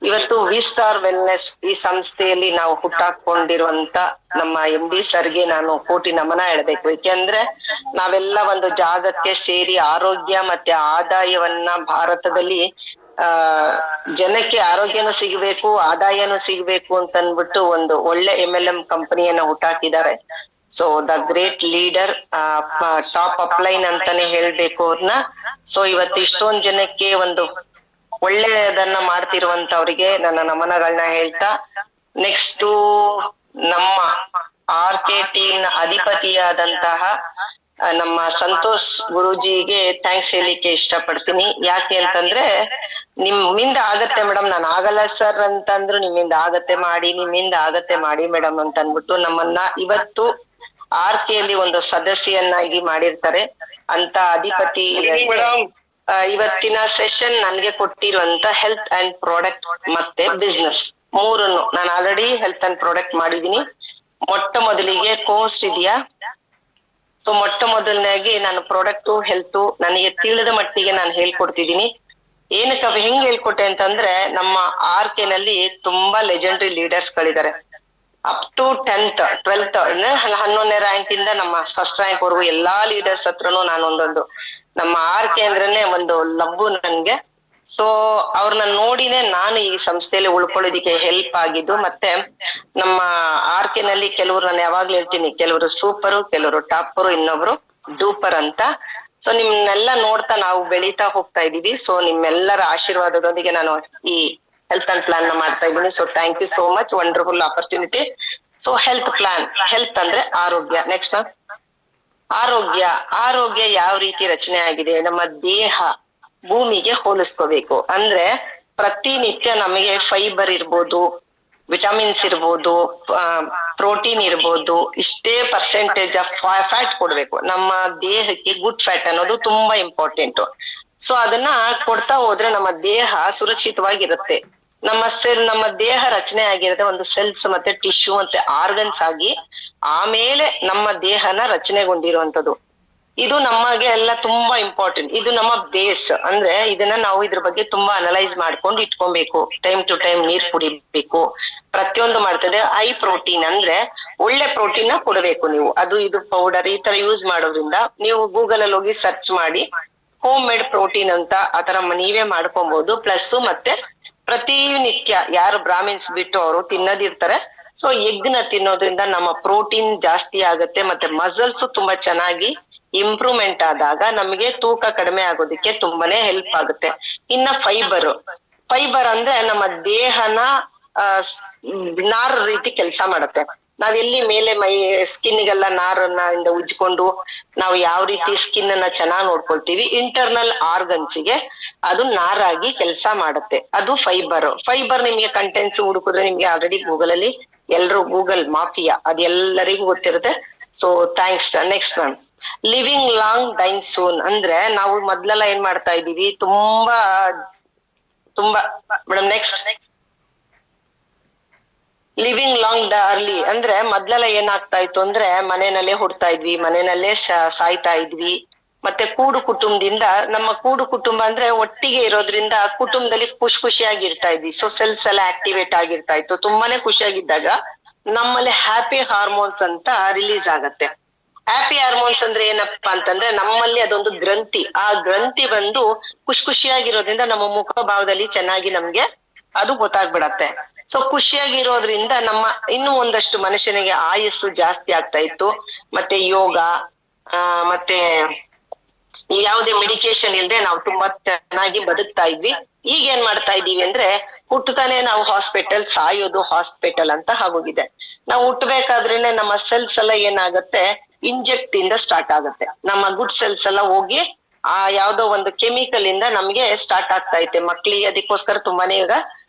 ಇವತ್ತು V star wellness ಈ ಸಂಸ್ಥೆಯಲ್ಲಿ ನಾವು ಹುಟ್ಟಾಕೊಂಡಿರುವಂತ ನಮ್ಮ MD ಸರ್ಗೆ ನಾನು ಕೋಟಿ ನಮನ ಹೇಳ್ಬೇಕು. ಯಾಕೆಂದ್ರೆ ನಾವೆಲ್ಲ ಒಂದು ಜಾಗಕ್ಕೆ ಸೇರಿ ಆರೋಗ್ಯ ಮತ್ತೆ ಆದಾಯವನ್ನ ಭಾರತದಲ್ಲಿ ಜನಕ್ಕೆ ಆರೋಗ್ಯನೂ ಸಿಗಬೇಕು, ಆದಾಯನೂ ಸಿಗಬೇಕು ಅಂತ ಅನ್ಬಿಟ್ಟು ಒಂದು ಒಳ್ಳೆ MLM ಕಂಪನಿಯನ್ನ ಹುಟ್ಟಾಕಿದ್ದಾರೆ. So the great leader, top upline ಅಂತಾನೆ ಹೇಳ್ಬೇಕು ಅವ್ರನ್ನ. ಸೊ ಇವತ್ತು ಇಷ್ಟೊಂದ್ ಜನಕ್ಕೆ ಒಂದು ಒಳ್ಳೆಯದನ್ನ ಮಾಡ್ತಿರುವಂತವ್ರಿಗೆ ನನ್ನ ನಮನಗಳನ್ನ ಹೇಳ್ತಾ, ನೆಕ್ಸ್ಟ್ ನಮ್ಮ RK ಟೀಮ್ ನ ಅಧಿಪತಿಯಾದಂತಹ ನಮ್ಮ ಸಂತೋಷ್ ಗುರೂಜಿಗೆ ಥ್ಯಾಂಕ್ಸ್ ಹೇಳಿಕ್ಕೆ ಇಷ್ಟಪಡ್ತೀನಿ. ಯಾಕೆ ಅಂತಂದ್ರೆ ನಿಮ್ಮಿಂದ ಆಗತ್ತೆ ಮೇಡಮ್, ನಾನು ಆಗಲ್ಲ ಸರ್ ಅಂತಂದ್ರು ನಿಮ್ಮಿಂದ ಆಗತ್ತೆ ಮಾಡಿ ಮೇಡಮ್ ಅಂತ ಅನ್ಬಿಟ್ಟು ನಮ್ಮನ್ನ ಇವತ್ತು RK ಅಲ್ಲಿ ಒಂದು ಸದಸ್ಯನ್ನಾಗಿ ಮಾಡಿರ್ತಾರೆ ಅಂತ ಅಧಿಪತಿ ಇವತ್ತಿನ ಸೆಷನ್ ನನ್ಗೆ ಕೊಟ್ಟಿರುವಂತ ಹೆಲ್ತ್ ಅಂಡ್ ಪ್ರಾಡಕ್ಟ್ ಮತ್ತೆ ಬಿಸ್ನೆಸ್ ಮೂರನ್ನು ನಾನು ಆಲ್ರೆಡಿ ಹೆಲ್ತ್ ಅಂಡ್ ಪ್ರಾಡಕ್ಟ್ ಮಾಡಿದೀನಿ. ಮೊಟ್ಟ ಮೊದಲಿಗೆ ಕೋಸ್ಟ್ ಇದೆಯಾ? ಸೊ ಮೊಟ್ಟ ಮೊದಲನೇದಾಗಿ ನಾನು ಪ್ರಾಡಕ್ಟ್ ಹೆಲ್ತ್ ನನಗೆ ತಿಳಿದ ಮಟ್ಟಿಗೆ ನಾನು ಹೇಳ್ಕೊಡ್ತಿದ್ದೀನಿ. ಏನಕ್ಕ ಹೆಂಗ್ ಹೇಳ್ಕೊಟ್ಟೆ ಅಂತಂದ್ರೆ, ನಮ್ಮ RK ನಲ್ಲಿ ತುಂಬಾ ಲೆಜೆಂಡರಿ ಲೀಡರ್ಸ್ ಗಳಿದ್ದಾರೆ. ಅಪ್ ಟು 10th 12th 11ನೇ ರ್ಯಾಂಕ್ ಇಂದ ನಮ್ಮ ಫಸ್ಟ್ ರ್ಯಾಂಕ್ ವರೆಗೂ ಎಲ್ಲಾ ಲೀಡರ್ಸ್ ಹತ್ರನು ನಾನು ಒಂದೊಂದು ನಮ್ಮ RK ಅಂದ್ರೇನೆ ಒಂದು ಲವ್ವು ನನ್ಗೆ. ಸೊ ಅವ್ರನ್ನ ನೋಡಿನೇ ನಾನು ಈ ಸಂಸ್ಥೆಯಲ್ಲಿ ಉಳ್ಕೊಳ್ಳೋದಿಕ್ಕೆ ಹೆಲ್ಪ್ ಆಗಿದ್ದು. ಮತ್ತೆ ನಮ್ಮ RK ನಲ್ಲಿ ಕೆಲವರು ನಾನು ಯಾವಾಗ್ಲೂ ಹೇಳ್ತೀನಿ, ಕೆಲವರು ಸೂಪರು, ಕೆಲವರು ಟಾಪರು, ಇನ್ನೊಬ್ರು ಡೂಪರ್ ಅಂತ. ಸೊ ನಿಮ್ನೆಲ್ಲ ನೋಡ್ತಾ ನಾವು ಬೆಳೀತಾ ಹೋಗ್ತಾ ಇದೀವಿ. ಸೊ ನಿಮ್ಮೆಲ್ಲರ ಆಶೀರ್ವಾದದೊಂದಿಗೆ ನಾನು ಈ ಹೆಲ್ತ್ ಅಂಡ್ ಪ್ಲಾನ್ ನ ಮಾಡ್ತಾ ಇದ್ದೀನಿ. So thank you so much, wonderful opportunity. So health plan, health ಅಂದ್ರೆ ಆರೋಗ್ಯ. ನೆಕ್ಸ್ಟ್ ಆರೋಗ್ಯ ಯಾವ ರೀತಿ ರಚನೆ ಆಗಿದೆ? ನಮ್ಮ ದೇಹ ಭೂಮಿಗೆ ಹೋಲಿಸ್ಕೋಬೇಕು. ಅಂದ್ರೆ ಪ್ರತಿನಿತ್ಯ ನಮಗೆ ಫೈಬರ್ ಇರ್ಬೋದು, ವಿಟಮಿನ್ಸ್ ಇರ್ಬೋದು, ಪ್ರೋಟೀನ್ ಇರ್ಬೋದು, ಇಷ್ಟೇ ಪರ್ಸೆಂಟೇಜ್ ಆಫ್ ಫ್ಯಾಟ್ ಕೊಡ್ಬೇಕು. ನಮ್ಮ ದೇಹಕ್ಕೆ ಗುಡ್ ಫ್ಯಾಟ್ ಅನ್ನೋದು ತುಂಬಾ ಇಂಪಾರ್ಟೆಂಟ್. ಸೊ ಅದನ್ನ ಕೊಡ್ತಾ ಹೋದ್ರೆ ನಮ್ಮ ದೇಹ ಸುರಕ್ಷಿತವಾಗಿರುತ್ತೆ. ನಮ್ಮ ದೇಹ ರಚನೆ ಆಗಿರೋದೇ ಒಂದು ಸೆಲ್ಸ್ ಮತ್ತೆ ಟಿಶ್ಯೂ ಮತ್ತೆ ಆರ್ಗನ್ಸ್ ಆಗಿ, ಆಮೇಲೆ ನಮ್ಮ ದೇಹನ ರಚನೆಗೊಂಡಿರುವಂತದ್ದು. ಇದು ನಮಗೆ ಎಲ್ಲ ತುಂಬಾ ಇಂಪಾರ್ಟೆಂಟ್. ಇದು ನಮ್ಮ ಬೇಸ್. ಅಂದ್ರೆ ಇದನ್ನ ನಾವು ಇದ್ರ ಬಗ್ಗೆ ತುಂಬಾ ಅನಲೈಸ್ ಮಾಡ್ಕೊಂಡು ಇಟ್ಕೊಬೇಕು. ಟೈಮ್ ಟು ಟೈಮ್ ನೀರ್ ಕುಡಿಬೇಕು, ಪ್ರತಿಯೊಂದು ಮಾಡ್ತದೆ. ಹೈ ಪ್ರೋಟೀನ್ ಅಂದ್ರೆ ಒಳ್ಳೆ ಪ್ರೋಟೀನ್ ನ ಕೊಡಬೇಕು ನೀವು. ಅದು ಇದು ಪೌಡರ್ ಈ ತರ ಯೂಸ್ ಮಾಡೋದ್ರಿಂದ ನೀವು ಗೂಗಲ್ ಅಲ್ಲಿ ಹೋಗಿ ಸರ್ಚ್ ಮಾಡಿ ಹೋಮ್ ಮೇಡ್ ಪ್ರೋಟೀನ್ ಅಂತ ಆತರ ನೀವೇ ಮಾಡ್ಕೊಬಹುದು. ಪ್ಲಸ್ ಮತ್ತೆ ಪ್ರತಿನಿತ್ಯ ಯಾರು ಬ್ರಾಹ್ಮಿನ್ಸ್ ಬಿಟ್ಟು ಅವರು ತಿನ್ನೋದಿರ್ತಾರೆ, ಸೊ ಎಗ್ ನ ತಿನ್ನೋದ್ರಿಂದ ನಮ್ಮ ಪ್ರೋಟೀನ್ ಜಾಸ್ತಿ ಆಗುತ್ತೆ. ಮತ್ತೆ ಮಸಲ್ಸ್ ತುಂಬಾ ಚೆನ್ನಾಗಿ ಇಂಪ್ರೂವ್ಮೆಂಟ್ ಆದಾಗ ನಮಗೆ ತೂಕ ಕಡಿಮೆ ಆಗೋದಕ್ಕೆ ತುಂಬಾನೇ ಹೆಲ್ಪ್ ಆಗುತ್ತೆ. ಇನ್ನ ಫೈಬರ್ ಅಂದ್ರೆ ನಮ್ಮ ದೇಹನ ನಾರ್ ರೀತಿ ಕೆಲಸ ಮಾಡುತ್ತೆ. ನಾವೆಲ್ಲಿ ಮೇಲೆ ಸ್ಕಿನ್ಗೆಲ್ಲ ನಾರನ್ನ ಇಂದ ಉಜ್ಕೊಂಡು ನಾವು ಯಾವ ರೀತಿ ಸ್ಕಿನ್ ಅನ್ನ ಚೆನ್ನಾಗಿ ನೋಡ್ಕೊಳ್ತೀವಿ, ಇಂಟರ್ನಲ್ ಆರ್ಗನ್ಸ್ ಗೆ ಅದು ನಾರಾಗಿ ಕೆಲಸ ಮಾಡುತ್ತೆ. ಅದು ಫೈಬರ್ ನಿಮ್ಗೆ ಕಂಟೆಂಟ್ಸ್ ಹುಡುಕಿದ್ರೆ ನಿಮ್ಗೆ ಆಲ್ರೆಡಿ ಗೂಗಲ್ ಅಲ್ಲಿ ಎಲ್ರು ಗೂಗಲ್ ಮಾಫಿಯಾ ಅದೆಲ್ಲರಿಗೂ ಗೊತ್ತಿರುತ್ತೆ. So thanks. Next ma'am, living long dine soon ಅಂದ್ರೆ ನಾವು ಮೊದ್ಲೆಲ್ಲ ಏನ್ ಮಾಡ್ತಾ ಇದೀವಿ, ತುಂಬಾ madam next living long early ಅಂದ್ರೆ ಮೊದ್ಲೆಲ್ಲ ಏನಾಗ್ತಾ ಇತ್ತು ಅಂದ್ರೆ ಮನೆಯಲ್ಲೇ ಹುಡ್ತಾ ಇದ್ವಿ, ಮನೆಯಲ್ಲೇ ಸಾಯ್ತಾ ಇದ್ವಿ. ಮತ್ತೆ ಕೂಡು ಕುಟುಂಬದಿಂದ, ನಮ್ಮ ಕೂಡು ಕುಟುಂಬ ಅಂದ್ರೆ ಒಟ್ಟಿಗೆ ಇರೋದ್ರಿಂದ ಕುಟುಂಬದಲ್ಲಿ ಖುಷಿಯಾಗಿ ಇರ್ತಾ ಇದ್ವಿ. ಸೊ ಸೆಲ್ಸ್ ಎಲ್ಲ ಆಕ್ಟಿವೇಟ್ ಆಗಿರ್ತಾ ಇತ್ತು. ತುಂಬಾನೇ ಖುಷಿಯಾಗಿದ್ದಾಗ ನಮ್ಮಲ್ಲಿ ಹ್ಯಾಪಿ ಹಾರ್ಮೋನ್ಸ್ ಅಂತ ರಿಲೀಸ್ ಆಗತ್ತೆ. ಹ್ಯಾಪಿ ಹಾರ್ಮೋನ್ಸ್ ಅಂದ್ರೆ ಏನಪ್ಪಾ ಅಂತಂದ್ರೆ ನಮ್ಮಲ್ಲಿ ಅದೊಂದು ಗ್ರಂಥಿ. ಆ ಗ್ರಂಥಿ ಬಂದು ಖುಷಿಯಾಗಿರೋದ್ರಿಂದ ನಮ್ಮ ಮುಖ ಭಾವದಲ್ಲಿ ಚೆನ್ನಾಗಿ ನಮ್ಗೆ ಅದು ಗೊತ್ತಾಗ್ಬಿಡತ್ತೆ. ಸೊ ಖುಷಿಯಾಗಿರೋದ್ರಿಂದ ನಮ್ಮ ಇನ್ನೂ ಒಂದಷ್ಟು ಮನುಷ್ಯನಿಗೆ ಆಯಸ್ಸು ಜಾಸ್ತಿ ಆಗ್ತಾ ಇತ್ತು. ಮತ್ತೆ ಯೋಗ ಮತ್ತೆ ಯಾವುದೇ ಮೆಡಿಕೇಶನ್ ಇಲ್ಲದೆ ನಾವು ತುಂಬಾ ಚೆನ್ನಾಗಿ ಬದುಕ್ತಾ ಇದ್ವಿ. ಈಗ ಏನ್ ಮಾಡ್ತಾ ಇದೀವಿ ಅಂದ್ರೆ ಹುಟ್ಟುತ್ತಾನೆ ನಾವು ಹಾಸ್ಪಿಟಲ್, ಸಾಯೋದು ಹಾಸ್ಪಿಟಲ್ ಅಂತ ಆಗೋಗಿದೆ. ನಾವು ಹುಟ್ಟಬೇಕಾದ್ರೇನೆ ನಮ್ಮ ಸೆಲ್ಸ್ ಎಲ್ಲ ಏನಾಗುತ್ತೆ, ಇಂಜೆಕ್ಟ್ ಇಂದ ಸ್ಟಾರ್ಟ್ ಆಗುತ್ತೆ. ನಮ್ಮ ಗುಡ್ ಸೆಲ್ಸ್ ಎಲ್ಲ ಹೋಗಿ ಆ ಯಾವ್ದೋ ಒಂದು ಕೆಮಿಕಲ್ ಇಂದ ನಮ್ಗೆ ಸ್ಟಾರ್ಟ್ ಆಗ್ತಾ ಐತೆ ಮಕ್ಳಿಗೆ. ಅದಕ್ಕೋಸ್ಕರ ತುಂಬಾನೇ ಈಗ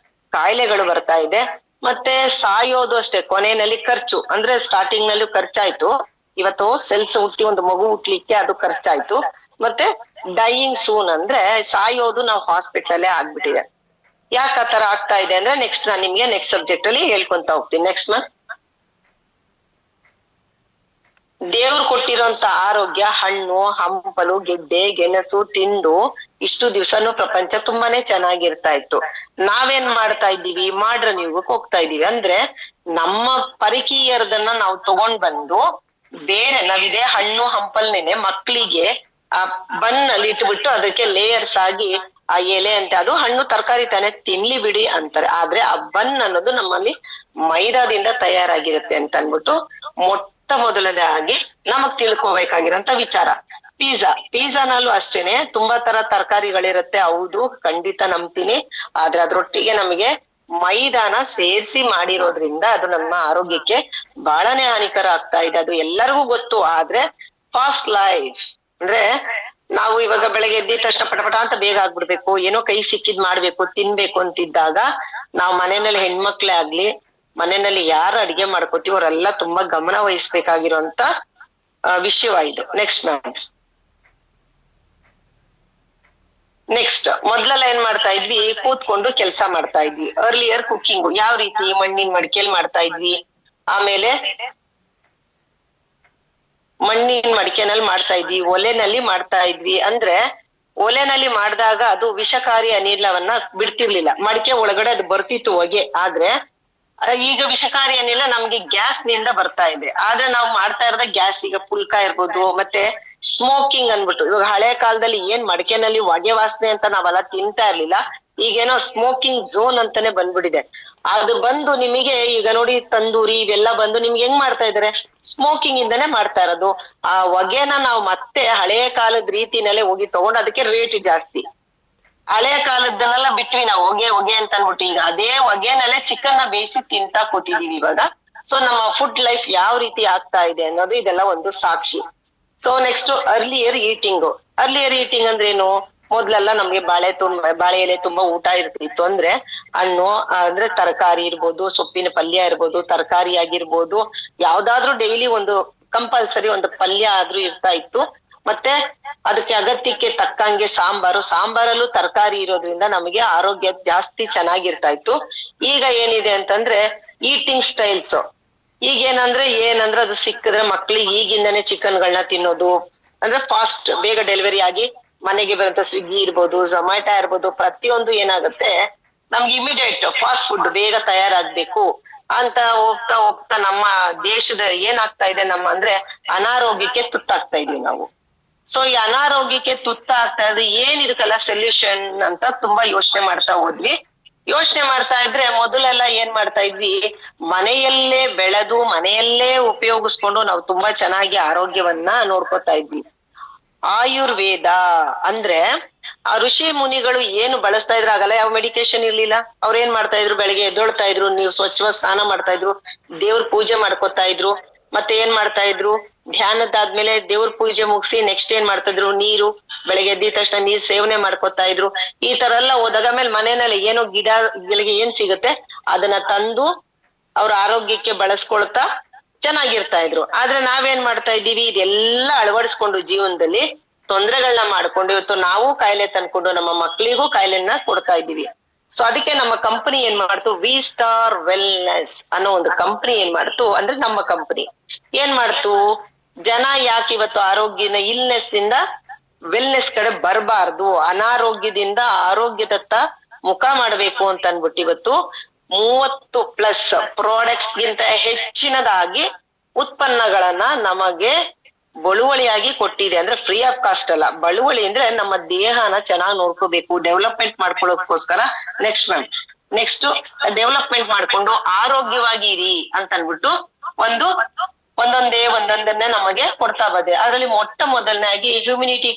ಕಾಯಿಲೆಗಳು ಬರ್ತಾ ಇದೆ. ಮತ್ತೆ ಸಾಯೋದು ಅಷ್ಟೇ, ಕೊನೆಯಲ್ಲಿ ಖರ್ಚು ಅಂದ್ರೆ ಸ್ಟಾರ್ಟಿಂಗ್ ನಲ್ಲೂ ಖರ್ಚಾಯ್ತು. ಇವತ್ತು ಸೆಲ್ಸ್ ಹುಟ್ಟಿ ಒಂದು ಮಗು ಹುಟ್ಲಿಕ್ಕೆ ಅದು ಖರ್ಚಾಯ್ತು. ಮತ್ತೆ ಡೈಯಿಂಗ್ ಸೂನ್ ಅಂದ್ರೆ ಸಾಯೋದು ನಾವು ಹಾಸ್ಪಿಟಲ್ ಆಗ್ಬಿಟ್ಟಿದೆ. ಯಾಕೆ ಆತರ ಆಗ್ತಾ ಇದೆ ಅಂದ್ರೆ ನೆಕ್ಸ್ಟ್ ನಾನು ನಿಮ್ಗೆ ನೆಕ್ಸ್ಟ್ ಸಬ್ಜೆಕ್ಟ್ ಅಲ್ಲಿ ಹೇಳ್ಕೊಂತ ಹೋಗ್ತೀನಿ. ನೆಕ್ಸ್ಟ್ ಮ್ಯಾಮ್, ದೇವ್ರು ಕೊಟ್ಟಿರೋಂತ ಆರೋಗ್ಯ ಹಣ್ಣು ಹಂಪಲು ಗೆಡ್ಡೆ ಗೆಣಸು ತಿಂದು ಇಷ್ಟು ದಿವ್ಸನೂ ಪ್ರಪಂಚ ತುಂಬಾನೇ ಚೆನ್ನಾಗಿರ್ತಾ ಇತ್ತು. ನಾವೇನ್ ಮಾಡ್ತಾ ಇದ್ದೀವಿ, ಮಾಡ್ರನ್ ಯುಗಕ್ಕೆ ಹೋಗ್ತಾ ಇದೀವಿ. ಅಂದ್ರೆ ನಮ್ಮ ಪರಿಕೀಯರದನ್ನ ನಾವು ತಗೊಂಡ್ ಬಂದು ಬೇರೆ ನಾವಿದೇ ಹಣ್ಣು ಹಂಪಲ್ನೇನೆ ಮಕ್ಳಿಗೆ ಆ ಬನ್ ಅಲ್ಲಿ ಇಟ್ಬಿಟ್ಟು ಅದಕ್ಕೆ ಲೇಯರ್ಸ್ ಆಗಿ ಆ ಎಲೆ ಅಂತೆ, ಅದು ಹಣ್ಣು ತರಕಾರಿ ತಾನೆ ತಿನ್ಲಿ ಬಿಡಿ ಅಂತಾರೆ. ಆದ್ರೆ ಆ ಬನ್ ಅನ್ನೋದು ನಮ್ಮಲ್ಲಿ ಮೈದಾದಿಂದ ತಯಾರಾಗಿರುತ್ತೆ ಅಂತ ಅನ್ಬಿಟ್ಟು ಮೊಟ್ಟ ಮೊದಲನೇದಾಗಿ ನಮಗ್ ತಿಳ್ಕೊಬೇಕಾಗಿರೋಂತ ವಿಚಾರ. ಪಿಜ್ಜಾನಲ್ಲೂ ಅಷ್ಟೇನೆ ತುಂಬಾ ತರ ತರಕಾರಿಗಳಿರುತ್ತೆ, ಹೌದು ಖಂಡಿತ ನಂಬ್ತೀನಿ. ಆದ್ರೆ ಅದ್ರೊಟ್ಟಿಗೆ ನಮಗೆ ಮೈದಾನ ಸೇರಿಸಿ ಮಾಡಿರೋದ್ರಿಂದ ಅದು ನಮ್ಮ ಆರೋಗ್ಯಕ್ಕೆ ಬಹಳನೇ ಹಾನಿಕರ ಆಗ್ತಾ ಇದೆ. ಅದು ಎಲ್ಲರಿಗೂ ಗೊತ್ತು. ಆದ್ರೆ ಫಾಸ್ಟ್ ಲೈಫ್ ಅಂದ್ರೆ ನಾವು ಇವಾಗ ಬೆಳಗ್ಗೆ ಎದ್ದಿದ ತಕ್ಷಣ ಪಟಪಟ ಅಂತ ಬೇಗ ಆಗ್ಬಿಡ್ಬೇಕು, ಏನೋ ಕೈ ಸಿಕ್ಕಿದ್ ಮಾಡ್ಬೇಕು ತಿನ್ಬೇಕು ಅಂತಿದ್ದಾಗ ನಾವು ಮನೆಯಲ್ಲಿ ಹೆಣ್ಮಕ್ಳೇ ಆಗ್ಲಿ ಮನೆಯಲ್ಲಿ ಯಾರು ಅಡಿಗೆ ಮಾಡ್ಕೋತೀವಿ ಅವರೆಲ್ಲ ತುಂಬಾ ಗಮನ ವಹಿಸ್ಬೇಕಾಗಿರುವಂತ ವಿಷಯವಾಯ್ತು. Next ma'am. ನೆಕ್ಸ್ಟ್ ಮೊದ್ಲೆಲ್ಲ ಏನ್ ಮಾಡ್ತಾ ಇದ್ವಿ, ಕೂತ್ಕೊಂಡು ಕೆಲಸ ಮಾಡ್ತಾ ಇದ್ವಿ. ಅರ್ಲಿಯರ್ ಕುಕಿಂಗ್ ಯಾವ ರೀತಿ ಮಣ್ಣಿನ ಮಡಿಕೆಯಲ್ಲಿ ಮಾಡ್ತಾ ಇದ್ವಿ, ಆಮೇಲೆ ಮಣ್ಣಿನ ಮಡಿಕೆನಲ್ಲಿ ಮಾಡ್ತಾ ಇದ್ವಿ, ಒಲೆನಲ್ಲಿ ಮಾಡ್ತಾ ಇದ್ವಿ. ಅಂದ್ರೆ ಒಲೆನಲ್ಲಿ ಮಾಡಿದಾಗ ಅದು ವಿಷಕಾರಿ ಅನಿಲವನ್ನ ಬಿಡ್ತಿರ್ಲಿಲ್ಲ, ಮಡಿಕೆ ಒಳಗಡೆ ಅದು ಬರ್ತಿತ್ತು ಹೊಗೆ. ಆದ್ರೆ ಈಗ ವಿಷಕಾರಿ ಅನಿಲ ನಮ್ಗೆ ಗ್ಯಾಸ್ ನಿಂದ ಬರ್ತಾ ಇದೆ. ಆದ್ರೆ ನಾವು ಮಾಡ್ತಾ ಇರೋದ ಗ್ಯಾಸ್, ಈಗ ಪುಲ್ಕ ಇರ್ಬೋದು, ಮತ್ತೆ ಸ್ಮೋಕಿಂಗ್ ಅನ್ಬಿಟ್ಟು. ಇವಾಗ ಹಳೆ ಕಾಲದಲ್ಲಿ ಏನ್ ಮಡಿಕೆನಲ್ಲಿ ಹೊಗೆ ವಾಸನೆ ಅಂತ ನಾವೆಲ್ಲ ತಿಂತಾ ಇರ್ಲಿಲ್ಲ, ಈಗೇನೋ ಸ್ಮೋಕಿಂಗ್ ಝೋನ್ ಅಂತಾನೆ ಬಂದ್ಬಿಟ್ಟಿದೆ. ಅದು ಬಂದು ನಿಮಗೆ ಈಗ ನೋಡಿ ತಂದೂರಿ ಇವೆಲ್ಲ ಬಂದು ನಿಮ್ಗೆ ಹೆಂಗ್ ಮಾಡ್ತಾ ಇದಾರೆ, ಸ್ಮೋಕಿಂಗ್ ಇಂದಾನೆ ಮಾಡ್ತಾ ಇರೋದು. ಆ ಹೊಗೆನ ನಾವು ಮತ್ತೆ ಹಳೆ ಕಾಲದ ರೀತಿನಲ್ಲೇ ಹೋಗಿ ತಗೊಂಡು ಅದಕ್ಕೆ ರೇಟ್ ಜಾಸ್ತಿ. ಹಳೆ ಕಾಲದನ್ನೆಲ್ಲ ಬಿಟ್ವಿ ನಾವು ಹೊಗೆ ಅಂತ ಅನ್ಬಿಟ್ಟು ಈಗ ಅದೇ ಹೊಗೆನಲ್ಲೇ ಚಿಕನ್ ನ ಬೇಯಿಸಿ ತಿಂತಾ ಕೂತಿದೀವಿ ಇವಾಗ. ಸೊ ನಮ್ಮ ಫುಡ್ ಲೈಫ್ ಯಾವ ರೀತಿ ಆಗ್ತಾ ಇದೆ ಅನ್ನೋದು ಇದೆಲ್ಲ ಒಂದು ಸಾಕ್ಷಿ. ಸೊ ನೆಕ್ಸ್ಟ್ ಅರ್ಲಿಯರ್ ಈಟಿಂಗ್ ಅಂದ್ರೆ ಏನು, ಮೊದ್ಲೆಲ್ಲ ನಮ್ಗೆ ಬಾಳೆ ಎಲೆ ತುಂಬಾ ಊಟ ಇರ್ತಿತ್ತು. ಅಂದ್ರೆ ಹಣ್ಣು ಅಂದ್ರೆ ತರಕಾರಿ ಇರ್ಬೋದು, ಸೊಪ್ಪಿನ ಪಲ್ಯ ಇರ್ಬೋದು, ತರಕಾರಿ ಆಗಿರ್ಬೋದು, ಯಾವ್ದಾದ್ರೂ ಡೈಲಿ ಒಂದು ಕಂಪಲ್ಸರಿ ಒಂದು ಪಲ್ಯ ಆದ್ರೂ ಇರ್ತಾ ಇತ್ತು. ಮತ್ತೆ ಅದಕ್ಕೆ ಅಗತ್ಯಕ್ಕೆ ತಕ್ಕಂಗೆ ಸಾಂಬಾರಲ್ಲೂ ತರಕಾರಿ ಇರೋದ್ರಿಂದ ನಮಗೆ ಆರೋಗ್ಯ ಜಾಸ್ತಿ ಚೆನ್ನಾಗಿರ್ತಾ ಇತ್ತು. ಈಗ ಏನಿದೆ ಅಂತಂದ್ರೆ ಈಟಿಂಗ್ ಸ್ಟೈಲ್ಸ್, ಏನಂದ್ರೆ ಅದು ಸಿಕ್ಕಿದ್ರೆ ಮಕ್ಳಿಗೆ ಈಗಿಂದಾನೆ ಚಿಕನ್ಗಳನ್ನ ತಿನ್ನೋದು. ಅಂದ್ರೆ ಫಾಸ್ಟ್ ಬೇಗ ಡೆಲಿವರಿ ಆಗಿ ಮನೆಗೆ ಬರುವಂತ ಸ್ವಿಗ್ಗಿ ಇರ್ಬೋದು, ಝೊಮ್ಯಾಟೊ ಇರ್ಬೋದು, ಪ್ರತಿಯೊಂದು ಏನಾಗುತ್ತೆ ನಮ್ಗೆ ಇಮಿಡಿಯೇಟ್ ಫಾಸ್ಟ್ ಫುಡ್ ಬೇಗ ತಯಾರಾಗ್ಬೇಕು ಅಂತ ಹೋಗ್ತಾ ಹೋಗ್ತಾ ನಮ್ಮ ದೇಶದ ಏನಾಗ್ತಾ ಇದೆ, ನಮ್ಮ ಅಂದ್ರೆ ಅನಾರೋಗ್ಯಕ್ಕೆ ತುತ್ತಾಗ್ತಾ ಇದೀವಿ ನಾವು. ಸೊ ಈ ಅನಾರೋಗ್ಯಕ್ಕೆ ತುತ್ತಾಗ್ತಾ ಇದ್ರೆ ಏನ್ ಇದಕ್ಕೆಲ್ಲ ಸೊಲ್ಯೂಷನ್ ಅಂತ ತುಂಬಾ ಯೋಚನೆ ಮಾಡ್ತಾ ಹೋದ್ವಿ. ಯೋಚನೆ ಮಾಡ್ತಾ ಇದ್ರೆ ಮೊದಲೆಲ್ಲ ಏನ್ ಮಾಡ್ತಾ ಇದ್ವಿ, ಮನೆಯಲ್ಲೇ ಬೆಳೆದು ಮನೆಯಲ್ಲೇ ಉಪಯೋಗಿಸ್ಕೊಂಡು ನಾವು ತುಂಬಾ ಚೆನ್ನಾಗಿ ಆರೋಗ್ಯವನ್ನ ನೋಡ್ಕೊತಾ ಇದ್ವಿ. ಆಯುರ್ವೇದ ಅಂದ್ರೆ ಆ ಋಷಿ ಮುನಿಗಳು ಏನು ಬಳಸ್ತಾ ಇದ್ರು, ಆಗಲ್ಲ ಯಾವ ಮೆಡಿಕೇಶನ್ ಇರ್ಲಿಲ್ಲ. ಅವ್ರ ಏನ್ ಮಾಡ್ತಾ ಇದ್ರು, ಬೆಳಗ್ಗೆ ಎದ್ದೊಳ್ತಾ ಇದ್ರು, ನೀವು ಸ್ವಚ್ಛವಾಗಿ ಸ್ನಾನ ಮಾಡ್ತಾ ಇದ್ರು, ದೇವ್ರ ಪೂಜೆ ಮಾಡ್ಕೊತಾ ಇದ್ರು. ಮತ್ತೆ ಏನ್ ಮಾಡ್ತಾ ಇದ್ರು, ಧ್ಯಾನದಾದ್ಮೇಲೆ ದೇವ್ರ ಪೂಜೆ ಮುಗಿಸಿ ನೆಕ್ಸ್ಟ್ ಏನ್ ಮಾಡ್ತಾ ಇದ್ರು, ನೀರು ಬೆಳಗ್ಗೆ ಎದ್ದಿದ ತಕ್ಷಣ ನೀರ್ ಸೇವನೆ ಮಾಡ್ಕೊತಾ ಇದ್ರು. ಈ ತರ ಎಲ್ಲ ಹೋದಾಗ ಮೇಲೆ ಮನೆಯಲ್ಲಿ ಏನೋ ಗಿಡಗಳಿಗೆ ಏನ್ ಸಿಗುತ್ತೆ ಅದನ್ನ ತಂದು ಅವ್ರ ಆರೋಗ್ಯಕ್ಕೆ ಬಳಸ್ಕೊಳ್ತಾ ಚೆನ್ನಾಗಿರ್ತಾ ಇದ್ರು. ಆದ್ರೆ ನಾವೇನ್ ಮಾಡ್ತಾ ಇದ್ದೀವಿ, ಇದೆಲ್ಲ ಅಳವಡಿಸ್ಕೊಂಡು ಜೀವನದಲ್ಲಿ ತೊಂದರೆಗಳನ್ನ ಮಾಡ್ಕೊಂಡು ಇವತ್ತು ನಾವು ಕಾಯಿಲೆ ತಂದ್ಕೊಂಡು ನಮ್ಮ ಮಕ್ಳಿಗೂ ಕಾಯಿಲೆನ ಕೊಡ್ತಾ ಇದ್ದೀವಿ. ಸೊ ಅದಕ್ಕೆ ನಮ್ಮ ಕಂಪನಿ ಏನ್ ಮಾಡ್ತು, ವಿ ಸ್ಟಾರ್ ವೆಲ್ನೆಸ್ ಅನ್ನೋ ಒಂದು ಕಂಪನಿ ಏನ್ ಮಾಡ್ತು, ಅಂದ್ರೆ ನಮ್ಮ ಕಂಪನಿ ಏನ್ ಮಾಡ್ತು, ಜನ ಯಾಕೆ ಇವತ್ತು ಇಲ್ನೆಸ್ ಇಂದ ವೆಲ್ನೆಸ್ ಕಡೆ ಬರಬಾರ್ದು, ಅನಾರೋಗ್ಯದಿಂದ ಆರೋಗ್ಯದತ್ತ ಮುಖ ಮಾಡ್ಬೇಕು ಅಂತ ಅನ್ಬಿಟ್ಟು ಇವತ್ತು 30+ ಪ್ರಾಡಕ್ಟ್ಸ್ ಗಿಂತ ಹೆಚ್ಚಿನದಾಗಿ ಉತ್ಪನ್ನಗಳನ್ನ ನಮಗೆ ಬಳುವಳಿಯಾಗಿ ಕೊಟ್ಟಿದೆ. ಅಂದ್ರೆ ಫ್ರೀ ಆಫ್ ಕಾಸ್ಟ್ ಅಲ್ಲ, ಬಳುವಳಿ ಅಂದ್ರೆ ನಮ್ಮ ದೇಹನ ಚೆನ್ನಾಗಿ ನೋಡ್ಕೋಬೇಕು, ಡೆವಲಪ್ಮೆಂಟ್ ಮಾಡ್ಕೊಳ್ಳೋದಕ್ಕೋಸ್ಕರ. ನೆಕ್ಸ್ಟ್ ಡೆವಲಪ್ಮೆಂಟ್ ಮಾಡ್ಕೊಂಡು ಆರೋಗ್ಯವಾಗಿ ಇರಿ ಅಂತ ಅನ್ಬಿಟ್ಟು ಒಂದೊಂದನ್ನೇ ನಮಗೆ ಕೊಡ್ತಾ ಬಂದೆ. ಅದ್ರಲ್ಲಿ ಮೊಟ್ಟ ಮೊದಲನೇದಾಗಿ ಹ್ಯುಮಿನಿಟಿ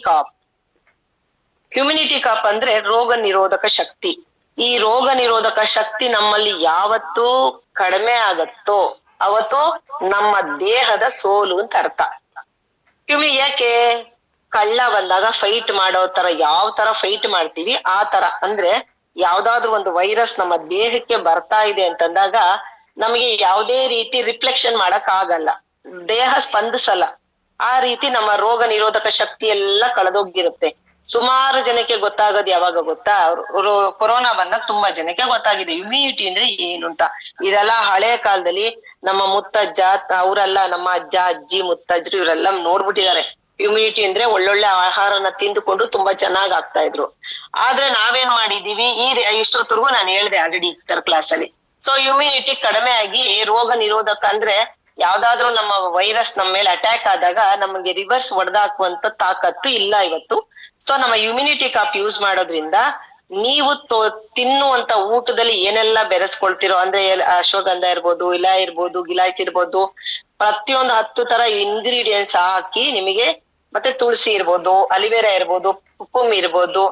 ಕಾಪ್ ಅಂದ್ರೆ ರೋಗ ನಿರೋಧಕ ಶಕ್ತಿ. ಈ ರೋಗ ನಿರೋಧಕ ಶಕ್ತಿ ನಮ್ಮಲ್ಲಿ ಯಾವತ್ತೂ ಕಡಿಮೆ ಆಗತ್ತೋ ಅವತ್ತು ನಮ್ಮ ದೇಹದ ಸೋಲು ಅಂತ ಅರ್ಥ. ಯಾಕೆ, ಕಳ್ಳ ಬಂದಾಗ ಫೈಟ್ ಮಾಡೋ ತರ ಯಾವ ತರ ಫೈಟ್ ಮಾಡ್ತೀವಿ ಆ ತರ. ಅಂದ್ರೆ ಯಾವ್ದಾದ್ರು ಒಂದು ವೈರಸ್ ನಮ್ಮ ದೇಹಕ್ಕೆ ಬರ್ತಾ ಇದೆ ಅಂತಂದಾಗ ನಮಗೆ ಯಾವುದೇ ರೀತಿ ರಿಫ್ಲೆಕ್ಷನ್ ಮಾಡಕ್ ಆಗಲ್ಲ, ದೇಹ ಸ್ಪಂದಿಸಲ್ಲ. ಆ ರೀತಿ ನಮ್ಮ ರೋಗ ನಿರೋಧಕ ಶಕ್ತಿ ಎಲ್ಲ ಕಳೆದೋಗಿರುತ್ತೆ. ಸುಮಾರು ಜನಕ್ಕೆ ಗೊತ್ತಾಗೋದು ಯಾವಾಗ ಗೊತ್ತಾ, ಅವರು ಕೊರೋನಾ ಬಂದಾಗ ತುಂಬಾ ಜನಕ್ಕೆ ಗೊತ್ತಾಗಿದೆ ಇಮ್ಯುನಿಟಿ ಅಂದ್ರೆ ಏನು ಅಂತ. ಇದೆಲ್ಲ ಹಳೆ ಕಾಲದಲ್ಲಿ ನಮ್ಮ ಮುತ್ತಜ್ಜ ಅವರೆಲ್ಲ, ನಮ್ಮ ಅಜ್ಜ ಅಜ್ಜಿ ಮುತ್ತಜ್ಜರು ಇವರೆಲ್ಲ ನೋಡ್ಬಿಟ್ಟಿದ್ದಾರೆ ಇಮ್ಯುನಿಟಿ ಅಂದ್ರೆ ಒಳ್ಳೊಳ್ಳೆ ಆಹಾರನ ತಿಂದುಕೊಂಡು ತುಂಬಾ ಚೆನ್ನಾಗ್ ಆಗ್ತಾ ಇದ್ರು. ಆದ್ರೆ ನಾವೇನ್ ಮಾಡಿದೀವಿ ಇಷ್ಟೊತ್ತರ್ಗು ನಾನು ಹೇಳ್ದೆ ಆಲ್ರೆಡಿ ಕ್ಲಾಸ್ ಅಲ್ಲಿ. ಸೊ ಇಮ್ಯುನಿಟಿ ಕಡಿಮೆ ಆಗಿ ರೋಗ ನಿರೋಧಕ ಅಂದ್ರೆ ಯಾವ್ದಾದ್ರು ನಮ್ಮ ವೈರಸ್ ನಮ್ಮ ಮೇಲೆ ಅಟ್ಯಾಕ್ ಆದಾಗ ನಮಗೆ ರಿವರ್ಸ್ ಹೊಡೆದಾಕುವಂತ ತಾಕತ್ತು ಇಲ್ಲ ಇವತ್ತು. ಸೊ ನಮ್ಮ ಇಮ್ಯುನಿಟಿ ಕಾಪ್ ಯೂಸ್ ಮಾಡೋದ್ರಿಂದ ನೀವು ತಿನ್ನುವಂತ ಊಟದಲ್ಲಿ ಏನೆಲ್ಲ ಬೆರೆಸ್ಕೊಳ್ತಿರೋ ಅಂದ್ರೆ ಅಶ್ವಗಂಧ ಇರ್ಬೋದು, ಇಲ ಇರ್ಬೋದು, ಗಿಲಾಯ್ಚಿ ಇರ್ಬೋದು, ಪ್ರತಿಯೊಂದು 10 ತರ ಇಂಗ್ರೀಡಿಯೆಂಟ್ಸ್ ಹಾಕಿ ನಿಮಗೆ, ಮತ್ತೆ ತುಳಸಿ ಇರ್ಬೋದು, ಅಲಿವೇರಾ ಇರ್ಬೋದು, ಕುಕುಮ್ ಇರ್ಬೋದು,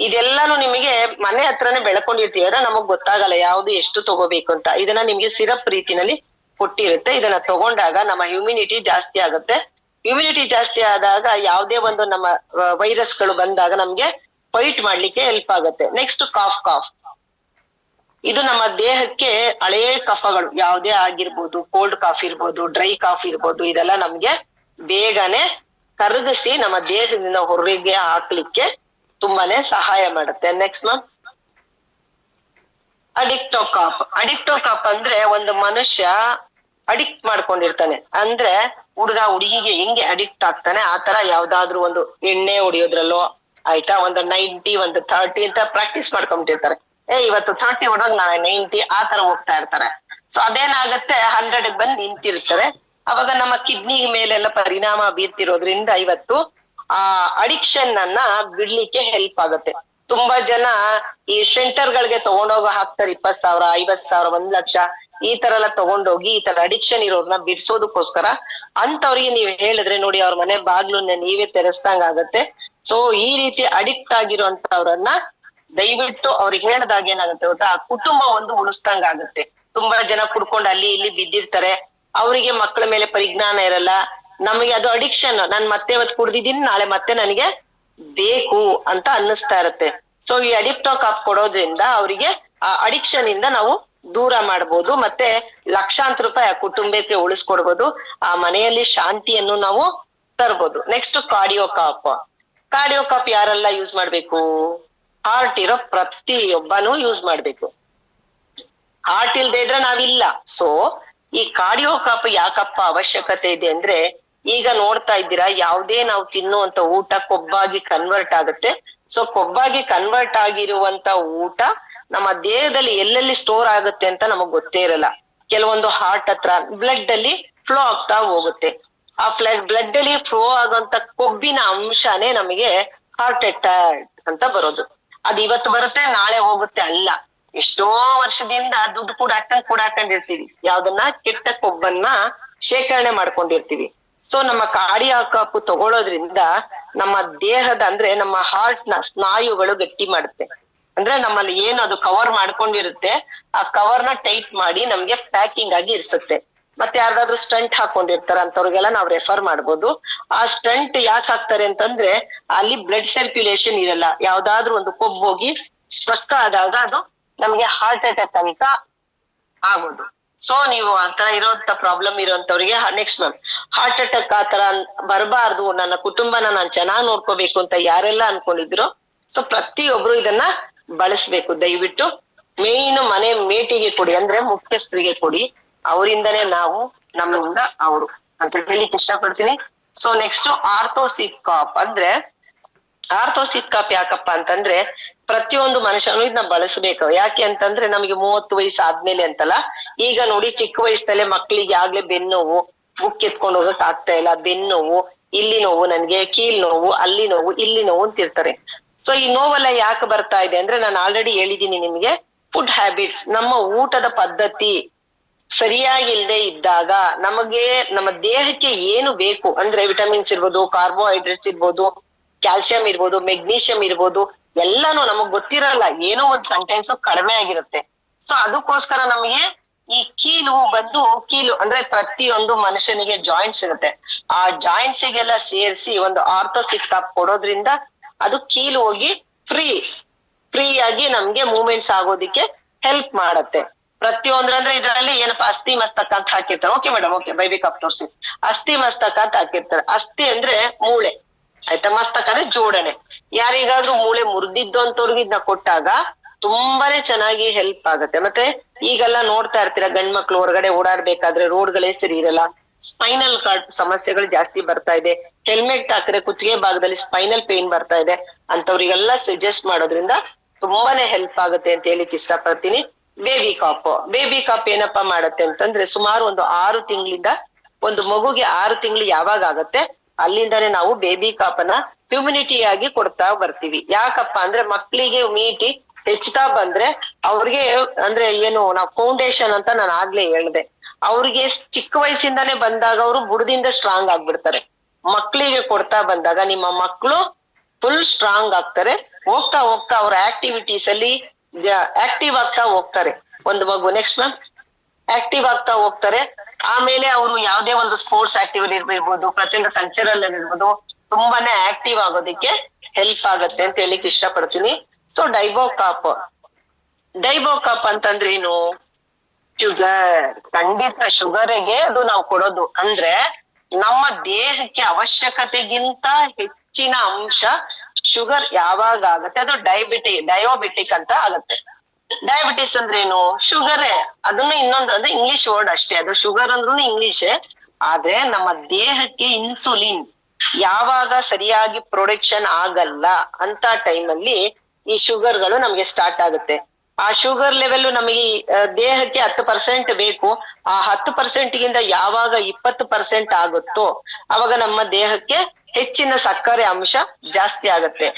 ಇದೆಲ್ಲಾನು ನಿಮಗೆ ಮನೆ ಹತ್ರನೇ ಬೆಳ್ಕೊಂಡಿರ್ತೀವಿ. ಅದ್ರ ನಮಗ್ ಗೊತ್ತಾಗಲ್ಲ ಯಾವ್ದು ಎಷ್ಟು ತಗೋಬೇಕು ಅಂತ. ಇದನ್ನ ನಿಮ್ಗೆ ಸಿರಪ್ ರೀತಿನಲ್ಲಿ ಕೊಟ್ಟಿರುತ್ತೆ. ಇದನ್ನ ತಗೊಂಡಾಗ ನಮ್ಮ ಇಮ್ಯುನಿಟಿ ಜಾಸ್ತಿ ಆಗುತ್ತೆ. ಇಮ್ಯುನಿಟಿ ಜಾಸ್ತಿ ಆದಾಗ ಯಾವುದೇ ಒಂದು ನಮ್ಮ ವೈರಸ್ಗಳು ಬಂದಾಗ ನಮ್ಗೆ ಫೈಟ್ ಮಾಡ್ಲಿಕ್ಕೆ ಹೆಲ್ಪ್ ಆಗುತ್ತೆ. Next cough. ಇದು ನಮ್ಮ ದೇಹಕ್ಕೆ ಹಳೇ ಕಫಗಳು ಯಾವ್ದೇ ಆಗಿರ್ಬೋದು, ಕೋಲ್ಡ್ ಕಾಫ್ ಇರ್ಬೋದು, ಡ್ರೈ ಕಾಫ್ ಇರ್ಬೋದು, ಇದೆಲ್ಲ ನಮ್ಗೆ ಬೇಗನೆ ಕರಗಿಸಿ ನಮ್ಮ ದೇಹದಿಂದ ಹೊರಗೆ ಹಾಕ್ಲಿಕ್ಕೆ ತುಂಬಾನೇ ಸಹಾಯ ಮಾಡುತ್ತೆ. ನೆಕ್ಸ್ಟ್ ಮ್ಯಾಮ್, ಅಡಿಕ್ಟೋಕಾಪ್ ಅಂದ್ರೆ ಒಂದು ಮನುಷ್ಯ ಅಡಿಕ್ಟ್ ಮಾಡ್ಕೊಂಡಿರ್ತಾನೆ. ಅಂದ್ರೆ ಹುಡುಗಿಗೆ ಹೆಂಗೆ ಅಡಿಕ್ಟ್ ಆಗ್ತಾನೆ ಆ ತರ ಯಾವ್ದಾದ್ರು ಒಂದು ಎಣ್ಣೆ ಹೊಡಿಯೋದ್ರಲ್ಲೋ ಆಯ್ತಾ, ಒಂದು 90 ಒಂದು 30 ಅಂತ ಪ್ರಾಕ್ಟೀಸ್ ಮಾಡ್ಕೊಂಡ್ಬಿಟ್ಟಿರ್ತಾರೆ. ಇವತ್ತು 30 ಹೊಡೋದ್ ನಾಳೆ 90 ಆ ತರ ಹೋಗ್ತಾ ಇರ್ತಾರೆ. ಸೊ ಅದೇನಾಗತ್ತೆ, 100 ಬಂದ್ ನಿಂತಿರ್ತಾರೆ. ಅವಾಗ ನಮ್ಮ ಕಿಡ್ನಿ ಮೇಲೆಲ್ಲ ಪರಿಣಾಮ ಬೀರ್ತಿರೋದ್ರಿಂದ ಇವತ್ತು ಆ ಅಡಿಕ್ಷನ್ ಅನ್ನ ಬಿಡ್ಲಿಕ್ಕೆ ಹೆಲ್ಪ್ ಆಗುತ್ತೆ. ತುಂಬಾ ಜನ ಈ ಸೆಂಟರ್ಗಳಿಗೆ ತಗೊಂಡೋಗ ಹಾಕ್ತಾರೆ 20,000 50,000 1,00,000 ಈ ತರ ಎಲ್ಲ ತಗೊಂಡೋಗಿ ಈ ತರ ಅಡಿಕ್ಷನ್ ಇರೋರ್ನ ಬಿಡ್ಸೋದಕ್ಕೋಸ್ಕರ ಅಂತವ್ರಿಗೆ ನೀವ್ ಹೇಳಿದ್ರೆ ನೋಡಿ ಅವ್ರ ಮನೆ ಬಾಗ್ಲನ್ನ ನೀವೇ ತೆರೆಸ್ದಂಗ ಆಗತ್ತೆ. ಸೊ ಈ ರೀತಿ ಅಡಿಕ್ಟ್ ಆಗಿರೋಂತವ್ರನ್ನ ದಯವಿಟ್ಟು ಅವ್ರಿಗೆ ಹೇಳ್ದಾಗ ಏನಾಗುತ್ತೆ ಗೊತ್ತಾ, ಕುಟುಂಬ ಒಂದು ಉಳಿಸ್ದಂಗ ಆಗುತ್ತೆ. ತುಂಬಾ ಜನ ಕುಡ್ಕೊಂಡು ಅಲ್ಲಿ ಇಲ್ಲಿ ಬಿದ್ದಿರ್ತಾರೆ, ಅವರಿಗೆ ಮಕ್ಕಳ ಮೇಲೆ ಪರಿಜ್ಞಾನ ಇರಲ್ಲ. ನಮಗೆ ಅದು ಅಡಿಕ್ಷನ್, ನಾನ್ ಮತ್ತೆ ಇವತ್ತು ಕುಡ್ದಿದ್ದೀನಿ ನಾಳೆ ಮತ್ತೆ ನನಗೆ ಬೇಕು ಅಂತ ಅನ್ನಿಸ್ತಾ ಇರತ್ತೆ. ಸೊ ಈ ಅಡಿಕ್ಟೋಕಾಪ್ ಕೊಡೋದ್ರಿಂದ ಅವರಿಗೆ ಆ ಅಡಿಕ್ಷನ್ ಇಂದ ನಾವು ದೂರ ಮಾಡ್ಬೋದು, ಮತ್ತೆ ಲಕ್ಷಾಂತರ ರೂಪಾಯಿ ಆ ಕುಟುಂಬಕ್ಕೆ ಉಳಿಸ್ಕೊಡ್ಬೋದು, ಆ ಮನೆಯಲ್ಲಿ ಶಾಂತಿಯನ್ನು ನಾವು ತರ್ಬೋದು. ನೆಕ್ಸ್ಟ್ ಕಾರ್ಡಿಯೋಕಾಪ್ ಯಾರೆಲ್ಲ ಯೂಸ್ ಮಾಡ್ಬೇಕು, ಹಾರ್ಟ್ ಇರೋ ಪ್ರತಿಯೊಬ್ಬನೂ ಯೂಸ್ ಮಾಡ್ಬೇಕು. ಹಾರ್ಟ್ ಇಲ್ದೇ ಇದ್ರೆ ನಾವಿಲ್ಲ. ಸೊ ಈ ಕಾರ್ಡಿಯೋಕಾಪ್ ಯಾಕಪ್ಪ ಅವಶ್ಯಕತೆ ಇದೆ ಅಂದ್ರೆ, ಈಗ ನೋಡ್ತಾ ಇದ್ದೀರಾ ಯಾವುದೇ ನಾವು ತಿನ್ನುವಂತ ಊಟ ಕೊಬ್ಬಾಗಿ ಕನ್ವರ್ಟ್ ಆಗುತ್ತೆ. ಸೊ ಕೊಬ್ಬಾಗಿ ಕನ್ವರ್ಟ್ ಆಗಿರುವಂತ ಊಟ ನಮ್ಮ ದೇಹದಲ್ಲಿ ಎಲ್ಲೆಲ್ಲಿ ಸ್ಟೋರ್ ಆಗುತ್ತೆ ಅಂತ ನಮಗ್ ಗೊತ್ತೇ ಇರಲ್ಲ. ಕೆಲವೊಂದು ಹಾರ್ಟ್ ಹತ್ರ ಬ್ಲಡ್ ಅಲ್ಲಿ ಫ್ಲೋ ಆಗ್ತಾ ಹೋಗುತ್ತೆ. ಆ ಬ್ಲಡ್ ಅಲ್ಲಿ ಫ್ಲೋ ಆಗುವಂತ ಕೊಬ್ಬಿನ ಅಂಶನೇ ನಮಗೆ ಹಾರ್ಟ್ ಅಟ್ಯಾಕ್ ಅಂತ ಬರೋದು. ಅದ್ ಇವತ್ತು ಬರುತ್ತೆ ನಾಳೆ ಹೋಗುತ್ತೆ ಅಲ್ಲ, ಎಷ್ಟೋ ವರ್ಷದಿಂದ ದುಡ್ಡು ಕೂಡಾಕೊಂಡಿರ್ತೀವಿ, ಯಾವ್ದನ್ನ ಕೆಟ್ಟ ಕೊಬ್ಬನ್ನ ಶೇಖರಣೆ ಮಾಡ್ಕೊಂಡಿರ್ತೀವಿ. ಸೊ ನಮ್ಮ ಕಾರ್ಡಿಯಾಕಾಪ್ ತಗೊಳ್ಳೋದ್ರಿಂದ ನಮ್ಮ ದೇಹದ ಅಂದ್ರೆ ನಮ್ಮ ಹಾರ್ಟ್ ನ ಸ್ನಾಯುಗಳು ಗಟ್ಟಿ ಮಾಡುತ್ತೆ. ಅಂದ್ರೆ ನಮ್ಮಲ್ಲಿ ಏನು ಅದು ಕವರ್ ಮಾಡ್ಕೊಂಡಿರುತ್ತೆ ಆ ಕವರ್ ನ ಟೈಟ್ ಮಾಡಿ ನಮ್ಗೆ ಪ್ಯಾಕಿಂಗ್ ಆಗಿ ಇರಿಸುತ್ತೆ. ಮತ್ತೆ ಯಾರ್ದಾದ್ರು ಸ್ಟಂಟ್ ಹಾಕೊಂಡಿರ್ತಾರ ಅಂತವ್ರಿಗೆಲ್ಲ ನಾವ್ ರೆಫರ್ ಮಾಡ್ಬೋದು. ಆ ಸ್ಟಂಟ್ ಯಾಕೆ ಹಾಕ್ತಾರೆ ಅಂತಂದ್ರೆ ಅಲ್ಲಿ ಬ್ಲಡ್ ಸರ್ಕ್ಯುಲೇಷನ್ ಇರಲ್ಲ, ಯಾವ್ದಾದ್ರು ಒಂದು ಕೊಬ್ಬು ಹೋಗಿ ಸ್ಟ್ರಕ್ ಆದಾಗ ಅದು ನಮ್ಗೆ ಹಾರ್ಟ್ ಅಟ್ಯಾಕ್ ಅಂತ ಆಗೋದು. ಸೊ ನೀವು ಆತರ ಇರೋಂತ ಪ್ರಾಬ್ಲಮ್ ಇರೋಂತವ್ರಿಗೆ ನೆಕ್ಸ್ಟ್ ಮ್ಯಾಮ್, ಹಾರ್ಟ್ ಅಟ್ಯಾಕ್ ಆತರ ಬರಬಾರ್ದು, ನನ್ನ ಕುಟುಂಬನ ನಾನ್ ಚೆನ್ನಾಗ್ ನೋಡ್ಕೋಬೇಕು ಅಂತ ಯಾರೆಲ್ಲ ಅನ್ಕೊಂಡಿದ್ರು, ಸೊ ಪ್ರತಿಯೊಬ್ರು ಇದನ್ನ ಬಳಸ್ಬೇಕು. ದಯವಿಟ್ಟು ಮೇನ್ ಮನೆ ಮೇಟಿಗೆ ಕೊಡಿ, ಅಂದ್ರೆ ಮುಖ್ಯಸ್ಥರಿಗೆ ಕೊಡಿ, ಅವರಿಂದನೇ ನಾವು ನಮ್ಮಿಂದ ಅವರು ಅಂತ ಹೇಳಿಕ್ ಇಷ್ಟಪಡ್ತೀನಿ. ಸೊ ನೆಕ್ಸ್ಟ್ ಆರ್ಥೋಸಿಕಾಪ್ ಅಂದ್ರೆ, ಆರ್ಥೋಸಿಕಾಪ್ ಯಾಕಪ್ಪ ಅಂತಂದ್ರೆ ಪ್ರತಿಯೊಂದು ಮನುಷ್ಯನು ಇದನ್ನ ಬಳಸಬೇಕು. ಯಾಕೆ ಅಂತಂದ್ರೆ ನಮಗೆ 30 ವಯಸ್ಸು ಆದ್ಮೇಲೆ ಅಂತಲ್ಲ, ಈಗ ನೋಡಿ ಚಿಕ್ಕ ವಯಸ್ಸಲ್ಲೇ ಮಕ್ಳಿಗೆ ಆಗ್ಲೇ ಬೆನ್ನೋವು, ಬುಕ್ ಎತ್ಕೊಂಡು ಹೋಗಕ್ ಆಗ್ತಾ ಇಲ್ಲ, ಬೆನ್ನೋವು, ಇಲ್ಲಿ ನೋವು, ನನ್ಗೆ ಕೀಲ್ ನೋವು, ಅಲ್ಲಿ ನೋವು, ಇಲ್ಲಿ ನೋವು ಅಂತಿರ್ತಾರೆ. ಸೊ ಈ ನೋವೆಲ್ಲ ಯಾಕೆ ಬರ್ತಾ ಇದೆ ಅಂದ್ರೆ ನಾನು ಆಲ್ರೆಡಿ ಹೇಳಿದೀನಿ ನಿಮ್ಗೆ, ಫುಡ್ ಹ್ಯಾಬಿಟ್ಸ್, ನಮ್ಮ ಊಟದ ಪದ್ಧತಿ ಸರಿಯಾಗಿಲ್ದೆ ಇದ್ದಾಗ ನಮಗೆ ನಮ್ಮ ದೇಹಕ್ಕೆ ಏನು ಬೇಕು ಅಂದ್ರೆ ವಿಟಮಿನ್ಸ್ ಇರ್ಬೋದು, ಕಾರ್ಬೋಹೈಡ್ರೇಟ್ಸ್ ಇರ್ಬೋದು, ಕ್ಯಾಲ್ಸಿಯಂ ಇರ್ಬೋದು, ಮೆಗ್ನೀಷಿಯಂ ಇರ್ಬೋದು, ಎಲ್ಲಾನು ನಮಗ್ ಗೊತ್ತಿರಲ್ಲ, ಏನೋ ಒಂದು ಕಂಟೆಂಟ್ಸ್ ಕಡಿಮೆ ಆಗಿರುತ್ತೆ. ಸೊ ಅದಕ್ಕೋಸ್ಕರ ನಮಗೆ ಈ ಕೀಲು ಅಂದ್ರೆ ಪ್ರತಿಯೊಂದು ಮನುಷ್ಯನಿಗೆ ಜಾಯಿಂಟ್ಸ್ ಇರುತ್ತೆ, ಆ ಜಾಯಿಂಟ್ಸ್ ಗೆಲ್ಲ ಸೇರಿಸಿ ಒಂದು ಆರ್ಥೋಸಿಕಾಪ್ ಕೊಡೋದ್ರಿಂದ ಅದು ಕೀಲು ಹೋಗಿ ಫ್ರೀ ಆಗಿ ನಮ್ಗೆ ಮೂವ್ಮೆಂಟ್ಸ್ ಆಗೋದಿಕ್ಕೆ ಹೆಲ್ಪ್ ಮಾಡತ್ತೆ. ಪ್ರತಿಯೊಂದ್ರಂದ್ರೆ ಇದರಲ್ಲಿ ಏನಪ್ಪಾ ಅಸ್ಥಿ ಮಸ್ತಕ ಅಂತ ಹಾಕಿರ್ತಾರೆ. ಓಕೆ ಮೇಡಮ್, ಓಕೆ ಬೈಬಿ ಕಾಪ್ ತೋರಿಸಿ. ಅಸ್ಥಿ ಮಸ್ತಕ ಅಂತ ಹಾಕಿರ್ತಾರೆ. ಅಸ್ಥಿ ಅಂದ್ರೆ ಮೂಳೆ, ಆಯ್ತಾ. ಮಸ್ತಕ ಅಂದ್ರೆ ಜೋಡಣೆ. ಯಾರಿಗಾದ್ರೂ ಮೂಳೆ ಮುರಿದಿದ್ದು ಅಂತವ್ರಿಗೆ ಇದನ್ನ ಕೊಟ್ಟಾಗ ತುಂಬಾನೇ ಚೆನ್ನಾಗಿ ಹೆಲ್ಪ್ ಆಗುತ್ತೆ. ಮತ್ತೆ ಈಗೆಲ್ಲ ನೋಡ್ತಾ ಇರ್ತೀರಾ, ಗಂಡ್ ಮಕ್ಳು ಹೊರಗಡೆ ಓಡಾಡ್ಬೇಕಾದ್ರೆ ರೋಡ್ಗಳೇ ಸರಿ ಇರಲ್ಲ, ಸ್ಪೈನಲ್ ಕಾರ್ಡ್ ಸಮಸ್ಯೆಗಳು ಜಾಸ್ತಿ ಬರ್ತಾ ಇದೆ. ಹೆಲ್ಮೆಟ್ ಹಾಕಿದ್ರೆ ಕುತ್ತಿಗೆ ಭಾಗದಲ್ಲಿ ಸ್ಪೈನಲ್ ಪೇನ್ ಬರ್ತಾ ಇದೆ. ಅಂತವ್ರಿಗೆಲ್ಲ ಸಜೆಸ್ಟ್ ಮಾಡೋದ್ರಿಂದ ತುಂಬಾನೇ ಹೆಲ್ಪ್ ಆಗುತ್ತೆ ಅಂತ ಹೇಳಿಕ್ ಇಷ್ಟಪಡ್ತೀನಿ. ಬೇಬಿ ಕಾಪ್ ಏನಪ್ಪಾ ಮಾಡತ್ತೆ ಅಂತಂದ್ರೆ, ಸುಮಾರು ಒಂದು 6 ತಿಂಗಳಿಂದ ಒಂದು ಮಗುಗೆ 6 ತಿಂಗಳು ಯಾವಾಗ ಆಗತ್ತೆ ಅಲ್ಲಿಂದಾನೇ ನಾವು ಬೇಬಿ ಕಾಪನ್ನ ಹ್ಯುಮಿನಿಟಿ ಆಗಿ ಕೊಡ್ತಾ ಬರ್ತೀವಿ. ಯಾಕಪ್ಪ ಅಂದ್ರೆ ಮಕ್ಳಿಗೆ ಇಮ್ಯುನಿಟಿ ಹೆಚ್ಚುತ್ತಾ ಬಂದ್ರೆ ಅವ್ರಿಗೆ ಅಂದ್ರೆ ಏನು ನಾವು ಫೌಂಡೇಶನ್ ಅಂತ ನಾನು ಆಗ್ಲೇ ಹೇಳ್ದೆ, ಅವ್ರಿಗೆ ಚಿಕ್ಕ ವಯಸ್ಸಿಂದಾನೇ ಬಂದಾಗ ಅವರು ಬುಡದಿಂದ ಸ್ಟ್ರಾಂಗ್ ಆಗ್ಬಿಡ್ತಾರೆ. ಮಕ್ಳಿಗೆ ಕೊಡ್ತಾ ಬಂದಾಗ ನಿಮ್ಮ ಮಕ್ಕಳು ಫುಲ್ ಸ್ಟ್ರಾಂಗ್ ಆಗ್ತಾರೆ. ಹೋಗ್ತಾ ಹೋಗ್ತಾ ಅವ್ರ ಆಕ್ಟಿವಿಟೀಸ್ ಅಲ್ಲಿ ಆಕ್ಟಿವ್ ಆಗ್ತಾ ಹೋಗ್ತಾರೆ. ಒಂದು ಮಗು ನೆಕ್ಸ್ಟ್ ಮ್ಯಾಮ್ ಆಕ್ಟಿವ್ ಆಗ್ತಾ ಹೋಗ್ತಾರೆ. ಆಮೇಲೆ ಅವರು ಯಾವ್ದೇ ಒಂದು ಸ್ಪೋರ್ಟ್ಸ್ ಆಕ್ಟಿವಿಟಿ ಇರ್ಬೋದು, ಪ್ರತಿಯೊಂದು ಕಲ್ಚರಲ್ ಇರ್ಬೋದು, ತುಂಬಾನೇ ಆಕ್ಟಿವ್ ಆಗೋದಿಕ್ಕೆ ಹೆಲ್ಪ್ ಆಗತ್ತೆ ಅಂತ ಹೇಳಿಕ್ ಇಷ್ಟಪಡ್ತೀನಿ. ಸೊ ಡೈಬೋಕಾಪ್ ಅಂತಂದ್ರೆ ಏನು? ಶುಗರ್. ಖಂಡಿತ ಶುಗರ್ಗೆ ಅದು ನಾವು ಕೊಡೋದು ಅಂದ್ರೆ ನಮ್ಮ ದೇಹಕ್ಕೆ ಅವಶ್ಯಕತೆಗಿಂತ ಹೆಚ್ಚಿನ ಅಂಶ ಶುಗರ್ ಯಾವಾಗ ಆಗತ್ತೆ ಅದು ಡಯೋಬಿಟಿಕ್ ಅಂತ ಆಗತ್ತೆ. ಡಯಾಬಿಟಿಸ್ ಅಂದ್ರೆ ಏನು? ಶುಗರೇ. ಅದನ್ನು ಇನ್ನೊಂದು ಅಂದ್ರೆ ಇಂಗ್ಲಿಷ್ ವರ್ಡ್ ಅಷ್ಟೇ, ಅದು ಶುಗರ್ ಅಂದ್ರೂ ಇಂಗ್ಲಿಷೇ. ಆದ್ರೆ ನಮ್ಮ ದೇಹಕ್ಕೆ ಇನ್ಸುಲಿನ್ ಯಾವಾಗ ಸರಿಯಾಗಿ ಪ್ರೊಡಕ್ಷನ್ ಆಗಲ್ಲ ಅಂತ ಟೈಮಲ್ಲಿ ಈ ಶುಗರ್ಗಳು ನಮ್ಗೆ ಸ್ಟಾರ್ಟ್ ಆಗುತ್ತೆ. ಆ ಶುಗರ್ ಲೆವೆಲ್ ನಮಗೆ ದೇಹಕ್ಕೆ 10% ಬೇಕು. ಆ 10% ಗಿಂತ ಯಾವಾಗ 20% ಆಗುತ್ತೋ ಅವಾಗ ನಮ್ಮ ದೇಹಕ್ಕೆ ಹೆಚ್ಚಿನ ಸಕ್ಕರೆ ಅಂಶ ಜಾಸ್ತಿ ಆಗತ್ತೆ.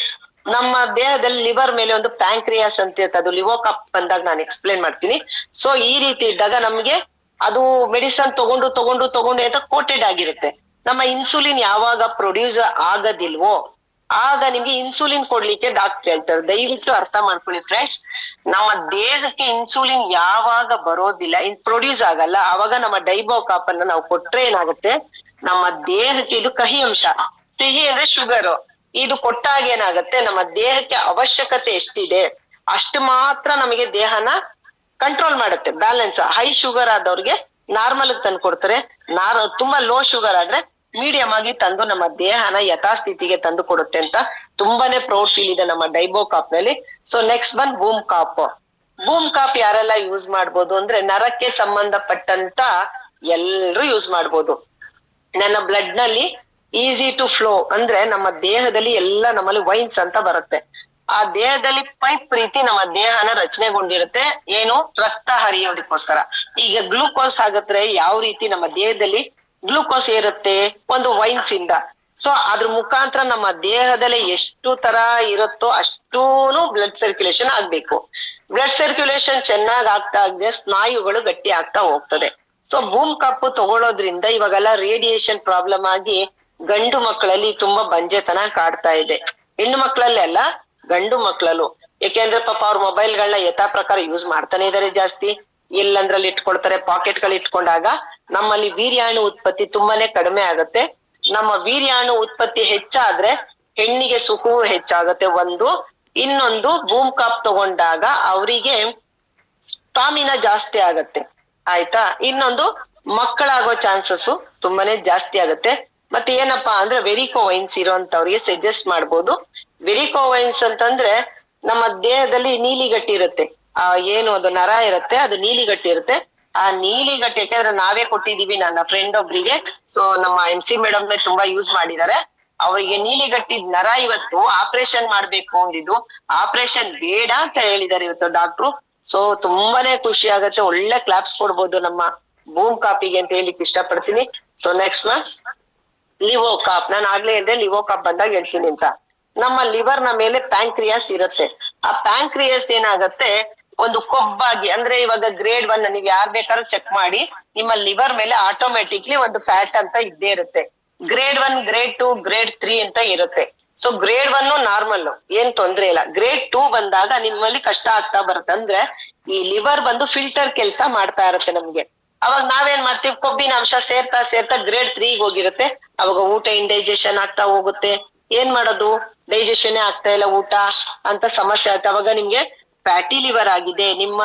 ನಮ್ಮ ದೇಹದಲ್ಲಿ ಲಿವರ್ ಮೇಲೆ ಒಂದು ಪ್ಯಾಂಕ್ರಿಯಾಸ್ ಅಂತ ಇರುತ್ತೆ, ಅದು ಲಿವೋಕಾಪ್ ಬಂದಾಗ ನಾನು ಎಕ್ಸ್ಪ್ಲೇನ್ ಮಾಡ್ತೀನಿ. ಸೊ ಈ ರೀತಿ ಇದ್ದಾಗ ನಮ್ಗೆ ಅದು ಮೆಡಿಸನ್ ತಗೊಂಡು ಅಂತ ಕೋಟೆಡ್ ಆಗಿರುತ್ತೆ. ನಮ್ಮ ಇನ್ಸುಲಿನ್ ಯಾವಾಗ ಪ್ರೊಡ್ಯೂಸ್ ಆಗದಿಲ್ವೋ ಆಗ ನಿಮ್ಗೆ ಇನ್ಸುಲಿನ್ ಕೊಡ್ಲಿಕ್ಕೆ ಡಾಕ್ಟರ್ ಹೇಳ್ತಾರೆ. ದಯವಿಟ್ಟು ಅರ್ಥ ಮಾಡ್ಕೊಳ್ಳಿ ಫ್ರೆಂಡ್ಸ್, ನಮ್ಮ ದೇಹಕ್ಕೆ ಇನ್ಸುಲಿನ್ ಯಾವಾಗ ಬರೋದಿಲ್ಲ, ಪ್ರೊಡ್ಯೂಸ್ ಆಗಲ್ಲ, ಅವಾಗ ನಮ್ಮ ಡೈಬೋಕಾಪ್ ಅನ್ನ ನಾವು ಕೊಟ್ರೆ ಏನಾಗುತ್ತೆ, ನಮ್ಮ ದೇಹಕ್ಕೆ ಇದು ಕಹಿ ಅಂಶ. ಸಿಹಿ ಅಂದ್ರೆ ಶುಗರ್. ಇದು ಕೊಟ್ಟಾಗ ಏನಾಗುತ್ತೆ, ನಮ್ಮ ದೇಹಕ್ಕೆ ಅವಶ್ಯಕತೆ ಎಷ್ಟಿದೆ ಅಷ್ಟು ಮಾತ್ರ ನಮಗೆ ದೇಹನ ಕಂಟ್ರೋಲ್ ಮಾಡುತ್ತೆ, ಬ್ಯಾಲೆನ್ಸ್. ಹೈ ಶುಗರ್ ಆದವ್ರಿಗೆ ನಾರ್ಮಲ್ ತಂದು ಕೊಡ್ತಾರೆ, ತುಂಬಾ ಲೋ ಶುಗರ್ ಆದ್ರೆ ಮೀಡಿಯಂ ಆಗಿ ತಂದು ನಮ್ಮ ದೇಹನ ಯಥಾಸ್ಥಿತಿಗೆ ತಂದು ಕೊಡುತ್ತೆ ಅಂತ ತುಂಬಾನೇ ಪ್ರೌಡ್ ಫೀಲ್ ಇದೆ ನಮ್ಮ ಡೈಬೋಕಾಪ್ ನಲ್ಲಿ. ಸೊ ನೆಕ್ಸ್ಟ್ ಬಂದ್ ಬೂಮ್ ಕಾಪ್ ಯಾರೆಲ್ಲ ಯೂಸ್ ಮಾಡ್ಬೋದು ಅಂದ್ರೆ, ನರಕ್ಕೆ ಸಂಬಂಧಪಟ್ಟಂತ ಎಲ್ರು ಯೂಸ್ ಮಾಡ್ಬೋದು. ನನ್ನ ಬ್ಲಡ್ ನಲ್ಲಿ ಈಸಿ ಟು ಫ್ಲೋ ಅಂದ್ರೆ ನಮ್ಮ ದೇಹದಲ್ಲಿ ಎಲ್ಲ ನಮ್ಮಲ್ಲಿ ವೈನ್ಸ್ ಅಂತ ಬರುತ್ತೆ. ಆ ದೇಹದಲ್ಲಿ ಪೈಪ್ ರೀತಿ ನಮ್ಮ ದೇಹನ ರಚನೆಗೊಂಡಿರುತ್ತೆ, ಏನು ರಕ್ತ ಹರಿಯೋದಕ್ಕೋಸ್ಕರ. ಈಗ ಗ್ಲೂಕೋಸ್ ಆಗತ್ತೆ ಯಾವ ರೀತಿ ನಮ್ಮ ದೇಹದಲ್ಲಿ ಗ್ಲೂಕೋಸ್ ಇರುತ್ತೆ, ಒಂದು ವೈನ್ಸ್ ಇಂದ. ಸೊ ಅದ್ರ ಮುಖಾಂತರ ನಮ್ಮ ದೇಹದಲ್ಲಿ ಎಷ್ಟು ತರ ಇರುತ್ತೋ ಅಷ್ಟೂನು ಬ್ಲಡ್ ಸರ್ಕ್ಯುಲೇಷನ್ ಆಗ್ಬೇಕು. ಬ್ಲಡ್ ಸರ್ಕ್ಯುಲೇಷನ್ ಚೆನ್ನಾಗ್ ಆಗ್ತಾ ಆಗಿದೆ ಸ್ನಾಯುಗಳು ಗಟ್ಟಿ ಆಗ್ತಾ ಹೋಗ್ತದೆ. ಸೊ ಬೂಮ್ ಕಪ್ ತಗೊಳ್ಳೋದ್ರಿಂದ ಇವಾಗೆಲ್ಲ ರೇಡಿಯೇಷನ್ ಪ್ರಾಬ್ಲಮ್ ಆಗಿ ಗಂಡು ಮಕ್ಕಳಲ್ಲಿ ತುಂಬಾ ಬಂಜೆತನ ಕಾಡ್ತಾ ಇದೆ. ಹೆಣ್ಣು ಮಕ್ಕಳಲ್ಲಿ ಅಲ್ಲ, ಗಂಡು ಮಕ್ಕಳಲ್ಲೂ. ಯಾಕೆಂದ್ರೆ ಪಾಪ ಅವ್ರ ಮೊಬೈಲ್ಗಳನ್ನ ಯಥಾ ಪ್ರಕಾರ ಯೂಸ್ ಮಾಡ್ತಾನೆ ಇದಾರೆ ಜಾಸ್ತಿ. ಎಲ್ಲಂದ್ರಲ್ಲಿ ಇಟ್ಕೊಳ್ತಾರೆ, ಪಾಕೆಟ್ ಗಳು ಇಟ್ಕೊಂಡಾಗ ನಮ್ಮಲ್ಲಿ ವೀರ್ಯಾಣು ಉತ್ಪತ್ತಿ ತುಂಬಾನೇ ಕಡಿಮೆ ಆಗುತ್ತೆ. ನಮ್ಮ ವೀರ್ಯಾಣು ಉತ್ಪತ್ತಿ ಹೆಚ್ಚಾದ್ರೆ ಹೆಣ್ಣಿಗೆ ಸುಖವೂ ಹೆಚ್ಚಾಗತ್ತೆ ಒಂದು. ಇನ್ನೊಂದು ಬೂಮ್ ಕಾಪ್ ತಗೊಂಡಾಗ ಅವರಿಗೆ ಸ್ಟಾಮಿನಾ ಜಾಸ್ತಿ ಆಗತ್ತೆ, ಆಯ್ತಾ. ಇನ್ನೊಂದು ಮಕ್ಕಳಾಗೋ ಚಾನ್ಸಸ್ ತುಂಬಾನೇ ಜಾಸ್ತಿ ಆಗತ್ತೆ. ಮತ್ತೆ ಏನಪ್ಪಾ ಅಂದ್ರೆ ವೆರಿಕೋವೈನ್ಸ್ ಇರೋಂತವ್ರಿಗೆ ಸಜೆಸ್ಟ್ ಮಾಡ್ಬೋದು. ವೆರಿಕೋವೈನ್ಸ್ ಅಂತಂದ್ರೆ ನಮ್ಮ ದೇಹದಲ್ಲಿ ನೀಲಿಗಟ್ಟಿ ಇರುತ್ತೆ, ಏನು ಅದು ನರ ಇರುತ್ತೆ, ಅದು ನೀಲಿಗಟ್ಟಿ ಇರುತ್ತೆ. ಆ ನೀಲಿಗಟ್ಟಿ ಯಾಕಂದ್ರೆ ನಾವೇ ಕೊಟ್ಟಿದೀವಿ ನನ್ನ ಫ್ರೆಂಡ್ ಒಬ್ರಿಗೆ. ಸೊ ನಮ್ಮ MC ಮೇಡಮ್ ತುಂಬಾ ಯೂಸ್ ಮಾಡಿದ್ದಾರೆ. ಅವರಿಗೆ ನೀಲಿಗಟ್ಟಿ ನರ ಇವತ್ತು ಆಪರೇಷನ್ ಮಾಡ್ಬೇಕು ಅಂದಿದ್ದು, ಆಪರೇಷನ್ ಬೇಡ ಅಂತ ಹೇಳಿದಾರೆ ಇವತ್ತು ಡಾಕ್ಟ್ರು. ಸೊ ತುಂಬಾನೇ ಖುಷಿ ಆಗತ್ತೆ, ಒಳ್ಳೆ ಕ್ಲಾಪ್ಸ್ ಕೊಡ್ಬೋದು ನಮ್ಮ ಬೂಮ್ ಕಾಪಿಗೆ ಅಂತ ಹೇಳಿಕ್ ಇಷ್ಟಪಡ್ತೀನಿ. ಸೊ ನೆಕ್ಸ್ಟ್ ಲಿವೋಕಾಪ್. ನಾನು ಆಗ್ಲೇ ಹೇಳಿದೆ ಲಿವೋಕಾಪ್ ಬಂದಾಗ ಹೇಳ್ತೀನಿ ಅಂತ. ನಮ್ಮ ಲಿವರ್ ನ ಮೇಲೆ ಪ್ಯಾಂಕ್ರಿಯಾಸ್ ಇರುತ್ತೆ. ಆ ಪ್ಯಾಂಕ್ರಿಯಾಸ್ ಏನಾಗತ್ತೆ, ಒಂದು ಕೊಬ್ಬಾಗಿ ಅಂದ್ರೆ ಇವಾಗ ಗ್ರೇಡ್ 1 ನೀವ್ ಯಾರ್ ಬೇಕಾದ್ರೂ ಚೆಕ್ ಮಾಡಿ, ನಿಮ್ಮ ಲಿವರ್ ಮೇಲೆ ಆಟೋಮೆಟಿಕ್ಲಿ ಒಂದು ಫ್ಯಾಟ್ ಅಂತ ಇದ್ದೇ ಇರುತ್ತೆ. ಗ್ರೇಡ್ 1, ಗ್ರೇಡ್ 2, ಗ್ರೇಡ್ 3 ಅಂತ ಇರುತ್ತೆ. ಸೊ ಗ್ರೇಡ್ 1 ನಾರ್ಮಲ್, ಏನ್ ತೊಂದ್ರೆ ಇಲ್ಲ. ಗ್ರೇಡ್ 2 ಬಂದಾಗ ನಿಮ್ಮಲ್ಲಿ ಕಷ್ಟ ಆಗ್ತಾ ಬರುತ್ತೆ. ಅಂದ್ರೆ ಈ ಲಿವರ್ ಬಂದು ಫಿಲ್ಟರ್ ಕೆಲಸ ಮಾಡ್ತಾ ಇರುತ್ತೆ ನಮ್ಗೆ. ಅವಾಗ ನಾವೇನ್ ಮಾಡ್ತೀವಿ, ಕೊಬ್ಬಿನ ಅಂಶ ಸೇರ್ತಾ ಗ್ರೇಡ್ 3 ಹೋಗಿರುತ್ತೆ. ಅವಾಗ ಊಟ ಇಂಡೈಜೆಷನ್ ಆಗ್ತಾ ಹೋಗುತ್ತೆ. ಏನ್ ಮಾಡೋದು, ಡೈಜೆಷನ್ ಆಗ್ತಾ ಇಲ್ಲ ಊಟ ಅಂತ ಸಮಸ್ಯೆ ಆಗುತ್ತೆ. ಅವಾಗ ನಿಮ್ಗೆ ಫ್ಯಾಟಿ ಲಿವರ್ ಆಗಿದೆ. ನಿಮ್ಮ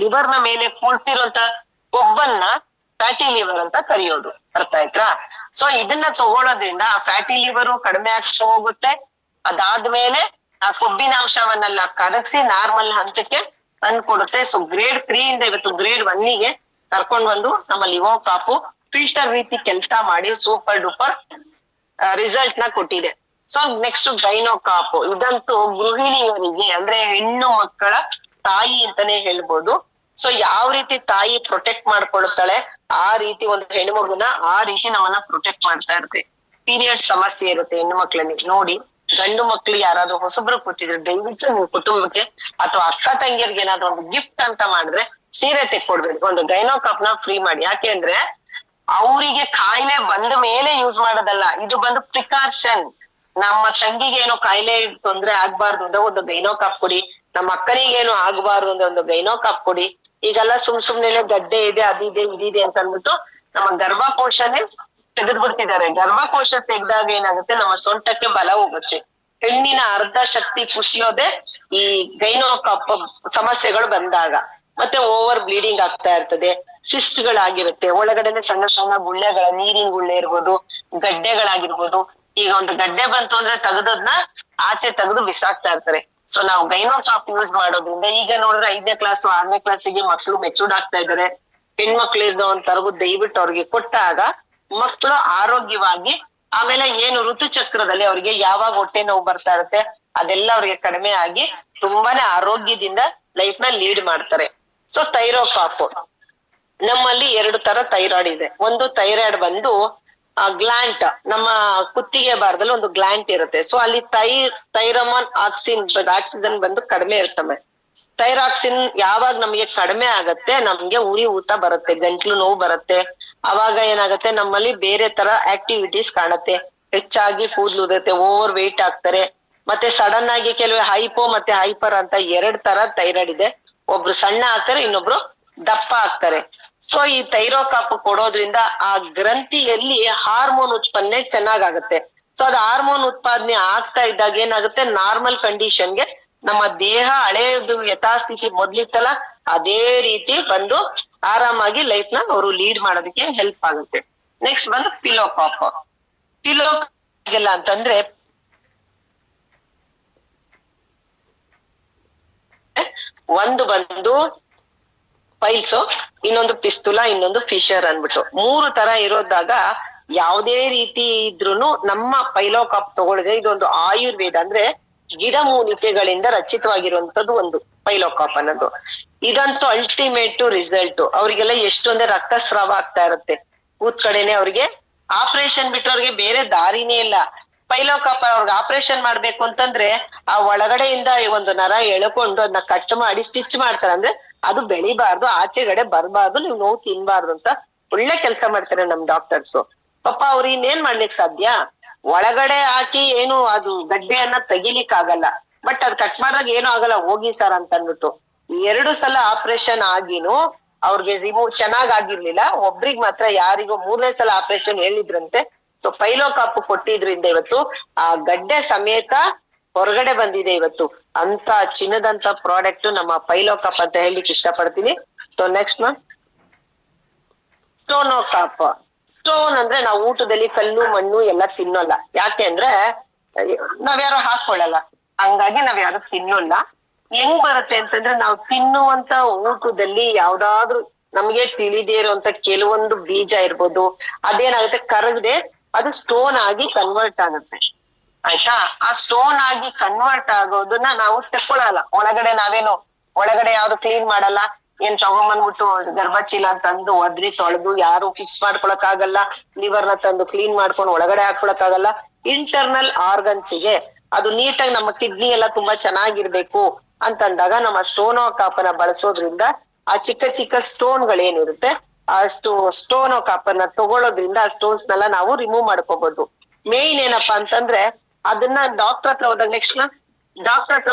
ಲಿವರ್ ನ ಮೇಲೆ ಕೂಳ್ತಿರುವಂತ ಕೊಬ್ಬನ್ನ ಫ್ಯಾಟಿ ಲಿವರ್ ಅಂತ ಕರೆಯೋದು. ಅರ್ಥ ಆಯ್ತಾ? ಸೊ ಇದನ್ನ ತಗೊಳ್ಳೋದ್ರಿಂದ ಆ ಫ್ಯಾಟಿ ಲಿವರ್ ಕಡಿಮೆ ಆಗ್ತಾ ಹೋಗುತ್ತೆ. ಅದಾದ್ಮೇಲೆ ಆ ಕೊಬ್ಬಿನ ಅಂಶವನ್ನೆಲ್ಲ ಕರಗಿಸಿ ನಾರ್ಮಲ್ ಹಂತಕ್ಕೆ ತಂದ್ಕೊಡುತ್ತೆ. ಸೊ ಗ್ರೇಡ್ 3 ಇಂದ ಇವತ್ತು ಗ್ರೇಡ್ 1 ಗೆ ಕರ್ಕೊಂಡ್ ಬಂದು ನಮ್ಮ ಲಿವೋಕಾಪ್ ಫಿಲ್ಟರ್ ರೀತಿ ಕೆಲಸ ಮಾಡಿ ಸೂಪರ್ ಡೂಪರ್ ರಿಸಲ್ಟ್ ನ ಕೊಟ್ಟಿದೆ. ಸೊ ನೆಕ್ಸ್ಟ್ ಗೈನೋಕಾಪ್, ಇದಂತೂ ಗೃಹಿಣಿಯರಿಗೆ ಅಂದ್ರೆ ಹೆಣ್ಣು ಮಕ್ಕಳ ತಾಯಿ ಅಂತಾನೆ ಹೇಳ್ಬೋದು. ಸೊ ಯಾವ ರೀತಿ ತಾಯಿ ಪ್ರೊಟೆಕ್ಟ್ ಮಾಡ್ಕೊಳ್ತಾಳೆ ಆ ರೀತಿ ಒಂದು ಹೆಣ್ಣು ಮಗುನ ಆ ರೀತಿ ನಮ್ಮನ್ನ ಪ್ರೊಟೆಕ್ಟ್ ಮಾಡ್ತಾ ಇರುತ್ತೆ. ಪೀರಿಯಡ್ ಸಮಸ್ಯೆ ಇರುತ್ತೆ ಹೆಣ್ಣು ಮಕ್ಳಲ್ಲಿ ನೋಡಿ. ಗಂಡು ಮಕ್ಳು ಯಾರಾದ್ರೂ ಹೊಸಬ್ರು ಕೂತಿದ್ರೆ ದಯವಿಟ್ಟು ನಿಮ್ ಕುಟುಂಬಕ್ಕೆ ಅಥವಾ ಅಕ್ಕ ತಂಗಿಯರ್ಗೆ ಏನಾದ್ರು ಒಂದು ಗಿಫ್ಟ್ ಅಂತ ಮಾಡಿದ್ರೆ ಸೀರೆ ತೆಕ್ಕೊಡ್ಬೇಕು, ಒಂದು ಗೈನೋಕಾಪ್ ನ ಫ್ರೀ ಮಾಡಿ. ಯಾಕೆ ಅಂದ್ರೆ ಅವರಿಗೆ ಕಾಯಿಲೆ ಬಂದ ಮೇಲೆ ಯೂಸ್ ಮಾಡೋದಲ್ಲ, ಇದು ಬಂದು ಪ್ರಿಕಾಷನ್. ನಮ್ಮ ತಂಗಿಗೆ ಏನೋ ಕಾಯಿಲೆ ತೊಂದ್ರೆ ಆಗ್ಬಾರ್ದು ಅಂದ್ರೆ ಒಂದು ಗೈನೋಕಾಪ್ ಕೊಡಿ, ನಮ್ಮ ಅಕ್ಕನಿಗೆ ಏನು ಆಗ್ಬಾರ್ದು ಅಂದ್ರೆ ಒಂದು ಗೈನೋಕಾಪ್ ಕೊಡಿ. ಈಗೆಲ್ಲ ಸುಮ್ನೆ ಗಡ್ಡೆ ಇದೆ ಅದಿದೆ ಇದಿದೆ ಅಂತ ಅಂದ್ಬಿಟ್ಟು ನಮ್ಮ ಗರ್ಭಕೋಶನೇ ತೆಗೆದು ಬಿಡ್ತಿದ್ದಾರೆ. ಗರ್ಭಕೋಶ ತೆಗ್ದಾಗ ಏನಾಗುತ್ತೆ, ನಮ್ಮ ಸೊಂಟಕ್ಕೆ ಬಲ ಹೋಗುತ್ತೆ. ಹೆಣ್ಣಿನ ಅರ್ಧ ಶಕ್ತಿ ಕುಸಿಯೋದೆ ಈ ಗೈನೋಕಾಪ್ ಸಮಸ್ಯೆಗಳು ಬಂದಾಗ. ಮತ್ತೆ ಓವರ್ ಬ್ಲೀಡಿಂಗ್ ಆಗ್ತಾ ಇರ್ತದೆ, ಸಿಸ್ಟ್ ಗಳಾಗಿರುತ್ತೆ, ಒಳಗಡೆನೆ ಸಣ್ಣ ಸಣ್ಣ ಗುಳ್ಳೆಗಳ, ನೀರಿನ ಗುಳ್ಳೆ ಇರ್ಬೋದು, ಗಡ್ಡೆಗಳಾಗಿರ್ಬೋದು. ಈಗ ಒಂದು ಗಡ್ಡೆ ಬಂತು ಅಂದ್ರೆ ತೆಗೆದದ್ನ ಆಚೆ ತೆಗೆದು ಬಿಸಾಕ್ತಾ ಇರ್ತಾರೆ. ಸೊ ನಾವು ಗೈನೋಕಾಪ್ ಯೂಸ್ ಮಾಡೋದ್ರಿಂದ ಈಗ ನೋಡಿದ್ರೆ 5ನೇ ಕ್ಲಾಸ್ 6ನೇ ಕ್ಲಾಸಿಗೆ ಮಕ್ಳು ಮೆಚೂರ್ಡ್ ಆಗ್ತಾ ಇದಾರೆ. ಹೆಣ್ಮಕ್ಳಿಂದ ಒಂದ್ ತರಗು ದಯವಿಟ್ಟು ಅವ್ರಿಗೆ ಕೊಟ್ಟಾಗ ಮಕ್ಕಳು ಆರೋಗ್ಯವಾಗಿ, ಆಮೇಲೆ ಏನು ಋತುಚಕ್ರದಲ್ಲಿ ಅವ್ರಿಗೆ ಯಾವಾಗ ಹೊಟ್ಟೆ ನೋವು ಬರ್ತಾ ಇರುತ್ತೆ ಅದೆಲ್ಲ ಅವ್ರಿಗೆ ಕಡಿಮೆ ಆಗಿ ತುಂಬಾನೇ ಆರೋಗ್ಯದಿಂದ ಲೈಫ್ ನ ಲೀಡ್ ಮಾಡ್ತಾರೆ. ಸೊ ಥೈರೋಕಾಪ್, ನಮ್ಮಲ್ಲಿ 2 ತರ ಥೈರಾಯ್ಡ್ ಇದೆ. ಒಂದು ಥೈರಾಯ್ಡ್ ಬಂದು ಗ್ಲ್ಯಾಂಟ್, ನಮ್ಮ ಕುತ್ತಿಗೆ ಭಾರದಲ್ಲಿ ಒಂದು ಗ್ಲ್ಯಾಂಟ್ ಇರುತ್ತೆ. ಸೊ ಅಲ್ಲಿ ಥೈರಮಾನ್ ಆಕ್ಸಿಜನ್ ಬಂದು ಕಡಿಮೆ ಇರ್ತವೆ. ಥೈರಾಕ್ಸಿನ್ ಯಾವಾಗ ನಮಗೆ ಕಡಿಮೆ ಆಗತ್ತೆ, ನಮ್ಗೆ ಉರಿ ಊತ ಬರುತ್ತೆ, ಗಂಟ್ಲು ನೋವು ಬರುತ್ತೆ. ಅವಾಗ ಏನಾಗತ್ತೆ, ನಮ್ಮಲ್ಲಿ ಬೇರೆ ತರ ಆಕ್ಟಿವಿಟೀಸ್ ಕಾಣುತ್ತೆ, ಹೆಚ್ಚಾಗಿ ಕೂದಲು ಉದುರುತ್ತೆ, ಓವರ್ ವೆಯ್ಟ್ ಆಗ್ತಾರೆ. ಮತ್ತೆ ಸಡನ್ ಆಗಿ ಕೆಲವು ಹೈಪೋ ಮತ್ತೆ ಹೈಪರ್ ಅಂತ 2 ತರ ಥೈರಾಯ್ಡ್ ಇದೆ. ಒಬ್ರು ಸಣ್ಣ ಆಗ್ತಾರೆ, ಇನ್ನೊಬ್ರು ದಪ್ಪ ಆಗ್ತಾರೆ. ಸೊ ಈ ಥೈರೋಕಾಪ್ ಕೊಡೋದ್ರಿಂದ ಆ ಗ್ರಂಥಿಯಲ್ಲಿ ಹಾರ್ಮೋನ್ ಉತ್ಪನ್ನೆ ಚೆನ್ನಾಗಾಗುತ್ತೆ. ಸೊ ಅದು ಹಾರ್ಮೋನ್ ಉತ್ಪಾದನೆ ಆಗ್ತಾ ಇದ್ದಾಗ ಏನಾಗುತ್ತೆ, ನಾರ್ಮಲ್ ಕಂಡೀಷನ್ಗೆ ನಮ್ಮ ದೇಹ ಹಳೆಯದು ಯಥಾಸ್ಥಿತಿ ಮೊದ್ಲಿತ್ತಲ್ಲ ಅದೇ ರೀತಿ ಬಂದು ಆರಾಮಾಗಿ ಲೈಫ್ ನ ಅವರು ಲೀಡ್ ಮಾಡೋದಕ್ಕೆ ಹೆಲ್ಪ್ ಆಗುತ್ತೆ. ನೆಕ್ಸ್ಟ್ ಬಂದು ಪಿಲೋಕಾಪ್. ಪಿಲೋಕಾಪ್ ಅಂತಂದ್ರೆ ಒಂದು ಬಂದು ಪೈಲ್ಸ್, ಇನ್ನೊಂದು ಪಿಸ್ತುಲ, ಇನ್ನೊಂದು ಫಿಶರ್ ಅನ್ಬಿಟ್ಟು 3 ತರ ಇರೋದಾಗ ಯಾವುದೇ ರೀತಿ ಇದ್ರೂನು ನಮ್ಮ ಪೈಲೋಕಾಪ್ ತಗೊಳ್ಳಿದ್ರೆ ಇದೊಂದು ಆಯುರ್ವೇದ ಅಂದ್ರೆ ಗಿಡಮೂಲಿಕೆಗಳಿಂದ ರಚಿತವಾಗಿರುವಂತದ್ದು ಒಂದು ಪೈಲೋಕಾಪ್ ಅನ್ನೋದು. ಇದಂತೂ ಅಲ್ಟಿಮೇಟ್ ರಿಸಲ್ಟ್. ಅವ್ರಿಗೆಲ್ಲ ಎಷ್ಟೊಂದೇ ರಕ್ತಸ್ರಾವ ಆಗ್ತಾ ಇರುತ್ತೆ ಕೂತ್ ಕಡೆನೆ. ಅವ್ರಿಗೆ ಆಪರೇಷನ್ ಬಿಟ್ಟು ಅವ್ರಿಗೆ ಬೇರೆ ದಾರಿನೇ ಇಲ್ಲ. ಪೈಲೋಕಾಪ್ ಅವ್ರಿಗೆ ಆಪರೇಷನ್ ಮಾಡ್ಬೇಕು ಅಂತಂದ್ರೆ ಆ ಒಳಗಡೆಯಿಂದ ಒಂದು ನರ ಎಳ್ಕೊಂಡು ಅದನ್ನ ಕಟ್ ಮಾಡಿ ಸ್ಟಿಚ್ ಮಾಡ್ತಾರೆ. ಅಂದ್ರೆ ಅದು ಬೆಳಿಬಾರ್ದು, ಆಚೆಗಡೆ ಬರ್ಬಾರ್ದು, ನೀವು ನೋವು ತಿನ್ಬಾರ್ದು ಅಂತ ಒಳ್ಳೆ ಕೆಲ್ಸ ಮಾಡ್ತಾರೆ ನಮ್ ಡಾಕ್ಟರ್ಸ್. ಪಾಪ ಅವ್ರು ಇನ್ನೇನ್ ಮಾಡ್ಲಿಕ್ ಸಾಧ್ಯ, ಒಳಗಡೆ ಹಾಕಿ ಏನು ಅದು ಗಡ್ಡೆಯನ್ನ ತೆಗಿಲಿಕ್ ಆಗಲ್ಲ. ಬಟ್ ಅದ್ ಕಟ್ ಮಾಡಿದಾಗ ಏನು ಆಗಲ್ಲ, ಹೋಗಿ ಸರ್ ಅಂತ ಅಂದ್ಬಿಟ್ಟು 2 ಸಲ ಆಪರೇಷನ್ ಆಗಿನೂ ಅವ್ರಿಗೆ ರಿಮೂವ್ ಚೆನ್ನಾಗ್ ಆಗಿರ್ಲಿಲ್ಲ. ಒಬ್ರಿಗ್ ಮಾತ್ರ ಯಾರಿಗೂ 3ನೇ ಸಲ ಆಪರೇಷನ್ ಹೇಳಿದ್ರಂತೆ. ಸೊ ಪೈಲೋಕಾಪ್ ಕೊಟ್ಟಿದ್ರಿಂದ ಇವತ್ತು ಆ ಗಡ್ಡೆ ಸಮೇತ ಹೊರಗಡೆ ಬಂದಿದೆ ಇವತ್ತು. ಅಂತ ಚಿನ್ನದಂತ ಪ್ರಾಡಕ್ಟ್ ನಮ್ಮ ಪೈಲೋಕಾಪ್ ಅಂತ ಹೇಳಿಕ್ ಇಷ್ಟ ಪಡ್ತೀನಿ. So next ಸ್ಟೋನೋಕಾಪ್. ಸ್ಟೋನ್ ಅಂದ್ರೆ ನಾವು ಊಟದಲ್ಲಿ ಕಲ್ಲು ಮಣ್ಣು ಎಲ್ಲ ತಿನ್ನೋಲ್ಲ. ಯಾಕೆ ಅಂದ್ರೆ ನಾವ್ಯಾರು ಹಾಕೊಳ್ಳಲ್ಲ, ಹಂಗಾಗಿ ನಾವ್ಯಾರು ತಿನ್ನೋಲ್ಲ. ಹೆಂಗ್ ಬರುತ್ತೆ ಅಂತಂದ್ರೆ ನಾವು ತಿನ್ನುವಂತ ಊಟದಲ್ಲಿ ಯಾವ್ದಾದ್ರು ನಮ್ಗೆ ತಿಳಿದೇ ಇರುವಂತ ಕೆಲವೊಂದು ಬೀಜ ಇರ್ಬೋದು, ಅದೇನಾಗುತ್ತೆ ಕರಗದೆ ಅದು ಸ್ಟೋನ್ ಆಗಿ ಕನ್ವರ್ಟ್ ಆಗುತ್ತೆ. ಆಯ್ತಾ? ಆ ಸ್ಟೋನ್ ಆಗಿ ಕನ್ವರ್ಟ್ ಆಗೋದನ್ನ ನಾವು ತಕ್ಕೊಳಲ್ಲ. ಒಳಗಡೆ ಯಾವ್ದು ಕ್ಲೀನ್ ಮಾಡಲ್ಲ. ಏನ್ ತಗೊಂಬಂದ್ಬಿಟ್ಟು ಗರ್ಭಚೀಲ ತಂದು ಒದ್ರಿ ತೊಳೆದು ಯಾರು ಫಿಕ್ಸ್ ಮಾಡ್ಕೊಳಕ್ ಆಗಲ್ಲ. ಲಿವರ್ ನ ತಂದು ಕ್ಲೀನ್ ಮಾಡ್ಕೊಂಡು ಒಳಗಡೆ ಹಾಕೊಳಕ್ ಆಗಲ್ಲ. ಇಂಟರ್ನಲ್ ಆರ್ಗನ್ಸ್ಗೆ ಅದು ನೀಟಾಗಿ ನಮ್ಮ ಕಿಡ್ನಿ ಎಲ್ಲ ತುಂಬಾ ಚೆನ್ನಾಗಿರ್ಬೇಕು ಅಂತಂದಾಗ ನಮ್ಮ ಸ್ಟೋನೋಕಾಪನ ಬಳಸೋದ್ರಿಂದ ಆ ಚಿಕ್ಕ ಚಿಕ್ಕ ಸ್ಟೋನ್ ಗಳೇನಿರುತ್ತೆ ಅಷ್ಟು ಸ್ಟೋನೋಕಾಪನ್ನ ತಗೊಳ್ಳೋದ್ರಿಂದ ಆ ಸ್ಟೋನ್ಸ್ ನೆಲ್ಲ ನಾವು ರಿಮೂವ್ ಮಾಡ್ಕೋಬಹುದು. ಮೇನ್ ಏನಪ್ಪಾ ಅಂತಂದ್ರೆ ಅದನ್ನ ಡಾಕ್ಟರ್ ಹತ್ರ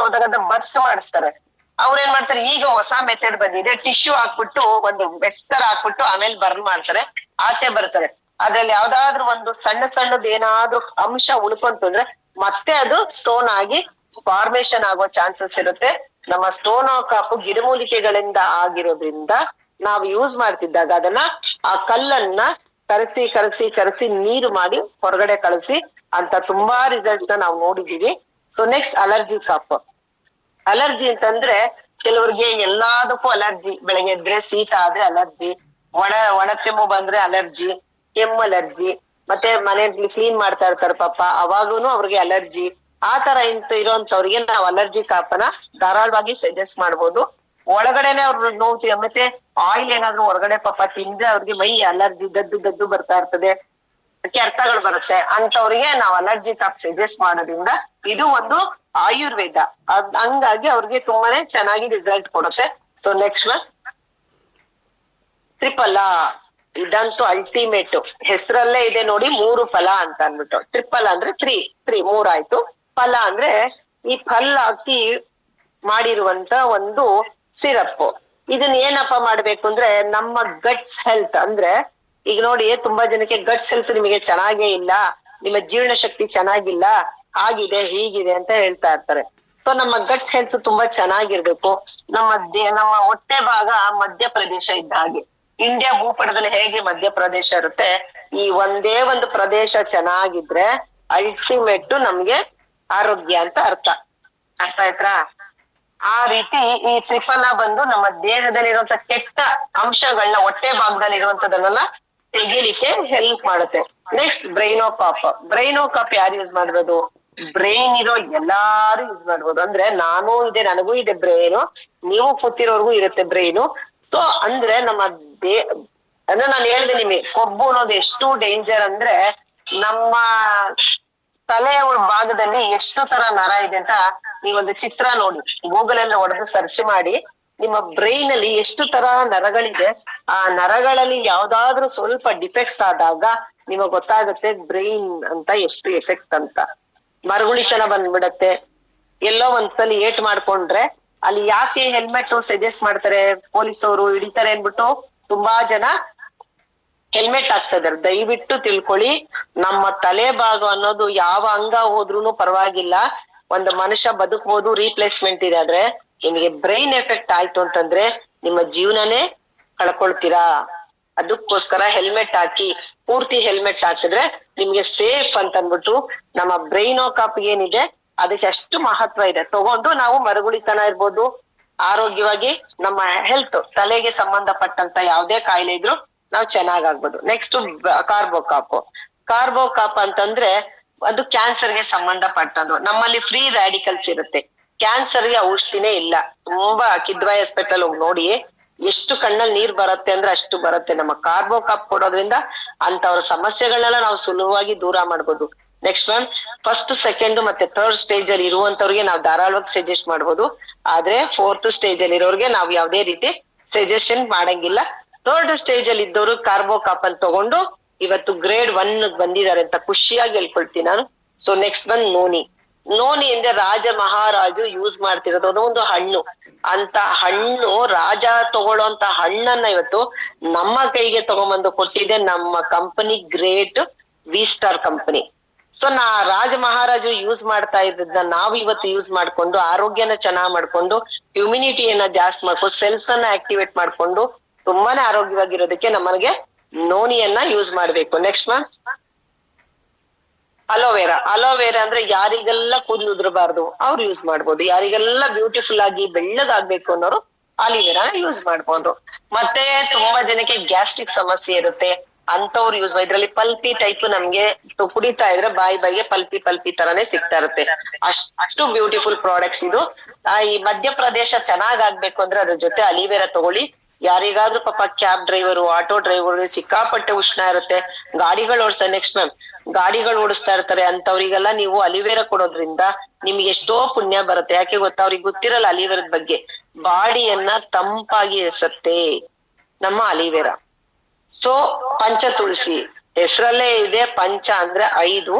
ಹೋದಾಗ ಅದನ್ನ ಬರ್ಸ್ಟ್ ಮಾಡಿಸ್ತಾರೆ. ಅವ್ರೇನ್ ಮಾಡ್ತಾರೆ, ಈಗ ಹೊಸ ಮೆಥಡ್ ಬಂದಿದೆ, ಟಿಶ್ಯೂ ಹಾಕ್ಬಿಟ್ಟು ಒಂದು ಬೆಸ್ತರ ಹಾಕ್ಬಿಟ್ಟು ಆಮೇಲೆ ಬರ್ನ್ ಮಾಡ್ತಾರೆ, ಆಚೆ ಬರ್ತಾರೆ. ಅದ್ರಲ್ಲಿ ಯಾವ್ದಾದ್ರು ಒಂದು ಸಣ್ಣದ್ ಏನಾದ್ರೂ ಅಂಶ ಉಳ್ಕೊಂತಂದ್ರೆ ಮತ್ತೆ ಅದು ಸ್ಟೋನ್ ಆಗಿ ಫಾರ್ಮೇಶನ್ ಆಗೋ ಚಾನ್ಸಸ್ ಇರುತ್ತೆ. ನಮ್ಮ ಸ್ಟೋನೋಕಾಪ್ ಗಿಡಮೂಲಿಕೆಗಳಿಂದ ಆಗಿರೋದ್ರಿಂದ ನಾವು ಯೂಸ್ ಮಾಡ್ತಿದ್ದಾಗ ಅದನ್ನ ಆ ಕಲ್ಲನ್ನ ಕರಗಿಸಿ ನೀರು ಮಾಡಿ ಹೊರಗಡೆ ಕಳಿಸಿ ಅಂತ ತುಂಬಾ ರಿಸಲ್ಟ್ಸ್ ನ ನಾವು ನೋಡಿದೀವಿ. ಸೊ ನೆಕ್ಸ್ಟ್ ಅಲರ್ಜಿ ಕಾಪ್. ಅಲರ್ಜಿ ಅಂತಂದ್ರೆ ಕೆಲವ್ರಿಗೆ ಎಲ್ಲದಕ್ಕೂ ಅಲರ್ಜಿ. ಬೆಳಗ್ಗೆ ಎದ್ರೆ ಶೀತ ಆದ್ರೆ ಅಲರ್ಜಿ, ಒಣ ಕೆಮ್ಮು ಬಂದ್ರೆ ಅಲರ್ಜಿ, ಕೆಮ್ಮು ಅಲರ್ಜಿ, ಮತ್ತೆ ಮನೆಯಲ್ಲಿ ಕ್ಲೀನ್ ಮಾಡ್ತಾ ಇರ್ತಾರೆ ಪಾಪ ಅವಾಗೂನು ಅವ್ರಿಗೆ ಅಲರ್ಜಿ. ಆ ತರ ಇರೋಂತವ್ರಿಗೆ ನಾವು ಅಲರ್ಜಿ ಕಾಪನ ಧಾರಾಳವಾಗಿ ಸಜೆಸ್ಟ್ ಮಾಡ್ಬೋದು. ಒಳಗಡೆನೆ ಅವ್ರು ನೋವು ಮತ್ತೆ ಆಯಿಲ್ ಏನಾದ್ರು ಹೊರಗಡೆ ಪಾಪ ತಿಂದ್ರೆ ಅವ್ರಿಗೆ ಮೈ ಅಲರ್ಜಿ ದದ್ದು ಬರ್ತಾ ಇರ್ತದೆ, ಕೆರೆತಗಳು ಬರುತ್ತೆ ಅಂತವ್ರಿಗೆ ನಾವು ಅಲರ್ಜಿ ಕಾಪ್ ಸಜೆಸ್ಟ್ ಮಾಡೋದ್ರಿಂದ ಇದು ಒಂದು ಆಯುರ್ವೇದ. ಹಂಗಾಗಿ ಅವ್ರಿಗೆ ತುಂಬಾನೇ ಚೆನ್ನಾಗಿ ರಿಸಲ್ಟ್ ಕೊಡುತ್ತೆ. So next one Triphala. ಇದಂತೂ ಅಲ್ಟಿಮೇಟ್, ಹೆಸರಲ್ಲೇ ಇದೆ ನೋಡಿ, 3 ಫಲ ಅಂತ ಅನ್ಬಿಟ್ಟು. ಟ್ರಿಪಲ್ ಅಂದ್ರೆ ತ್ರೀ ಮೂರಾಯ್ತು. ಫಲ ಅಂದ್ರೆ ಈ ಫಲ್ ಹಾಕಿ ಮಾಡಿರುವಂತ ಒಂದು ಸಿರಪ್. ಇದನ್ನ ಏನಪ್ಪ ಮಾಡ್ಬೇಕು ಅಂದ್ರೆ ನಮ್ಮ ಗಟ್ಸ್ ಹೆಲ್ತ್ ಅಂದ್ರೆ, ಈಗ ನೋಡಿ ತುಂಬಾ ಜನಕ್ಕೆ ಗಟ್ಸ್ ಹೆಲ್ತ್ ನಿಮಗೆ ಚೆನ್ನಾಗೇ ಇಲ್ಲ, ನಿಮ್ಮ ಜೀರ್ಣ ಶಕ್ತಿ ಚೆನ್ನಾಗಿಲ್ಲ, ಆಗಿದೆ ಹೀಗಿದೆ ಅಂತ ಹೇಳ್ತಾ ಇರ್ತಾರೆ. ಸೊ ನಮ್ಮ ಗಟ್ಸ್ ಹೆಲ್ತ್ ತುಂಬಾ ಚೆನ್ನಾಗಿರ್ಬೇಕು. ನಮ್ಮ ಹೊಟ್ಟೆ ಭಾಗ ಮಧ್ಯಪ್ರದೇಶ ಇದ್ದ ಹಾಗೆ. ಇಂಡಿಯಾ ಭೂಪಟದಲ್ಲಿ ಹೇಗೆ ಮಧ್ಯಪ್ರದೇಶ ಇರುತ್ತೆ, ಈ ಒಂದೇ ಒಂದು ಪ್ರದೇಶ ಚೆನ್ನಾಗಿದ್ರೆ ಅಲ್ಟಿಮೇಟ್ ನಮ್ಗೆ ಆರೋಗ್ಯ ಅಂತ ಅರ್ಥ ಆಯ್ತಾ. ಆ ರೀತಿ ಈ ತ್ರಿಫಲ ಬಂದು ನಮ್ಮ ದೇಹದಲ್ಲಿರುವಂತ ಕೆಟ್ಟ ಅಂಶಗಳನ್ನ ಹೊಟ್ಟೆ ಭಾಗದಲ್ಲಿ ಇರುವಂತದನ್ನೆಲ್ಲ ತೆಗಿಲಿಕ್ಕೆ ಹೆಲ್ಪ್ ಮಾಡುತ್ತೆ. ನೆಕ್ಸ್ಟ್ ಬ್ರೈನೋಕಾಪ್ ಯಾರು ಯೂಸ್ ಮಾಡ್ಬೋದು? ಬ್ರೈನ್ ಇರೋ ಎಲ್ಲಾರು ಯೂಸ್ ಮಾಡ್ಬೋದು. ಅಂದ್ರೆ ನನಗೂ ಇದೆ ಬ್ರೈನು, ನೀವು ಕೂತಿರೋರ್ಗೂ ಇರುತ್ತೆ ಬ್ರೈನು. ಸೊ ಅಂದ್ರೆ ಅಂದ್ರೆ ನಾನು ಹೇಳಿದೆ ನಿಮಗೆ, ಕೊಬ್ಬು ಅನ್ನೋದು ಎಷ್ಟು ಡೇಂಜರ್ ಅಂದ್ರೆ ನಮ್ಮ ತಲೆಯ ಭಾಗದಲ್ಲಿ ಎಷ್ಟು ತರ ನರ ಇದೆ ಅಂತ ನೀವೊಂದು ಚಿತ್ರ ನೋಡಿ, ಗೂಗಲ್ ಅಲ್ಲಿ ಹೊಡೆದು ಸರ್ಚ್ ಮಾಡಿ, ನಿಮ್ಮ ಬ್ರೈನ್ ಅಲ್ಲಿ ಎಷ್ಟು ತರ ನರಗಳಿದೆ, ಆ ನರಗಳಲ್ಲಿ ಯಾವ್ದಾದ್ರು ಸ್ವಲ್ಪ ಡಿಫೆಕ್ಟ್ಸ್ ಆದಾಗ ನಿಮಗ್ ಗೊತ್ತಾಗುತ್ತೆ ಬ್ರೈನ್ ಅಂತ ಎಷ್ಟು ಎಫೆಕ್ಟ್ ಅಂತ. ಮರಗುಳಿತನ ಬಂದ್ಬಿಡತ್ತೆ. ಎಲ್ಲೋ ಒಂದ್ಸಲಿ ಏಟ್ ಮಾಡ್ಕೊಂಡ್ರೆ ಅಲ್ಲಿ ಯಾಕೆ ಹೆಲ್ಮೆಟ್ ಸಜೆಸ್ಟ್ ಮಾಡ್ತಾರೆ ಪೊಲೀಸ್ ಅವರು ಹಿಡಿತಾರೆ ಅನ್ಬಿಟ್ಟು ತುಂಬಾ ಜನ ಹೆಲ್ಮೆಟ್ ಹಾಕ್ತಾ ಇದಾರೆ. ದಯವಿಟ್ಟು ತಿಳ್ಕೊಳ್ಳಿ, ನಮ್ಮ ತಲೆ ಭಾಗ ಅನ್ನೋದು ಯಾವ ಅಂಗ ಹೋದ್ರುನು ಪರವಾಗಿಲ್ಲ, ಒಂದು ಮನುಷ್ಯ ಬದುಕ್ಬೋದು, ರೀಪ್ಲೇಸ್ಮೆಂಟ್ ಇದೆ. ಆದ್ರೆ ನಿಮಗೆ ಬ್ರೈನ್ ಎಫೆಕ್ಟ್ ಆಯ್ತು ಅಂತಂದ್ರೆ ನಿಮ್ಮ ಜೀವನನೇ ಕಳ್ಕೊಳ್ತೀರಾ. ಅದಕ್ಕೋಸ್ಕರ ಹೆಲ್ಮೆಟ್ ಹಾಕಿ, ಪೂರ್ತಿ ಹೆಲ್ಮೆಟ್ ಹಾಕಿದ್ರೆ ನಿಮ್ಗೆ ಸೇಫ್ ಅಂತ ಅಂದ್ಬಿಟ್ಟು ನಮ್ಮ ಬ್ರೈನೋಕಾಪ್ ಏನಿದೆ ಅದಕ್ಕೆ ಅಷ್ಟು ಮಹತ್ವ ಇದೆ. ತಗೊಂಡು ನಾವು ಮರಗುಳಿತನ ಇರ್ಬೋದು, ಆರೋಗ್ಯವಾಗಿ ನಮ್ಮ ಹೆಲ್ತ್ ತಲೆಗೆ ಸಂಬಂಧಪಟ್ಟಂತ ಯಾವ್ದೇ ಕಾಯಿಲೆ ಇದ್ರು ನಾವು ಚೆನ್ನಾಗಾಗ್ಬೋದು. ನೆಕ್ಸ್ಟ್ ಕಾರ್ಬೋಕಾಪ್ ಅಂತಂದ್ರೆ ಅದು ಕ್ಯಾನ್ಸರ್ಗೆ ಸಂಬಂಧಪಟ್ಟದ್ದು. ನಮ್ಮಲ್ಲಿ ಫ್ರೀ ರ್ಯಾಡಿಕಲ್ಸ್ ಇರುತ್ತೆ. ಕ್ಯಾನ್ಸರ್ಗೆ ಔಷಧಿನೇ ಇಲ್ಲ. ತುಂಬಾ ಕಿದ್ವಾಯಿ ಹಾಸ್ಪಿಟಲ್ ಹೋಗಿ ನೋಡಿ, ಎಷ್ಟು ಕಣ್ಣಲ್ಲಿ ನೀರ್ ಬರುತ್ತೆ ಅಂದ್ರೆ ಅಷ್ಟು ಬರುತ್ತೆ. ನಮ್ಮ ಕಾರ್ಬೋಕಾಪ್ ಕೊಡೋದ್ರಿಂದ ಅಂತವ್ರ ಸಮಸ್ಯೆಗಳನ್ನೆಲ್ಲ ನಾವು ಸುಲಭವಾಗಿ ದೂರ ಮಾಡ್ಬೋದು. ನೆಕ್ಸ್ಟ್ ಫಸ್ಟ್, ಸೆಕೆಂಡ್ ಮತ್ತೆ ಥರ್ಡ್ ಸ್ಟೇಜ್ ಅಲ್ಲಿ ಇರುವಂತವ್ರಿಗೆ ನಾವು ಧಾರಾಳವಾಗಿ ಸಜೆಸ್ಟ್ ಮಾಡ್ಬೋದು. ಆದ್ರೆ 4th ಸ್ಟೇಜ್ ಅಲ್ಲಿ ಇರೋರ್ಗೆ ನಾವು ಯಾವ್ದೇ ರೀತಿ ಸಜೆಷನ್ ಮಾಡಂಗಿಲ್ಲ. 3rd ಸ್ಟೇಜ್ ಅಲ್ಲಿ ಇದ್ದವರು ಕಾರ್ಬೋಕಾಪ್ ಅಂತ ತಗೊಂಡು ಇವತ್ತು ಗ್ರೇಡ್ 1 ಬಂದಿದ್ದಾರೆ ಅಂತ ಖುಷಿಯಾಗಿ ಹೇಳ್ಕೊಳ್ತೀನಿ ನಾನು. ಸೊ ನೆಕ್ಸ್ಟ್ ನೋನಿ ಅಂದ್ರೆ ರಾಜ ಮಹಾರಾಜು ಯೂಸ್ ಮಾಡ್ತಿರೋದು. ಅದೊಂದು ಹಣ್ಣು. ಅಂತ ಹಣ್ಣು ರಾಜ ತಗೊಳ್ಳೋಂತ ಹಣ್ಣನ್ನ ಇವತ್ತು ನಮ್ಮ ಕೈಗೆ ತಗೊಂಬಂದು ಕೊಟ್ಟಿದೆ ನಮ್ಮ company, great V-Star company. So ರಾಜ ಮಹಾರಾಜರು ಯೂಸ್ ಮಾಡ್ತಾ ಇದ್ದನ್ನ ನಾವು ಇವತ್ತು ಯೂಸ್ ಮಾಡ್ಕೊಂಡು ಆರೋಗ್ಯನ ಚೆನ್ನಾಗ್ ಮಾಡ್ಕೊಂಡು ಇಮ್ಯುನಿಟಿಯನ್ನ ಜಾಸ್ತಿ ಮಾಡ್ಕೊಂಡು ಸೆಲ್ಸ್ ಅನ್ನ ಆಕ್ಟಿವೇಟ್ ಮಾಡ್ಕೊಂಡು ತುಂಬಾನೇ ಆರೋಗ್ಯವಾಗಿರೋದಕ್ಕೆ ನಮಗೆ ನೋನಿಯನ್ನ ಯೂಸ್ ಮಾಡ್ಬೇಕು. ನೆಕ್ಸ್ಟ್ ಅಲೋವೆರಾ ಅಂದ್ರೆ ಯಾರಿಗೆಲ್ಲ ಕೂದಲು ಉದುರಬಾರ್ದು ಅವ್ರು ಯೂಸ್ ಮಾಡ್ಬೋದು. ಯಾರಿಗೆಲ್ಲ ಬ್ಯೂಟಿಫುಲ್ ಆಗಿ ಬೆಳ್ಳಗಾಗ್ಬೇಕು ಅನ್ನೋರು ಅಲಿವೆರಾ ಯೂಸ್ ಮಾಡ್ಬೋದು. ಮತ್ತೆ ತುಂಬಾ ಜನಕ್ಕೆ ಗ್ಯಾಸ್ಟ್ರಿಕ್ ಸಮಸ್ಯೆ ಇರುತ್ತೆ, ಅಂತವ್ರು ಯೂಸ್ ಮಾಡಿ. ಇದ್ರಲ್ಲಿ ಪಲ್ಪಿ ಟೈಪ್ ನಮ್ಗೆ ಕುಡಿತಾ ಇದ್ರೆ ಬಾಯಿಗೆ ಪಲ್ಪಿ ತರಾನೇ ಸಿಗ್ತಾ ಇರುತ್ತೆ. ಅಷ್ಟು ಬ್ಯೂಟಿಫುಲ್ ಪ್ರಾಡಕ್ಟ್ಸ್ ಇದು. ಈ ಮಧ್ಯಪ್ರದೇಶ ಚೆನ್ನಾಗ್ ಆಗ್ಬೇಕು ಅಂದ್ರೆ ಅದ್ರ ಜೊತೆ ಅಲಿವೆರಾ ತಗೊಳ್ಳಿ. ಯಾರಿಗಾದ್ರೂ ಪಾಪ ಕ್ಯಾಬ್ ಡ್ರೈವರು, ಆಟೋ ಡ್ರೈವರ್ ಸಿಕ್ಕಾಪಟ್ಟೆ ಉಷ್ಣ ಇರುತ್ತೆ, ಗಾಡಿಗಳು ಓಡಿಸ್ತಾ ಇರ್ತಾರೆ, ಅಂತವ್ರಿಗೆಲ್ಲ ನೀವು ಅಲಿವೆರಾ ಕೊಡೋದ್ರಿಂದ ನಿಮ್ಗೆ ಎಷ್ಟೋ ಪುಣ್ಯ ಬರುತ್ತೆ. ಯಾಕೆ ಗೊತ್ತಾ, ಅವ್ರಿಗೆ ಗೊತ್ತಿರಲ್ಲ ಅಲಿವೆರಾದ ಬಗ್ಗೆ. ಬಾಡಿಯನ್ನ ತಂಪಾಗಿ ಎಸತ್ತೆ ನಮ್ಮ ಅಲಿವೆರಾ. ಸೊ ಪಂಚ ತುಳಸಿ ಹೆಸರಲ್ಲೇ ಇದೆ. ಪಂಚ ಅಂದ್ರೆ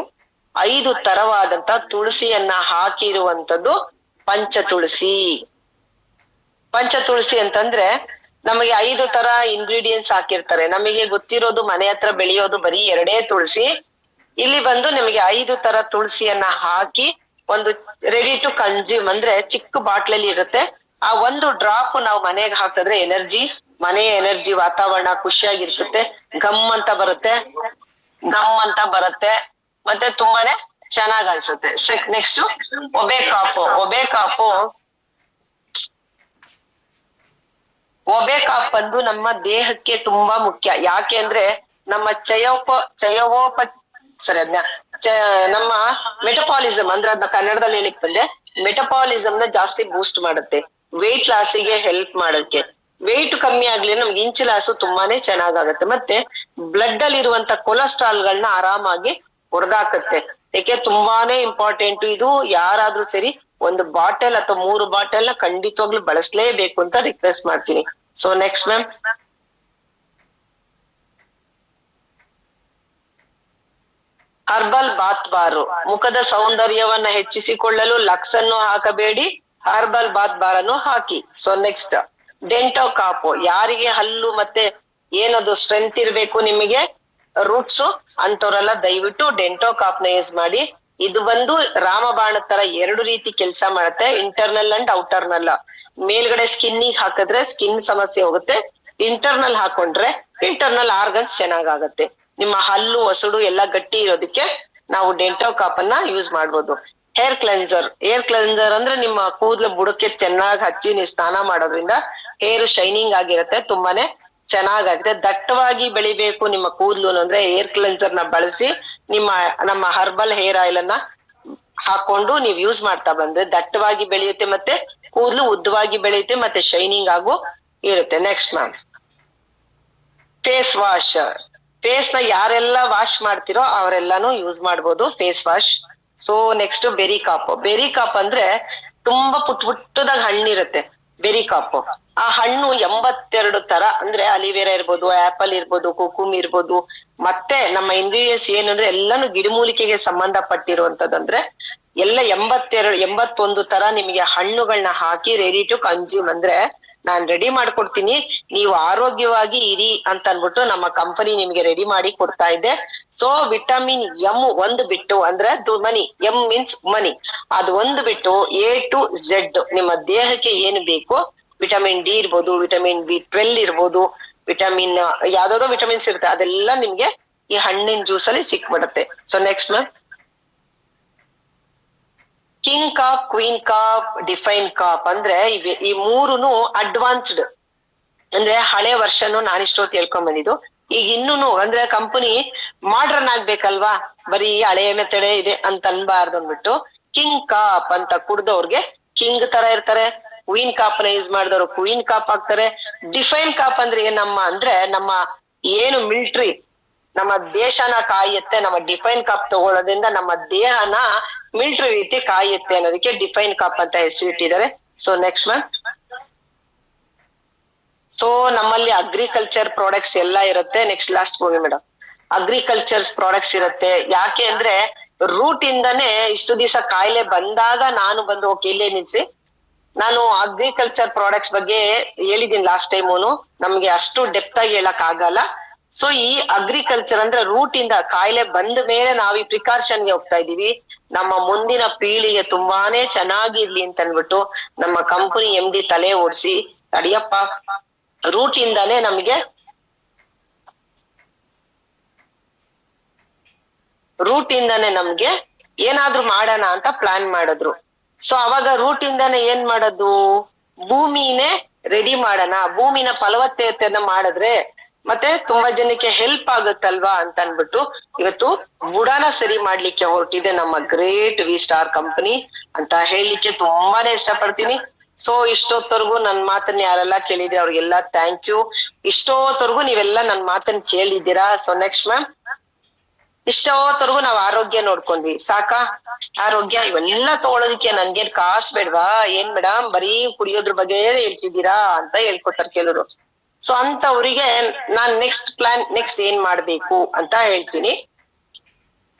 5 ತರವಾದಂತ ತುಳಸಿಯನ್ನ ಹಾಕಿರುವಂತದ್ದು ಪಂಚ ತುಳಸಿ ಅಂತಂದ್ರೆ ನಮಗೆ 5 ತರ ಇಂಗ್ರೀಡಿಯೆಂಟ್ಸ್ ಹಾಕಿರ್ತಾರೆ. ನಮಗೆ ಗೊತ್ತಿರೋದು ಮನೆ ಹತ್ರ ಬೆಳೆಯೋದು ಬರೀ 2 ತುಳಸಿ. ಇಲ್ಲಿ ಬಂದು ನಿಮಗೆ 5 ತರ ತುಳಸಿಯನ್ನ ಹಾಕಿ ಒಂದು ರೆಡಿ ಟು ಕನ್ಸ್ಯೂಮ್ ಅಂದ್ರೆ ಚಿಕ್ಕ ಬಾಟ್ಲಲ್ಲಿ ಇರುತ್ತೆ. ಆ 1 ಡ್ರಾಪ್ ನಾವು ಮನೆಗೆ ಹಾಕಿದ್ರೆ ಎನರ್ಜಿ ಮನೆಯ ಎನರ್ಜಿ ವಾತಾವರಣ ಖುಷಿಯಾಗಿರ್ಸುತ್ತೆ, ಗಮ್ ಅಂತ ಬರುತ್ತೆ, ಗಮ್ ಅಂತ ಬರುತ್ತೆ, ಮತ್ತೆ ತುಂಬಾನೇ ಚೆನ್ನಾಗ್ ಅನ್ಸುತ್ತೆ. ನೆಕ್ಸ್ಟ್ ಒಬೇಕಾಪ್ ಬಂದು ನಮ್ಮ ದೇಹಕ್ಕೆ ತುಂಬಾ ಮುಖ್ಯ. ಯಾಕೆ ಅಂದ್ರೆ ನಮ್ಮ ಚಯವೋಪ ಸರಿ ಅದ್ನ ನಮ್ಮ ಮೆಟಪಾಲಿಸಮ್ ಅಂದ್ರೆ ಅದನ್ನ ಕನ್ನಡದಲ್ಲಿ ಹೇಳಿಕ್ ಬಂದೆ, ಮೆಟಪಾಲಿಸಮ್ ನ ಜಾಸ್ತಿ ಬೂಸ್ಟ್ ಮಾಡುತ್ತೆ, ವೆಯ್ಟ್ ಲಾಸಿಗೆ ಹೆಲ್ಪ್ ಮಾಡೋಕೆ, ವೆಯ್ಟ್ ಕಮ್ಮಿ ಆಗ್ಲಿ ನಮ್ಗೆ ಇಂಚು ಲಾಸು ತುಂಬಾನೇ ಚೆನ್ನಾಗಾಗತ್ತೆ, ಮತ್ತೆ ಬ್ಲಡ್ ಅಲ್ಲಿ ಇರುವಂತ ಕೊಲೆಸ್ಟ್ರಾಲ್ ಗಳನ್ನ ಆರಾಮಾಗಿ ಹೊಡೆದಾಕತ್ತೆ. ಯಾಕೆ ತುಂಬಾನೇ ಇಂಪಾರ್ಟೆಂಟ್ ಇದು. ಯಾರಾದ್ರೂ ಸರಿ ಒಂದು ಬಾಟಲ್ ಅಥವಾ 3 ಬಾಟಲ್ ನ ಖಂಡಿತವಾಗ್ಲೂ ಬಳಸಲೇಬೇಕು ಅಂತ ರಿಕ್ವೆಸ್ಟ್ ಮಾಡ್ತೀನಿ. So next ma'am, herbal bath bar, ಮುಖದ ಸೌಂದರ್ಯವನ್ನ ಹೆಚ್ಚಿಸಿಕೊಳ್ಳಲು ಲಕ್ಸ್ ಅನ್ನು ಹಾಕಬೇಡಿ, ಹರ್ಬಲ್ ಬಾತ್ ಬಾರ್ ಅನ್ನು ಹಾಕಿ. ಸೊ ನೆಕ್ಸ್ಟ್ ಡೆಂಟೋ ಕಾಪು, ಯಾರಿಗೆ ಹಲ್ಲು ಮತ್ತೆ ಏನದು ಸ್ಟ್ರೆಂತ್ ಇರ್ಬೇಕು ನಿಮಗೆ ರೂಟ್ಸ್ ಅಂತವ್ರೆಲ್ಲ ದಯವಿಟ್ಟು ಡೆಂಟೋ ಕಾಪ್ ನ ಯೂಸ್ ಮಾಡಿ. ಇದು ಬಂದು ರಾಮಬಾಣದ ತರ 2 ರೀತಿ ಕೆಲಸ ಮಾಡುತ್ತೆ, ಇಂಟರ್ನಲ್ ಅಂಡ್ ಔಟರ್ನಲ್. ಮೇಲ್ಗಡೆ ಸ್ಕಿನ್ನಿಗೆ ಹಾಕಿದ್ರೆ ಸ್ಕಿನ್ ಸಮಸ್ಯೆ ಹೋಗುತ್ತೆ, ಇಂಟರ್ನಲ್ ಹಾಕೊಂಡ್ರೆ ಇಂಟರ್ನಲ್ ಆರ್ಗನ್ಸ್ ಚೆನ್ನಾಗಾಗತ್ತೆ. ನಿಮ್ಮ ಹಲ್ಲು ಹೊಸಡು ಎಲ್ಲ ಗಟ್ಟಿ ಇರೋದಕ್ಕೆ ನಾವು ಡೆಂಟೋ ಕಾಪ್ ಅನ್ನ ಯೂಸ್ ಮಾಡ್ಬೋದು. ಹೇರ್ ಕ್ಲೆನ್ಸರ್ ಅಂದ್ರೆ ನಿಮ್ಮ ಕೂದಲು ಬುಡಕ್ಕೆ ಚೆನ್ನಾಗಿ ಹಚ್ಚಿ ನೀವು ಸ್ನಾನ ಮಾಡೋದ್ರಿಂದ ಹೇರ್ ಶೈನಿಂಗ್ ಆಗಿರುತ್ತೆ, ತುಂಬಾನೇ ಚೆನ್ನಾಗಾಗಿದೆ. ದಟ್ಟವಾಗಿ ಬೆಳಿಬೇಕು ನಿಮ್ಮ ಕೂದಲು ಅಂದ್ರೆ ಹೇರ್ ಕ್ಲೆನ್ಸರ್ ನ ಬಳಸಿ ನಮ್ಮ ಹರ್ಬಲ್ ಹೇರ್ ಆಯಿಲ್ ಅನ್ನ ಹಾಕೊಂಡು ನೀವು ಯೂಸ್ ಮಾಡ್ತಾ ಬಂದ್ರೆ ದಟ್ಟವಾಗಿ ಬೆಳೆಯುತ್ತೆ, ಮತ್ತೆ ಕೂದಲು ಉದ್ದವಾಗಿ ಬೆಳೆಯುತ್ತೆ, ಮತ್ತೆ ಶೈನಿಂಗ್ ಆಗು ಇರುತ್ತೆ. Next ma'am, face wash. Face ನ ಯಾರೆಲ್ಲ ವಾಶ್ ಮಾಡ್ತಿರೋ ಅವರೆಲ್ಲಾನು ಯೂಸ್ ಮಾಡ್ಬೋದು ಫೇಸ್ ವಾಶ್. ಸೊ ನೆಕ್ಸ್ಟ್ ಬೆರಿ ಕಾಪ್ ಅಂದ್ರೆ ತುಂಬಾ ಪುಟ್ಟದಾಗ ಹಣ್ಣಿರುತ್ತೆ ಬೆರಿ ಕಾಪ್. ಆ ಹಣ್ಣು 82 ತರ ಅಂದ್ರೆ ಅಲಿವೇರಾ ಇರ್ಬೋದು, ಆಪಲ್ ಇರ್ಬೋದು, ಕುಕುಮ್ ಇರ್ಬೋದು, ಮತ್ತೆ ನಮ್ಮ ಇಂಗ್ರೀಡಿಯೆಂಟ್ಸ್ ಏನಂದ್ರೆ ಎಲ್ಲಾನು ಗಿಡಮೂಲಿಕೆಗೆ ಸಂಬಂಧಪಟ್ಟಿರುವಂತದಂದ್ರೆ ಎಲ್ಲ 81 ತರ ನಿಮಗೆ ಹಣ್ಣುಗಳನ್ನ ಹಾಕಿ ರೆಡಿ ಟು ಕನ್ಸ್ಯೂಮ್ ಅಂದ್ರೆ ನಾನ್ ರೆಡಿ ಮಾಡ್ಕೊಡ್ತೀನಿ, ನೀವು ಆರೋಗ್ಯವಾಗಿ ಇರಿ ಅಂತ ಅನ್ಬಿಟ್ಟು ನಮ್ಮ ಕಂಪನಿ ನಿಮ್ಗೆ ರೆಡಿ ಮಾಡಿ ಕೊಡ್ತಾ ಇದೆ. ಸೊ ವಿಟಮಿನ್ ಎಂ ಒಂದು ಬಿಟ್ಟು ಅಂದ್ರೆ ಮನಿ, ಎಂ ಮೀನ್ಸ್ ಮನಿ, ಅದು ಒಂದು ಬಿಟ್ಟು A to Z ನಿಮ್ಮ ದೇಹಕ್ಕೆ ಏನು ಬೇಕು, ವಿಟಮಿನ್ ಡಿ ಇರ್ಬೋದು, ವಿಟಮಿನ್ B12 ಇರ್ಬೋದು, ವಿಟಮಿನ್ ಯಾವ್ದಾವ್ದೋ ವಿಟಮಿನ್ಸ್ ಇರುತ್ತೆ, ಅದೆಲ್ಲ ನಿಮ್ಗೆ ಈ ಹಣ್ಣಿನ ಜ್ಯೂಸ್ ಅಲ್ಲಿ ಸಿಕ್ಬಿಡುತ್ತೆ. ಸೊ ನೆಕ್ಸ್ಟ್ ಮ್ಯಾಮ್, ಕಿಂಗ್ ಕಾಪ್, ಕ್ವೀನ್ ಕಾಪ್, ಡಿಫೈನ್ ಕಾಪ್ ಅಂದ್ರೆ ಈ ಮೂರುನು ಅಡ್ವಾನ್ಸ್ಡ್ ಅಂದ್ರೆ ಹಳೆ ವರ್ಷನು ನಾನಿಷ್ಟೊತ್ತು ಹೇಳ್ಕೊಂಡ್ ಬಂದಿದ್ದು. ಈಗ ಇನ್ನೂನು ಅಂದ್ರೆ ಕಂಪನಿ ಮಾಡ್ರನ್ ಆಗ್ಬೇಕಲ್ವಾ, ಬರೀ ಹಳೆ ಮೆಥಡೆ ಇದೆ ಅಂತ ಅನ್ಬಾರ್ದು ಅಂದ್ಬಿಟ್ಟು ಕಿಂಗ್ ಕಾಪ್ ಅಂತ ಕುಡ್ದವ್ರಿಗೆ ಕಿಂಗ್ ತರ ಇರ್ತಾರೆ, ಕ್ವೀನ್ ಕಾಪ್ ನ ಯೂಸ್ ಮಾಡಿದವರು ಕ್ವೀನ್ ಕಾಪ್ ಆಗ್ತಾರೆ. ಡಿಫೈನ್ ಕಾಪ್ ಅಂದ್ರೆ ಏನಮ್ಮ ಅಂದ್ರೆ ನಮ್ಮ ಏನು ಮಿಲಿಟರಿ ನಮ್ಮ ದೇಶನ ಕಾಯುತ್ತೆ, ನಮ್ಮ ಡಿಫೈನ್ ಕಾಪ್ ತಗೊಳ್ಳೋದ್ರಿಂದ ನಮ್ಮ ದೇಹನ ಮಿಲಿಟರಿ ರೀತಿ ಕಾಯುತ್ತೆ ಅನ್ನೋದಕ್ಕೆ ಡಿಫೈನ್ ಕಾಪ್ ಅಂತ ಹೆಸರಿಟ್ಟಿದ್ದಾರೆ. ಸೊ ನೆಕ್ಸ್ಟ್ ಮ್ಯಾಮ್, ಸೊ ನಮ್ಮಲ್ಲಿ ಅಗ್ರಿಕಲ್ಚರ್ ಪ್ರಾಡಕ್ಟ್ಸ್ ಎಲ್ಲ ಇರುತ್ತೆ. ನೆಕ್ಸ್ಟ್ ಲಾಸ್ಟ್ ಹೋಗಿ ಮೇಡಮ್, ಅಗ್ರಿಕಲ್ಚರ್ಸ್ ಪ್ರಾಡಕ್ಟ್ಸ್ ಇರುತ್ತೆ. ಯಾಕೆ ಅಂದ್ರೆ ರೂಟ್ ಇಂದಾನೆ ಇಷ್ಟು ದಿವಸ ಕಾಯಿಲೆ ಬಂದಾಗ ನಾನು ಬಂದು ಓಕೆ ಇಲ್ಲೇ ನಿಲ್ಸಿ, ನಾನು ಅಗ್ರಿಕಲ್ಚರ್ ಪ್ರಾಡಕ್ಟ್ಸ್ ಬಗ್ಗೆ ಹೇಳಿದೀನಿ ಲಾಸ್ಟ್ ಟೈಮೂನು, ನಮ್ಗೆ ಅಷ್ಟು ಡೆಪ್ತ್ ಆಗಿ ಹೇಳಕ್ ಆಗಲ್ಲ. ಸೊ ಈ ಅಗ್ರಿಕಲ್ಚರ್ ಅಂದ್ರೆ ರೂಟ್ ಇಂದ ಕಾಯಿಲೆ ಬಂದ ಮೇಲೆ ನಾವ್ ಈ ಪ್ರಿಕಾಷನ್ಗೆ ಹೋಗ್ತಾ ಇದೀವಿ, ನಮ್ಮ ಮುಂದಿನ ಪೀಳಿಗೆ ತುಂಬಾನೇ ಚೆನ್ನಾಗಿರ್ಲಿ ಅಂತ ಅನ್ಬಿಟ್ಟು ನಮ್ಮ ಕಂಪನಿ MD ತಲೆ ಓಡಿಸಿ ಅಡಿಯಪ್ಪ ರೂಟ್ ಇಂದಾನೆ ನಮ್ಗೆ ಏನಾದ್ರೂ ಮಾಡೋಣ ಅಂತ ಪ್ಲಾನ್ ಮಾಡಿದ್ರು. ಸೊ ಅವಾಗ ರೂಟ್ ಇಂದಾನೆ ಏನ್ ಮಾಡೋದು, ಭೂಮಿನೇ ರೆಡಿ ಮಾಡೋಣ, ಭೂಮಿನ ಫಲವತ್ತತೆಯನ್ನ ಮಾಡಿದ್ರೆ ಮತ್ತೆ ತುಂಬಾ ಜನಕ್ಕೆ ಹೆಲ್ಪ್ ಆಗುತ್ತಲ್ವಾ ಅಂತ ಅನ್ಬಿಟ್ಟು ಇವತ್ತು ಬುಡಾನ ಸರಿ ಮಾಡ್ಲಿಕ್ಕೆ ಹೊರಟಿದೆ ನಮ್ಮ ಗ್ರೇಟ್ ವಿ ಸ್ಟಾರ್ ಕಂಪನಿ ಅಂತ ಹೇಳಲಿಕ್ಕೆ ತುಂಬಾನೇ ಇಷ್ಟಪಡ್ತೀನಿ. ಸೊ ಇಷ್ಟೊತ್ತವರೆಗೂ ನನ್ ಮಾತನ್ನ ಯಾರೆಲ್ಲ ಕೇಳಿದ್ರೆ ಅವ್ರಿಗೆಲ್ಲ ಥ್ಯಾಂಕ್ ಯು. ಇಷ್ಟೊತ್ತವರೆಗೂ ನೀವೆಲ್ಲ ನನ್ ಮಾತನ್ನ ಕೇಳಿದ್ದೀರಾ. ಸೊ ನೆಕ್ಸ್ಟ್ ಮ್ಯಾಮ್, ಇಷ್ಟೊತ್ತವರೆಗೂ ನಾವ್ ಆರೋಗ್ಯ ನೋಡ್ಕೊಂಡ್ವಿ ಸಾಕಾ, ಆರೋಗ್ಯ ಇವೆಲ್ಲ ತಗೊಳೋದಕ್ಕೆ ನನ್ಗೇನ್ ಕಾಸು ಬೇಡ್ವಾ, ಏನ್ ಮೇಡಮ್ ಬರೀ ಕುಡಿಯೋದ್ರ ಬಗ್ಗೆ ಹೇಳ್ತಿದ್ದೀರಾ ಅಂತ ಹೇಳ್ಕೊತಾರೆ ಕೆಲವರು. ಸೊ ಅಂತವ್ರಿಗೆ ನಾನ್ ನೆಕ್ಸ್ಟ್ ಏನ್ ಮಾಡ್ಬೇಕು ಅಂತ ಹೇಳ್ತೀನಿ.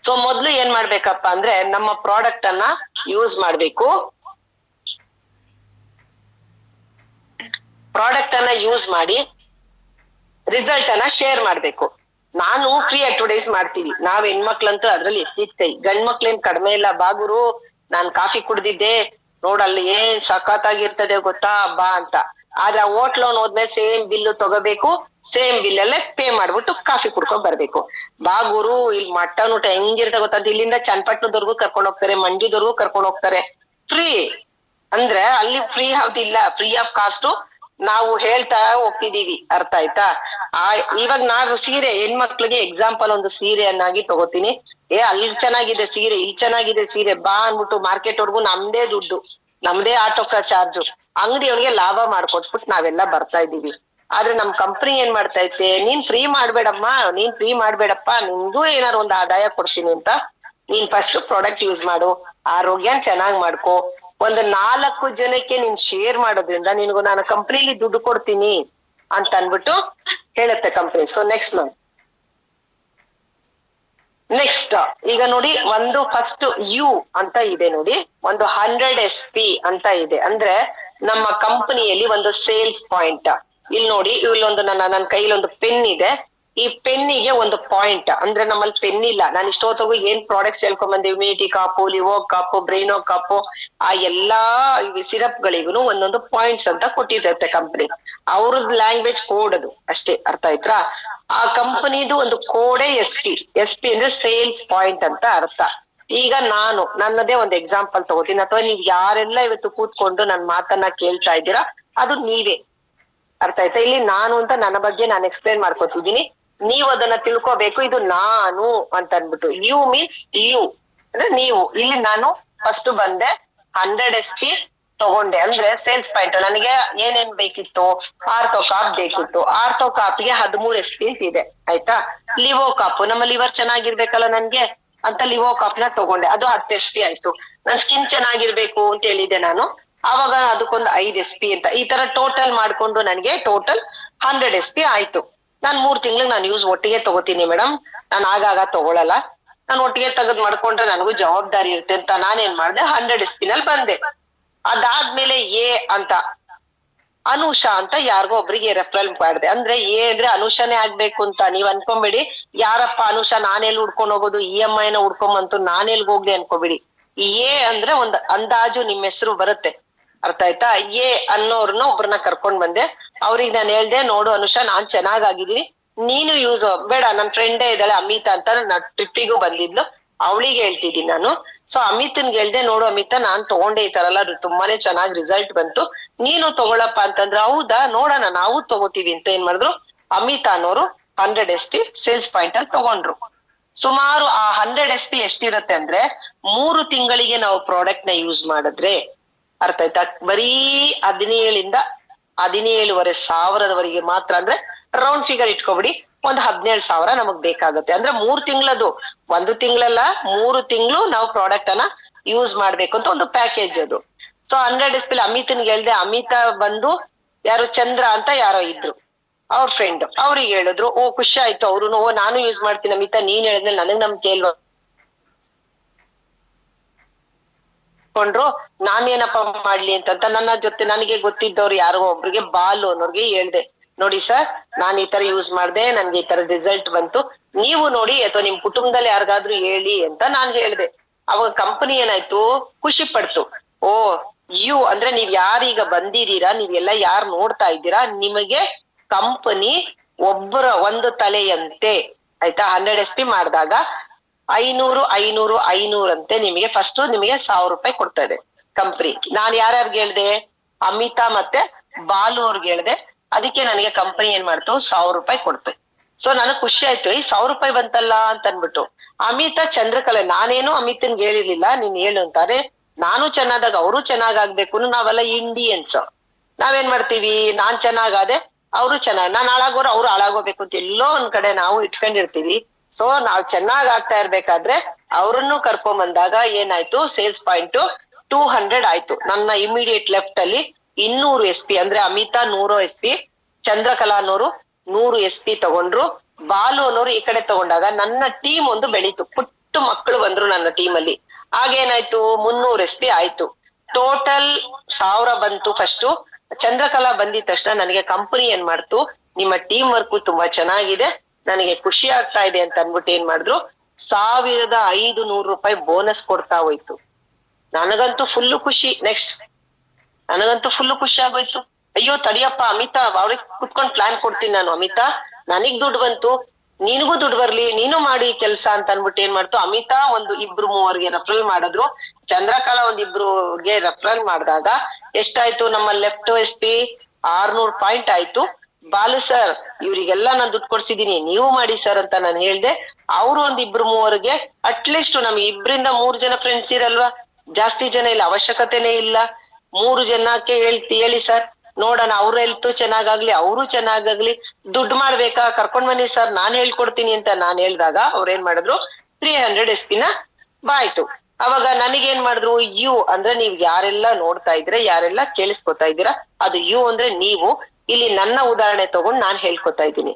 ಸೊ ಮೊದ್ಲು ಏನ್ ಮಾಡ್ಬೇಕಪ್ಪ ಅಂದ್ರೆ ನಮ್ಮ ಪ್ರಾಡಕ್ಟ್ ಅನ್ನ ಯೂಸ್ ಮಾಡ್ಬೇಕು, ಪ್ರಾಡಕ್ಟ್ ಅನ್ನ ಯೂಸ್ ಮಾಡಿ ರಿಸಲ್ಟ್ ಅನ್ನ ಶೇರ್ ಮಾಡ್ಬೇಕು. ನಾನು ಫ್ರೀ ಅಡ್ವರ್ಟೈಸ್ ಮಾಡ್ತೀವಿ, ನಾವ್ ಹೆಣ್ಮಕ್ಳಂತೂ ಅದ್ರಲ್ಲಿ ಎತ್ತಿದ ಕೈ, ಗಂಡ್ ಮಕ್ಳೇನ್ ಕಡಿಮೆ ಇಲ್ಲ. ಬಾಗುರು ನಾನ್ ಕಾಫಿ ಕುಡ್ದಿದ್ದೆ ನೋಡಲ್ಲಿ ಏನ್ ಸಖತ್ತಾಗಿರ್ತದೆ ಗೊತ್ತಾ ಬಾ ಅಂತ. ಆದ್ರೆ ಹೋಟ್ಲ್ ಹೋದ್ಮೇಲೆ ಸೇಮ್ ಬಿಲ್ ತಗೋಬೇಕು, ಸೇಮ್ ಬಿಲ್ ಅಲ್ಲೇ ಪೇ ಮಾಡ್ಬಿಟ್ಟು ಕಾಫಿ ಕುಡ್ಕೊಂಡ್ ಬರ್ಬೇಕು. ಬಾ ಗುರು, ಇಲ್ಲಿ ಮಟನ್ ಊಟ ಹೆಂಗಿರ್ತ ಗೊತ್ತಂತ, ಇಲ್ಲಿಂದ ಚನ್ನಪಟ್ಟಣದವರೆಗೂ ಕರ್ಕೊಂಡ್ ಹೋಗ್ತಾರೆ, ಮಂಡ್ಯದವರೆಗೂ ಕರ್ಕೊಂಡ್ ಹೋಗ್ತಾರೆ, ಫ್ರೀ. ಅಂದ್ರೆ ಅಲ್ಲಿ ಫ್ರೀ ಯಾವ್ದಿಲ್ಲ, ಫ್ರೀ ಆಫ್ ಕಾಸ್ಟ್ ನಾವು ಹೇಳ್ತಾ ಹೋಗ್ತಿದೀವಿ. ಅರ್ಥ ಆಯ್ತಾ? ಇವಾಗ ನಾವು ಸೀರೆ, ಹೆಣ್ಮಕ್ಳಿಗೆ ಎಕ್ಸಾಂಪಲ್ ಒಂದು ಸೀರೆಯನ್ನಾಗಿ ತಗೋತೀನಿ. ಅಲ್ಲಿ ಚೆನ್ನಾಗಿದೆ ಸೀರೆ, ಇಲ್ಲಿ ಚೆನ್ನಾಗಿದೆ ಸೀರೆ, ಬಾ ಅನ್ಬಿಟ್ಟು ಮಾರ್ಕೆಟ್ ವರ್ಗು ನಮ್ದೇ ದುಡ್ಡು, ನಮ್ದೇ ಆಟೋ ಚಾರ್ಜು, ಅಂಗಡಿಯವ್ರಿಗೆ ಲಾಭ ಮಾಡ್ಕೊಟ್ಬಿಟ್ಟು ನಾವೆಲ್ಲ ಬರ್ತಾ ಇದೀವಿ. ಆದ್ರೆ ನಮ್ ಕಂಪ್ನಿ ಏನ್ ಮಾಡ್ತಾ ಐತೆ, ನೀನ್ ಫ್ರೀ ಮಾಡ್ಬೇಡಮ್ಮ, ನೀನ್ ಫ್ರೀ ಮಾಡ್ಬೇಡಪ್ಪ, ನಿಂಗೂ ಏನಾರು ಒಂದು ಆದಾಯ ಕೊಡ್ತೀನಿ ಅಂತ, ನೀನ್ ಫಸ್ಟ್ ಪ್ರಾಡಕ್ಟ್ ಯೂಸ್ ಮಾಡು, ಆರೋಗ್ಯ ಚೆನ್ನಾಗ್ ಮಾಡ್ಕೋ, ಒಂದು 4 ಜನಕ್ಕೆ ನೀನ್ ಶೇರ್ ಮಾಡೋದ್ರಿಂದ ನಿನ್ಗೂ ನಾನು ಕಂಪ್ನಿಲಿ ದುಡ್ಡು ಕೊಡ್ತೀನಿ ಅಂತ ಅನ್ಬಿಟ್ಟು ಹೇಳುತ್ತೆ ಕಂಪ್ನಿ. ಸೊ ನೆಕ್ಸ್ಟ್ ಈಗ ನೋಡಿ, ಒಂದು ಫಸ್ಟ್ ಯು ಅಂತ ಇದೆ ನೋಡಿ, ಒಂದು 100 SP ಅಂತ ಇದೆ. ಅಂದ್ರೆ ನಮ್ಮ ಕಂಪನಿಯಲ್ಲಿ ಒಂದು ಸೇಲ್ಸ್ ಪಾಯಿಂಟ್. ಇಲ್ಲಿ ನೋಡಿ, ಇಲ್ಲೊಂದು ನನ್ನ ಕೈಲಿ ಒಂದು ಪೆನ್ ಇದೆ. ಈ ಪೆನ್ನಿಗೆ ಒಂದು ಪಾಯಿಂಟ್, ಅಂದ್ರೆ ನಮ್ಮಲ್ಲಿ ಪೆನ್ ಇಲ್ಲ. ನಾನು ಇಷ್ಟೊತ್ತಗೂ ಏನ್ ಪ್ರಾಡಕ್ಟ್ಸ್ ಹೇಳ್ಕೊಂಡ್ ಬಂದೆ, ಇಮ್ಯುನಿಟಿ ಕಾಪು, ಲಿವೋ ಕಾಪು, ಬ್ರೈನೋ ಕಾಪು, ಆ ಎಲ್ಲಾ ಸಿರಪ್ ಗಳಿಗೂ ಒಂದೊಂದು ಪಾಯಿಂಟ್ಸ್ ಅಂತ ಕೊಟ್ಟಿರುತ್ತೆ ಕಂಪನಿ. ಅವ್ರದ್ ಲ್ಯಾಂಗ್ವೇಜ್ ಕೋಡ್ ಅದು ಅಷ್ಟೇ. ಅರ್ಥ ಆಯ್ತಾ? ಆ ಕಂಪನಿದು ಒಂದು ಕೋಡೆ SP ಅಂದ್ರೆ ಸೇಲ್ಸ್ ಪಾಯಿಂಟ್ ಅಂತ ಅರ್ಥ. ಈಗ ನಾನು ನನ್ನದೇ ಒಂದು ಎಕ್ಸಾಂಪಲ್ ತಗೋತೀನಿ, ಅಥವಾ ನೀವ್ ಯಾರೆಲ್ಲ ಇವತ್ತು ಕೂತ್ಕೊಂಡು ನನ್ ಮಾತನ್ನ ಕೇಳ್ತಾ ಇದ್ದೀರಾ ಅದು ನೀವೇ. ಅರ್ಥ ಆಯ್ತಾ? ಇಲ್ಲಿ ನಾನು ಅಂತ ನನ್ನ ಬಗ್ಗೆ ನಾನು ಎಕ್ಸ್ಪ್ಲೇನ್ ಮಾಡ್ಕೊತಿದ್ದೀನಿ, ನೀವು ಅದನ್ನ ತಿಳ್ಕೊಬೇಕು. ಇದು ನಾನು ಅಂತ ಅನ್ಬಿಟ್ಟು, ಯು ಮೀನ್ಸ್ ಯು ಅಂದ್ರೆ ನೀವು. ಇಲ್ಲಿ ನಾನು ಫಸ್ಟ್ ಬಂದೆ 100 SP ತಗೊಂಡೆ, ಅಂದ್ರೆ ಸೇಲ್ಸ್ ಪಾಯಿಂಟ್. ನನಗೆ ಏನೇನ್ ಬೇಕಿತ್ತು, ಆರ್ಥೋ ಕಾಪ್ ಬೇಕಿತ್ತು, ಆರ್ಥೋ ಕಾಪ್ಗೆ 13 SP ಇದೆ. ಆಯ್ತಾ? ಲಿವೋ ಕಾಪು, ನಮ್ಮ ಲಿವರ್ ಚೆನ್ನಾಗಿರ್ಬೇಕಲ್ಲ ನನ್ಗೆ ಅಂತ ಲಿವೋ ಕಾಪ್ ನ ತಗೊಂಡೆ, ಅದು 10 SP ಆಯ್ತು. ನನ್ ಸ್ಕಿನ್ ಚೆನ್ನಾಗಿರ್ಬೇಕು ಅಂತ ಹೇಳಿದೆ ನಾನು, ಆವಾಗ ಅದಕ್ಕೊಂದು 5 SP ಅಂತ. ಈ ತರ ಟೋಟಲ್ ಮಾಡ್ಕೊಂಡು ನನ್ಗೆ ಟೋಟಲ್ 100 SP ಆಯ್ತು. ನಾನ್ 3 ತಿಂಗಳಿಗೆ ನಾನು ಯೂಸ್ ಒಟ್ಟಿಗೆ ತಗೋತೀನಿ ಮೇಡಮ್, ನಾನು ಆಗಾಗ ತಗೊಳಲ್ಲ. ನಾನು ಒಟ್ಟಿಗೆ ತೆಗೆದ್ ಮಾಡ್ಕೊಂಡ್ರೆ ನನಗೂ ಜವಾಬ್ದಾರಿ ಇರುತ್ತೆ ಅಂತ ನಾನೇನ್ ಮಾಡ್ದೆ, 100 SP ನಲ್ಲಿ ಬಂದೆ. ಅದಾದ್ಮೇಲೆ ಎ ಅಂತ, ಅನುಷಾ ಅಂತ ಯಾರಿಗೋ ಒಬ್ರಿಗೆ ರೆಫರಲ್ ಮಾಡಿದೆ. ಅಂದ್ರೆ ಎ ಅಂದ್ರೆ ಅನುಷಾನೇ ಆಗ್ಬೇಕು ಅಂತ ನೀವ್ ಅನ್ಕೊಂಬೇಡಿ. ಯಾರಪ್ಪ ಅನುಷಾ, ನಾನೆಲ್ಲಿ ಹುಡ್ಕೊಂಡ್ ಹೋಗೋದು, EMI ನ ಹುಡ್ಕೊಂಬಂತು ನಾನೆಲ್ಗ್ ಹೋಗ್ಲಿ ಅನ್ಕೋಬೇಡಿ. ಎ ಅಂದ್ರೆ ಒಂದ್ ಅಂದಾಜು ನಿಮ್ ಹೆಸರು ಬರುತ್ತೆ. ಅರ್ಥ ಆಯ್ತಾ? ಎ ಅನ್ನೋರ್ನ ಒಬ್ರನ್ನ ಕರ್ಕೊಂಡ್ ಬಂದೆ. ಅವ್ರಿಗೆ ನಾನು ಹೇಳ್ದೆ, ನೋಡು ಅನುಷಾ, ನಾನ್ ಚೆನ್ನಾಗಾಗಿದ್ದೀನಿ, ನೀನು ಯೂಸ್ ಬೇಡ. ನನ್ ಫ್ರೆಂಡೇ ಇದ್ದಾಳೆ ಅಮಿತಾ ಅಂತ, ಟ್ರಿಪ್ಪಿಗೂ ಬಂದಿದ್ಲು, ಅವಳಿಗೆ ಹೇಳ್ತಿದ್ದೀನಿ ನಾನು. ಸೊ ಅಮಿತನ್ಗೆ ಹೇಳ್ದೆ, ನೋಡು ಅಮಿತಾ, ನಾನ್ ತಗೊಂಡೆ ಈ ತರ ಎಲ್ಲ ತುಂಬಾನೇ ಚೆನ್ನಾಗಿ ರಿಸಲ್ಟ್ ಬಂತು, ನೀನು ತಗೊಳಪ್ಪ ಅಂತಂದ್ರೆ, ಹೌದಾ ನೋಡೋಣ ನಾವು ತಗೋತೀವಿ ಅಂತ ಏನ್ ಮಾಡಿದ್ರು, ಅಮಿತಾ ಅನ್ನೋರು 100 SP ಸೇಲ್ಸ್ ಪಾಯಿಂಟ್ ಅಲ್ಲಿ ತಗೊಂಡ್ರು. ಸುಮಾರು ಆ 100 SP ಎಷ್ಟಿರುತ್ತೆ ಅಂದ್ರೆ, 3 ತಿಂಗಳಿಗೆ ನಾವು ಪ್ರಾಡಕ್ಟ್ ನ ಯೂಸ್ ಮಾಡಿದ್ರೆ, ಅರ್ಥ ಆಯ್ತಾ, ಬರೀ 17 17,500 ಸಾವಿರದವರೆಗೆ ಮಾತ್ರ. ಅಂದ್ರೆ ರೌಂಡ್ ಫಿಗರ್ ಇಟ್ಕೊಬಿಡಿ, ಒಂದು 17,000 ನಮಗ್ ಬೇಕಾಗುತ್ತೆ. ಅಂದ್ರೆ 3 ತಿಂಗಳದು, 1 ತಿಂಗಳಲ್ಲ, 3 ತಿಂಗಳು ನಾವು ಪ್ರಾಡಕ್ಟ್ ಅನ್ನ ಯೂಸ್ ಮಾಡ್ಬೇಕು ಅಂತ ಒಂದು ಪ್ಯಾಕೇಜ್ ಅದು. ಸೊ 100 SP ಅಮಿತನ್ಗೆ ಹೇಳ್ದೆ. ಅಮಿತಾ ಬಂದು ಯಾರು, ಚಂದ್ರ ಅಂತ ಯಾರೋ ಇದ್ರು ಅವ್ರ ಫ್ರೆಂಡ್, ಅವ್ರಿಗೆ ಹೇಳಿದ್ರು. ಓ ಖುಷಿ ಆಯ್ತು ಅವ್ರು, ಓ ನಾನು ಯೂಸ್ ಮಾಡ್ತೀನಿ ಅಮಿತಾ, ನೀನ್ ಹೇಳಿದ್ಮೇಲೆ ನನಗ್ ನಂಬಿಕೆ ಇಲ್ವಾ ಕೊಂಡ್ರು, ನಾನೇನಪ್ಪ ಮಾಡ್ಲಿ ಅಂತ ನನ್ನ ಜೊತೆ ನನಗೆ ಗೊತ್ತಿದ್ದವ್ರು ಯಾರಿಗೋ ಒಬ್ರಿಗೆ, ಬಾಲು ಅನ್ನೋರ್ಗೆ ಹೇಳ್ದೆ, ನೋಡಿ ಸರ್, ನಾನ್ ಈ ತರ ಯೂಸ್ ಮಾಡ್ದೆ, ನನ್ಗೆ ಈ ತರ ರಿಸಲ್ಟ್ ಬಂತು, ನೀವು ನೋಡಿ ಅಥವಾ ನಿಮ್ ಕುಟುಂಬದಲ್ಲಿ ಯಾರಿಗಾದ್ರೂ ಹೇಳಿ ಅಂತ ನಾನ್ ಹೇಳ್ದೆ. ಅವಾಗ ಕಂಪನಿ ಏನಾಯ್ತು, ಖುಷಿ ಪಡ್ತು. ಓ ಯು ಅಂದ್ರೆ ನೀವ್ ಯಾರೀಗ ಬಂದಿದ್ದೀರಾ, ನೀವೆಲ್ಲ ಯಾರು ನೋಡ್ತಾ ಇದ್ದೀರಾ, ನಿಮಗೆ ಕಂಪನಿ ಒಬ್ಬರ ಒಂದು ತಲೆಯಂತೆ. ಆಯ್ತಾ? 100 SP ಮಾಡಿದಾಗ 500 500 500 ಅಂತೆ ನಿಮಗೆ ಫಸ್ಟ್ ನಿಮಗೆ 1,000 ರೂಪಾಯಿ ಕೊಡ್ತಾ ಇದೆ ಕಂಪ್ನಿ. ನಾನ್ ಯಾರ್ಯಾರ್ಗೆ ಹೇಳ್ದೆ, ಅಮಿತಾ ಮತ್ತೆ ಬಾಲು ಅವ್ರಿಗೆ ಹೇಳ್ದೆ. ಅದಕ್ಕೆ ನನಗೆ ಕಂಪನಿ ಏನ್ ಮಾಡ್ತು, 1,000 ರೂಪಾಯಿ ಕೊಡ್ತು. ಸೊ ನನಗ್ ಖುಷಿ ಆಯ್ತು, ಈ 1,000 ರೂಪಾಯಿ ಬಂತಲ್ಲ ಅಂತ ಅನ್ಬಿಟ್ಟು. ಅಮಿತಾ ಚಂದ್ರಕಲೆ, ನಾನೇನು ಅಮಿತನ್ಗೆ ಹೇಳಿರ್ಲಿಲ್ಲ, ನೀನ್ ಹೇಳು ಅಂತಾರೆ. ನಾನು ಚೆನ್ನಾದಾಗ ಅವರು ಚೆನ್ನಾಗಾಗ್ಬೇಕು, ನಾವೆಲ್ಲ ಇಂಡಿಯನ್ಸ್, ನಾವೇನ್ ಮಾಡ್ತೀವಿ, ನಾನ್ ಚೆನ್ನಾಗಾದೆ ಅವರು ಚೆನ್ನಾಗ್, ನಾನ್ ಹಾಳಾಗೋರು ಅವ್ರು ಹಾಳಾಗೋಬೇಕು ಅಂತ ಎಲ್ಲೋ ಒಂದ್ ಕಡೆ ನಾವು ಇಟ್ಕೊಂಡಿರ್ತೀವಿ. ಸೊ ನಾವ್ ಚೆನ್ನಾಗ್ ಆಗ್ತಾ ಇರ್ಬೇಕಾದ್ರೆ ಅವ್ರನ್ನು ಕರ್ಕೊಂಡ್ ಬಂದಾಗ ಏನಾಯ್ತು, ಸೇಲ್ಸ್ ಪಾಯಿಂಟ್ 200 ಆಯ್ತು. ನನ್ನ ಇಮಿಡಿಯೇಟ್ ಲೆಫ್ಟ್ ಅಲ್ಲಿ 200 SP, ಅಂದ್ರೆ ಅಮಿತಾ 100 SP, ಚಂದ್ರಕಲಾ ಅನ್ನೋರು 100 SP ತಗೊಂಡ್ರು. ಬಾಲು ಅನ್ನೋರು ಈ ಕಡೆ ತಗೊಂಡಾಗ ನನ್ನ ಟೀಮ್ ಒಂದು ಬೆಳೀತು, ಪುಟ್ಟು ಮಕ್ಕಳು ಬಂದ್ರು ನನ್ನ ಟೀಮ್ ಅಲ್ಲಿ. ಆಗೇನಾಯ್ತು, 300 SP ಆಯ್ತು. ಟೋಟಲ್ 1,000 ಬಂತು ಫಸ್ಟ್. ಚಂದ್ರಕಲಾ ಬಂದಿದ ತಕ್ಷಣ ನನಗೆ ಕಂಪನಿ ಏನ್ ಮಾಡ್ತು, ನಿಮ್ಮ ಟೀಮ್ ವರ್ಕ್ ತುಂಬಾ ಚೆನ್ನಾಗಿದೆ, ನನಗೆ ಖುಷಿ ಆಗ್ತಾ ಇದೆ ಅಂತ ಅನ್ಬಿಟ್ಟು ಏನ್ ಮಾಡಿದ್ರು, 1,500 ರೂಪಾಯಿ ಬೋನಸ್ ಕೊಡ್ತಾ ಹೋಯ್ತು. ನನಗಂತೂ ಫುಲ್ಲು ಖುಷಿ. ನೆಕ್ಸ್ಟ್ ನನಗಂತೂ ಫುಲ್ಲು ಖುಷಿ ಆಗೋಯ್ತು. ಅಯ್ಯೋ ತಡಿಯಪ್ಪ ಅಮಿತಾ, ಅವ್ರಿಗೆ ಕುತ್ಕೊಂಡ್ ಪ್ಲಾನ್ ಕೊಡ್ತೀನಿ ನಾನು. ಅಮಿತಾ ನನಗ್ ದುಡ್ಡು ಬಂತು, ನಿನಗೂ ದುಡ್ಡು ಬರ್ಲಿ, ನೀನು ಮಾಡಿ ಕೆಲ್ಸ ಅಂತ ಅನ್ಬಿಟ್ಟು ಏನ್ ಮಾಡ್ತು ಅಮಿತಾ ಒಂದು ಇಬ್ರು ಮೂವರ್ಗೆ ರೆಫರಲ್ ಮಾಡಿದ್ರು. ಚಂದ್ರಕಲಾ ಒಂದ್ ಇಬ್ರುಗೆ ರೆಫರಲ್ ಮಾಡಿದಾಗ ಎಷ್ಟಾಯ್ತು, ನಮ್ಮ ಲೆಫ್ಟ್ SP 600 ಪಾಯಿಂಟ್ ಆಯ್ತು. ಬಾಲು ಸರ್ ಇವ್ರಿಗೆಲ್ಲಾ ನಾನ್ ದುಡ್ಡು ಕೊಡ್ಸಿದೀನಿ, ನೀವು ಮಾಡಿ ಸರ್ ಅಂತ ನಾನು ಹೇಳ್ದೆ. ಅವ್ರು ಒಂದ್ ಇಬ್ರು ಮೂವರ್ಗೆ ಅಟ್ಲೀಸ್ಟ್ ನಮ್ಗೆ 2 3 ಜನ ಫ್ರೆಂಡ್ಸ್ ಇರಲ್ವಾ, ಜಾಸ್ತಿ ಜನ ಇಲ್ಲ, ಅವಶ್ಯಕತೆನೇ ಇಲ್ಲ. 3 ಜನಕ್ಕೆ ಹೇಳಿ ಸರ್ ನೋಡೋಣ, ಅವ್ರ ಹೆಲ್ತ್ ಚೆನ್ನಾಗಾಗ್ಲಿ, ಅವರು ಚೆನ್ನಾಗಾಗ್ಲಿ, ದುಡ್ಡು ಮಾಡ್ಬೇಕಾ, ಕರ್ಕೊಂಡ್ ಬನ್ನಿ ಸರ್ ನಾನ್ ಹೇಳ್ಕೊಡ್ತೀನಿ ಅಂತ ನಾನ್ ಹೇಳ್ದಾಗ ಅವ್ರ ಏನ್ ಮಾಡಿದ್ರು 300 SP ನ ಬಾಯ್ತು. ಅವಾಗ ನನಗೇನ್ ಮಾಡಿದ್ರು, ಯು ಅಂದ್ರೆ ನೀವ್ ಯಾರೆಲ್ಲ ನೋಡ್ತಾ ಇದ್ರೆ, ಯಾರೆಲ್ಲ ಕೇಳಿಸ್ಕೊತಾ ಇದ್ದೀರಾ, ಅದು ಯು ಅಂದ್ರೆ ನೀವು. ಇಲ್ಲಿ ನನ್ನ ಉದಾಹರಣೆ ತಗೊಂಡ್ ನಾನ್ ಹೇಳ್ಕೊತಾ ಇದ್ದೀನಿ.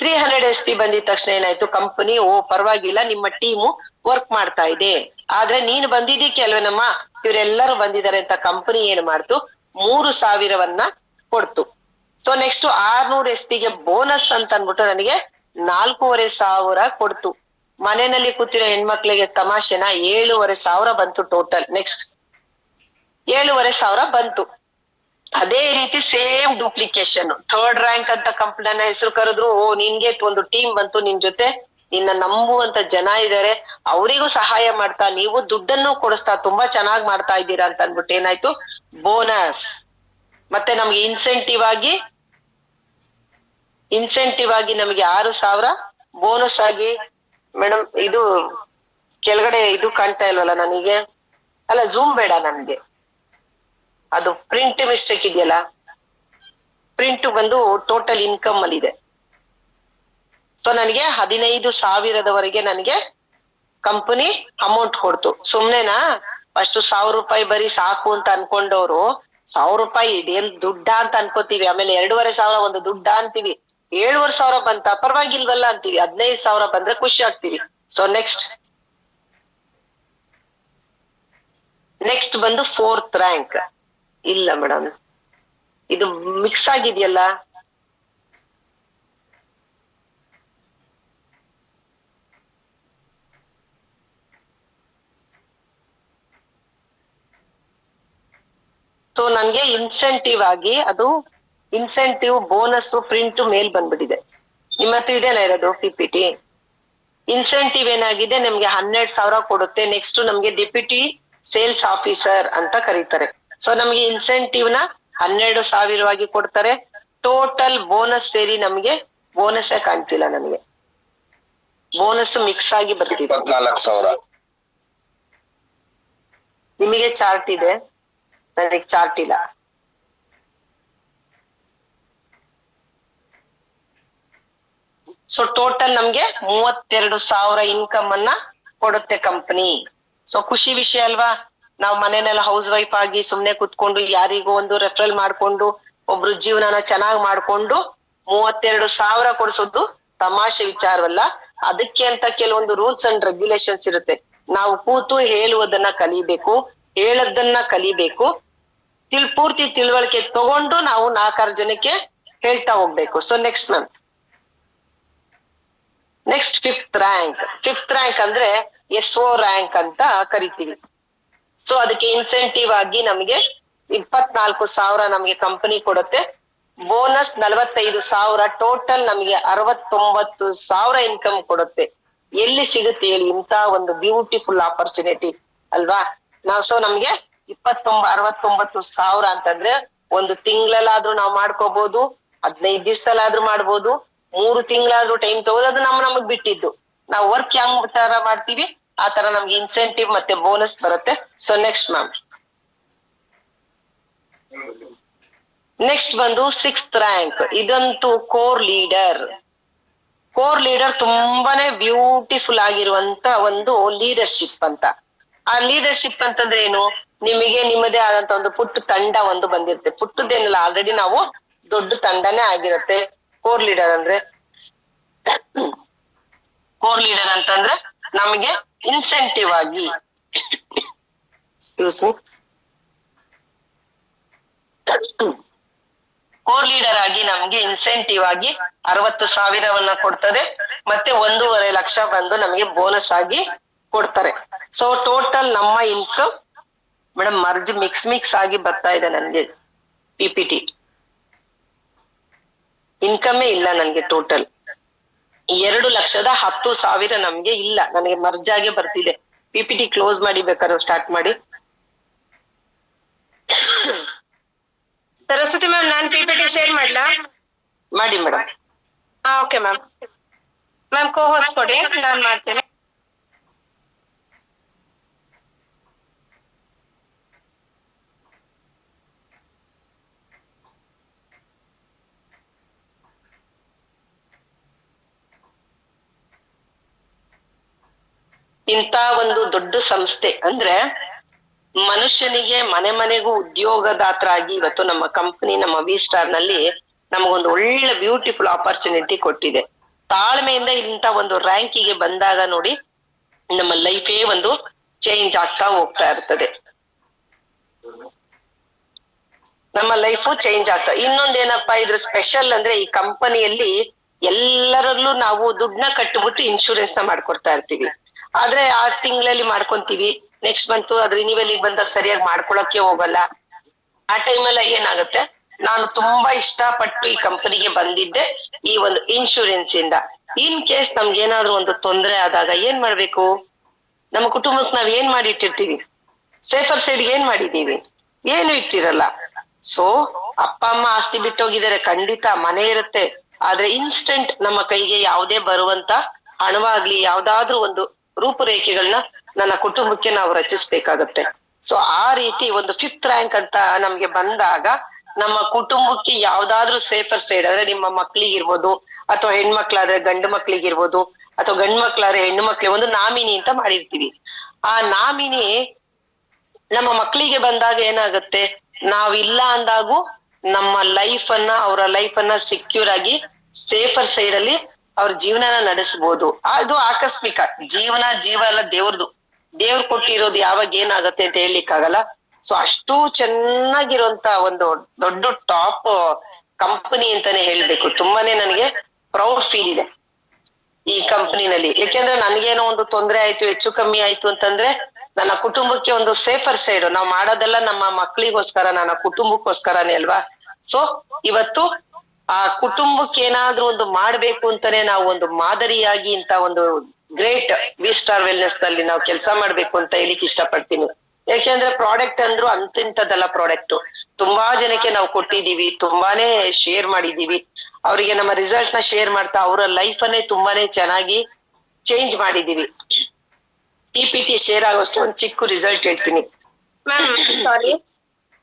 300 SP ಬಂದಿದ ತಕ್ಷಣ ಏನಾಯ್ತು, ಕಂಪನಿ ಓ ಪರವಾಗಿಲ್ಲ ನಿಮ್ಮ ಟೀಮು ವರ್ಕ್ ಮಾಡ್ತಾ ಇದೆ, ಆದ್ರೆ ನೀನು ಬಂದಿದ್ದಕ್ಕೆ ಅಲ್ವೇನಮ್ಮ ಇವರೆಲ್ಲರೂ ಬಂದಿದ್ದಾರೆ ಅಂತ ಕಂಪನಿ ಏನ್ ಮಾಡ್ತು 3,000 ಕೊಡ್ತು. ಸೊ ನೆಕ್ಸ್ಟ್ 600 SP ಗೆ ಬೋನಸ್ ಅಂತ ಅನ್ಬಿಟ್ಟು ನನಗೆ 4,500 ಕೊಡ್ತು. ಮನೆಯಲ್ಲಿ ಕೂತಿರೋ ಹೆಣ್ಮಕ್ಳಿಗೆ ತಮಾಷೆನ 7,500 ಬಂತು ಟೋಟಲ್. ನೆಕ್ಸ್ಟ್ 7,500 ಬಂತು. ಅದೇ ರೀತಿ ಸೇಮ್ ಡೂಪ್ಲಿಕೇಶನ್ 3rd ರ್ಯಾಂಕ್ ಅಂತ ಕಂಪನಿನ ಹೆಸರು ಕರೆದ್ರು, ಓ ನಿನ್ಗೆ ಒಂದು ಟೀಮ್ ಬಂತು, ನಿನ್ ಜೊತೆ ನಿನ್ನ ನಂಬುವಂತ ಜನ ಇದಾರೆ, ಅವರಿಗೂ ಸಹಾಯ ಮಾಡ್ತಾ ನೀವು ದುಡ್ಡನ್ನು ಕೊಡಿಸ್ತಾ ತುಂಬಾ ಚೆನ್ನಾಗ್ ಮಾಡ್ತಾ ಇದ್ದೀರಾ ಅಂತ ಅನ್ಬಿಟ್ಟು ಏನಾಯ್ತು ಬೋನಸ್. ಮತ್ತೆ ನಮ್ಗೆ ಇನ್ಸೆಂಟಿವ್ ಆಗಿ ನಮ್ಗೆ 6,000 ಬೋನಸ್ ಆಗಿ. ಮೇಡಮ್ ಇದು ಕೆಳಗಡೆ ಇದು ಕಾಣ್ತಾ ಇಲ್ವಲ್ಲ ನನಗೆ, ಅಲ್ಲ ಝೂಮ್ ಬೇಡ ನನ್ಗೆ, ಅದು ಪ್ರಿಂಟ್ ಮಿಸ್ಟೇಕ್ ಇದೆಯಲ್ಲ, ಪ್ರಿಂಟ್ ಬಂದು ಟೋಟಲ್ ಇನ್ಕಮ್ ಅಲ್ಲಿ ಇದೆ. ಸೊ ನನಗೆ 15,000ವರೆಗೆ ನನಗೆ ಕಂಪನಿ ಅಮೌಂಟ್ ಕೊಡ್ತು. ಸುಮ್ನೆನಾ ಫಸ್ಟ್ 1,000 ರೂಪಾಯಿ ಬರೀ ಸಾಕು ಅಂತ ಅನ್ಕೊಂಡವ್ರು 1,000 ರೂಪಾಯಿ ಇದೇನ್ ದುಡ್ಡ ಅಂತ ಅನ್ಕೋತೀವಿ, ಆಮೇಲೆ 2,500 ಒಂದು ದುಡ್ಡ ಅಂತೀವಿ, 7,500 ಬಂತ ಪರವಾಗಿಲ್ವಲ್ಲ ಅಂತೀವಿ, 15,000 ಬಂದ್ರೆ ಖುಷಿ ಆಗ್ತೀವಿ. ಸೊ ನೆಕ್ಸ್ಟ್ ಬಂದು 4th ರ್ಯಾಂಕ್. ಇಲ್ಲ ಮೇಡಮ್ ಇದು ಮಿಕ್ಸ್ ಆಗಿದೆಯಲ್ಲ, ಸೊ ನನ್ಗೆ ಇನ್ಸೆಂಟಿವ್ ಆಗಿ ಅದು ಇನ್ಸೆಂಟಿವ್ ಬೋನಸ್ ಪ್ರಿಂಟ್ ಮೇಲ್ ಬಂದ್ಬಿಟ್ಟಿದೆ. ನಿಮ್ಮ ಹತ್ರ ಇದೆನಾ ಇರೋದು PPT? ಇನ್ಸೆಂಟಿವ್ ಏನಾಗಿದೆ ನಮ್ಗೆ 12,000 ಕೊಡುತ್ತೆ. ನೆಕ್ಸ್ಟ್ ನಮ್ಗೆ ಡೆಪ್ಯೂಟಿ ಸೇಲ್ಸ್ ಆಫೀಸರ್ ಅಂತ ಕರೀತಾರೆ. ಸೊ ನಮ್ಗೆ ಇನ್ಸೆಂಟಿವ್ ನ 12,000 ಕೊಡ್ತಾರೆ. ಟೋಟಲ್ ಬೋನಸ್ ಸೇರಿ ನಮ್ಗೆ ಬೋನಸ್ ಕಾಣ್ತಿಲ್ಲ, ನಮ್ಗೆ ಬೋನಸ್ ಮಿಕ್ಸ್ ಆಗಿ ಬರ್ತಿದೆ. 24,000 ನಿಮಗೆ ಚಾರ್ಟ್ ಇದೆ, ನನಗೆ ಚಾರ್ಟ್ ಇಲ್ಲ. ಸೊ ಟೋಟಲ್ ನಮ್ಗೆ 32,000 ಇನ್ಕಮ್ ಅನ್ನ ಕೊಡುತ್ತೆ ಕಂಪನಿ. ಸೊ ಖುಷಿ ವಿಷಯ ಅಲ್ವಾ? ನಾವ್ ಮನೆನೆಲ್ಲ ಹೌಸ್ ವೈಫ್ ಆಗಿ ಸುಮ್ನೆ ಕುತ್ಕೊಂಡು ಯಾರಿಗೋ ಒಂದು ರೆಫರಲ್ ಮಾಡ್ಕೊಂಡು ಒಬ್ರು ಜೀವನನ ಚೆನ್ನಾಗ್ ಮಾಡ್ಕೊಂಡು 32,000 ಕೊಡ್ಸೋದು ತಮಾಷೆ ವಿಚಾರವಲ್ಲ. ಅದಕ್ಕೆ ಅಂತ ಕೆಲವೊಂದು ರೂಲ್ಸ್ ಅಂಡ್ ರೆಗ್ಯುಲೇಷನ್ಸ್ ಇರುತ್ತೆ. ನಾವು ಕೂತು ಹೇಳುವುದನ್ನ ಕಲಿಬೇಕು, ಹೇಳದನ್ನ ಕಲಿಬೇಕು, ಪೂರ್ತಿ ತಿಳುವಳಿಕೆ ತಗೊಂಡು ನಾವು 4-6 ಜನಕ್ಕೆ ಹೇಳ್ತಾ ಹೋಗ್ಬೇಕು. So next ma'am, next 5th rank. 5th rank ಅಂದ್ರೆ SO ರ್ಯಾಂಕ್ ಅಂತ ಕರಿತೀವಿ. ಸೊ ಅದಕ್ಕೆ ಇನ್ಸೆಂಟಿವ್ ಆಗಿ ನಮ್ಗೆ 24,000 ನಮ್ಗೆ ಕಂಪನಿ ಕೊಡುತ್ತೆ. ಬೋನಸ್ 45,000, ಟೋಟಲ್ ನಮ್ಗೆ 69,000 ಇನ್ಕಮ್ ಕೊಡುತ್ತೆ. ಎಲ್ಲಿ ಸಿಗುತ್ತೆ ಹೇಳಿ ಇಂತ ಒಂದು ಬ್ಯೂಟಿಫುಲ್ ಆಪರ್ಚುನಿಟಿ ಅಲ್ವಾ? ಸೊ ನಮ್ಗೆ 69,000 ಅಂತಂದ್ರೆ ಒಂದು ತಿಂಗಳಲ್ಲಾದ್ರೂ ನಾವ್ ಮಾಡ್ಕೋಬಹುದು, 15 ದಿವ್ಸದಲ್ಲಾದ್ರೂ ಮಾಡ್ಬೋದು, 3 ತಿಂಗಳಾದ್ರೂ ಟೈಮ್ ತಗೋದು, ಅದು ನಮಗ್ ಬಿಟ್ಟಿದ್ದು. ನಾವು ವರ್ಕ್ ಹೆಂಗ್ ತರ ಮಾಡ್ತೀವಿ ಆ ತರ ನಮ್ಗೆ ಇನ್ಸೆಂಟಿವ್ ಮತ್ತೆ ಬೋನಸ್ ಬರುತ್ತೆ. ಸೊ ನೆಕ್ಸ್ಟ್ ಮ್ಯಾಮ್, ನೆಕ್ಸ್ಟ್ ಬಂದು 6th ರ್ಯಾಂಕ್. ಇದಂತೂ ಕೋರ್ ಲೀಡರ್. ಕೋರ್ ಲೀಡರ್ ತುಂಬಾನೇ ಬ್ಯೂಟಿಫುಲ್ ಆಗಿರುವಂತ ಒಂದು ಲೀಡರ್ಶಿಪ್ ಅಂತ. ಆ ಲೀಡರ್ಶಿಪ್ ಅಂತಂದ್ರೆ ಏನು, ನಿಮಗೆ ನಿಮ್ಮದೇ ಆದಂತ ಒಂದು ಪುಟ್ಟ ತಂಡ ಒಂದು ಬಂದಿರುತ್ತೆ. ಪುಟ್ಟದೇನಿಲ್ಲ, ಆಲ್ರೆಡಿ ನಾವು ದೊಡ್ಡ ತಂಡನೇ ಆಗಿರುತ್ತೆ. ಕೋರ್ ಲೀಡರ್ ಅಂತಂದ್ರೆ ನಮಗೆ ಇನ್ಸೆಂಟಿವ್ ಆಗಿ ಕೋರ್ ಲೀಡರ್ ಆಗಿ ನಮ್ಗೆ ಇನ್ಸೆಂಟಿವ್ ಆಗಿ 60,000 ಕೊಡ್ತದೆ. ಮತ್ತೆ 1.5 ಲಕ್ಷ ಬಂದು ನಮಗೆ ಬೋನಸ್ ಆಗಿ ಕೊಡ್ತಾರೆ. ಸೊ ಟೋಟಲ್ ನಮ್ಮ ಇನ್ಕಮ್ ಮೇಡಮ್ ಮಿಕ್ಸ್ ಆಗಿ ಬರ್ತಾ ಇದೆ ನನ್ಗೆ PPT. ಇನ್ಕಮೇ ಇಲ್ಲ ನನ್ಗೆ ಟೋಟಲ್ 2,10,000 ನಮ್ಗೆ ಇಲ್ಲ. ನನಗೆ ಮರ್ಜಾಗೆ ಬರ್ತಿದೆ. PPT ಕ್ಲೋಸ್ ಮಾಡಿ ಬೇಕಾದ್ರೆ ಸ್ಟಾರ್ಟ್ ಮಾಡಿ. ಸರಸ್ವತಿ ಮ್ಯಾಮ್, ನಾನ್ PPT ಶೇರ್ ಮಾಡ್ಲಾ? ಮಾಡಿ ಮೇಡಮ್. Okay ma'am. ಮ್ಯಾಮ್ ಕೋ-ಹೋಸ್ಟ್ ಕೊಡಿ, ನಾನ್ ಮಾಡ್ತೇನೆ. ಇಂತ ಒಂದು ದೊಡ್ಡ ಸಂಸ್ಥೆ ಅಂದ್ರೆ ಮನುಷ್ಯನಿಗೆ ಮನೆ ಮನೆಗೂ ಉದ್ಯೋಗದಾತರಾಗಿ ಇವತ್ತು ನಮ್ಮ ಕಂಪನಿ, ನಮ್ಮ V-Star ನಲ್ಲಿ ನಮಗೊಂದು ಒಳ್ಳೆ ಬ್ಯೂಟಿಫುಲ್ ಆಪರ್ಚುನಿಟಿ ಕೊಟ್ಟಿದೆ. ತಾಳ್ಮೆಯಿಂದ ಇಂತ ಒಂದು ರ್ಯಾಂಕಿಗೆ ಬಂದಾಗ ನೋಡಿ ನಮ್ಮ ಲೈಫೇ ಒಂದು ಚೇಂಜ್ ಆಗ್ತಾ ಹೋಗ್ತಾ ಇರ್ತದೆ. ನಮ್ಮ ಲೈಫು ಚೇಂಜ್ ಆಗ್ತಾ. ಇನ್ನೊಂದೇನಪ್ಪಾ ಇದ್ರ ಸ್ಪೆಷಲ್ ಅಂದ್ರೆ ಈ ಕಂಪನಿಯಲ್ಲಿ ಎಲ್ಲರಲ್ಲೂ ನಾವು ದುಡ್ಡನ್ನ ಕಟ್ಟಿಬಿಟ್ಟು ಇನ್ಶೂರೆನ್ಸ್ ನ ಮಾಡ್ಕೊಡ್ತಾ ಇರ್ತೀವಿ. ಆದ್ರೆ ಆ ತಿಂಗಳಲ್ಲಿ ಮಾಡ್ಕೊಂತೀವಿ, ನೆಕ್ಸ್ಟ್ ಮಂತ್ ಅದ್ರ ರಿನಿವಲ್ ಬಂದಾಗ ಸರಿಯಾಗಿ ಮಾಡ್ಕೊಳಕ್ಕೆ ಹೋಗಲ್ಲ. ಆ ಟೈಮಲ್ಲಿ ಏನಾಗುತ್ತೆ, ನಾನು ತುಂಬಾ ಇಷ್ಟಪಟ್ಟು ಈ ಕಂಪನಿಗೆ ಬಂದಿದ್ದೆ ಈ ಒಂದು ಇನ್ಶೂರೆನ್ಸ್ ಇಂದ. ಇನ್ ಕೇಸ್ ನಮ್ಗೆ ಏನಾದ್ರು ಒಂದು ತೊಂದರೆ ಆದಾಗ ಏನ್ ಮಾಡ್ಬೇಕು? ನಮ್ಮ ಕುಟುಂಬಕ್ಕೆ ನಾವ್ ಏನ್ ಮಾಡಿ ಇಟ್ಟಿರ್ತೀವಿ? ಸೇಫರ್ ಸೈಡ್ ಏನ್ ಮಾಡಿದೀವಿ? ಏನು ಇಟ್ಟಿರಲ್ಲ. ಸೊ ಅಪ್ಪ ಅಮ್ಮ ಆಸ್ತಿ ಬಿಟ್ಟೋಗಿದ್ದಾರೆ, ಖಂಡಿತ ಮನೆ ಇರುತ್ತೆ. ಆದ್ರೆ ಇನ್ಸ್ಟೆಂಟ್ ನಮ್ಮ ಕೈಗೆ ಯಾವುದೇ ಬರುವಂತ ಹಣವಾಗ್ಲಿ ಯಾವ್ದಾದ್ರು ಒಂದು ರೂಪುರೇಖೆಗಳನ್ನ ನನ್ನ ಕುಟುಂಬಕ್ಕೆ ನಾವು ರಚಿಸ್ಬೇಕಾಗತ್ತೆ. ಸೊ ಆ ರೀತಿ ಒಂದು 5th ರ್ಯಾಂಕ್ ಅಂತ ನಮ್ಗೆ ಬಂದಾಗ ನಮ್ಮ ಕುಟುಂಬಕ್ಕೆ ಯಾವ್ದಾದ್ರು ಸೇಫರ್ ಸೈಡ್, ಅಂದ್ರೆ ನಿಮ್ಮ ಮಕ್ಳಿಗಿರ್ಬೋದು ಅಥವಾ ಹೆಣ್ಮಕ್ಳಾದ್ರೆ ಗಂಡು ಮಕ್ಳಿಗಿರ್ಬೋದು ಅಥವಾ ಗಂಡು ಮಕ್ಳಾದ್ರೆ ಹೆಣ್ಣು ಮಕ್ಳಿಗೆ ಒಂದು ನಾಮಿನಿ ಅಂತ ಮಾಡಿರ್ತೀವಿ. ಆ ನಾಮಿನಿ ನಮ್ಮ ಮಕ್ಕಳಿಗೆ ಬಂದಾಗ ಏನಾಗುತ್ತೆ, ನಾವಿಲ್ಲ ಅಂದಾಗೂ ನಮ್ಮ ಲೈಫ್ ಅನ್ನ, ಅವರ ಲೈಫ್ ಅನ್ನ ಸೆಕ್ಯೂರ್ ಆಗಿ ಸೇಫರ್ ಸೈಡ್ ಅಲ್ಲಿ ಅವ್ರ ಜೀವನನ ನಡೆಸಬಹುದು. ಅದು ಆಕಸ್ಮಿಕ ಜೀವ ಎಲ್ಲ ದೇವ್ರದು. ದೇವ್ರು ಕೊಟ್ಟಿರೋದು ಯಾವಾಗ ಏನಾಗತ್ತೆ ಅಂತ ಹೇಳಲಿಕ್ಕಾಗಲ್ಲ. ಸೊ ಅಷ್ಟು ಚೆನ್ನಾಗಿರುವಂತ ಒಂದು ದೊಡ್ಡ ಟಾಪ್ ಕಂಪನಿ ಅಂತಾನೆ ಹೇಳ್ಬೇಕು. ತುಂಬಾನೇ ನನಗೆ ಪ್ರೌಡ್ ಫೀಲ್ ಇದೆ ಈ ಕಂಪನಿನಲ್ಲಿ. ಯಾಕೆಂದ್ರೆ ನನ್ಗೇನೋ ಒಂದು ತೊಂದರೆ ಆಯ್ತು, ಹೆಚ್ಚು ಕಮ್ಮಿ ಆಯ್ತು ಅಂತಂದ್ರೆ ನನ್ನ ಕುಟುಂಬಕ್ಕೆ ಒಂದು ಸೇಫರ್ ಸೈಡ್. ನಾವ್ ಮಾಡೋದೆಲ್ಲ ನಮ್ಮ ಮಕ್ಕಳಿಗೋಸ್ಕರ, ನನ್ನ ಕುಟುಂಬಕ್ಕೋಸ್ಕರನೇ ಅಲ್ವಾ. ಸೊ ಇವತ್ತು ಆ ಕುಟುಂಬಕ್ಕೆ ಏನಾದ್ರೂ ಒಂದು ಮಾಡ್ಬೇಕು ಅಂತಾನೆ ನಾವು ಒಂದು ಮಾದರಿಯಾಗಿ ಇಂತ ಒಂದು ಗ್ರೇಟ್ V-Star ವೆಲ್ನೆಸ್ ನಲ್ಲಿ ನಾವು ಕೆಲಸ ಮಾಡ್ಬೇಕು ಅಂತ ಹೇಳಿಕ್ ಇಷ್ಟಪಡ್ತೀನಿ. ಯಾಕೆಂದ್ರೆ ಪ್ರಾಡಕ್ಟ್ ಅಂದ್ರು ಅಂತಿಂತದಲ್ಲ. ಪ್ರಾಡಕ್ಟ್ ತುಂಬಾ ಜನಕ್ಕೆ ನಾವು ಕೊಟ್ಟಿದೀವಿ, ತುಂಬಾನೇ ಶೇರ್ ಮಾಡಿದೀವಿ. ಅವರಿಗೆ ನಮ್ಮ ರಿಸಲ್ಟ್ ನ ಶೇರ್ ಮಾಡ್ತಾ ಅವರ ಲೈಫ್ ಅನ್ನೇ ತುಂಬಾನೇ ಚೆನ್ನಾಗಿ ಚೇಂಜ್ ಮಾಡಿದೀವಿ. PPT ಶೇರ್ ಆಗೋಷ್ಟು ಒಂದು ಚಿಕ್ಕ ರಿಸಲ್ಟ್ ಹೇಳ್ತೀನಿ ಮ್ಯಾಮ್. ಸಾರಿ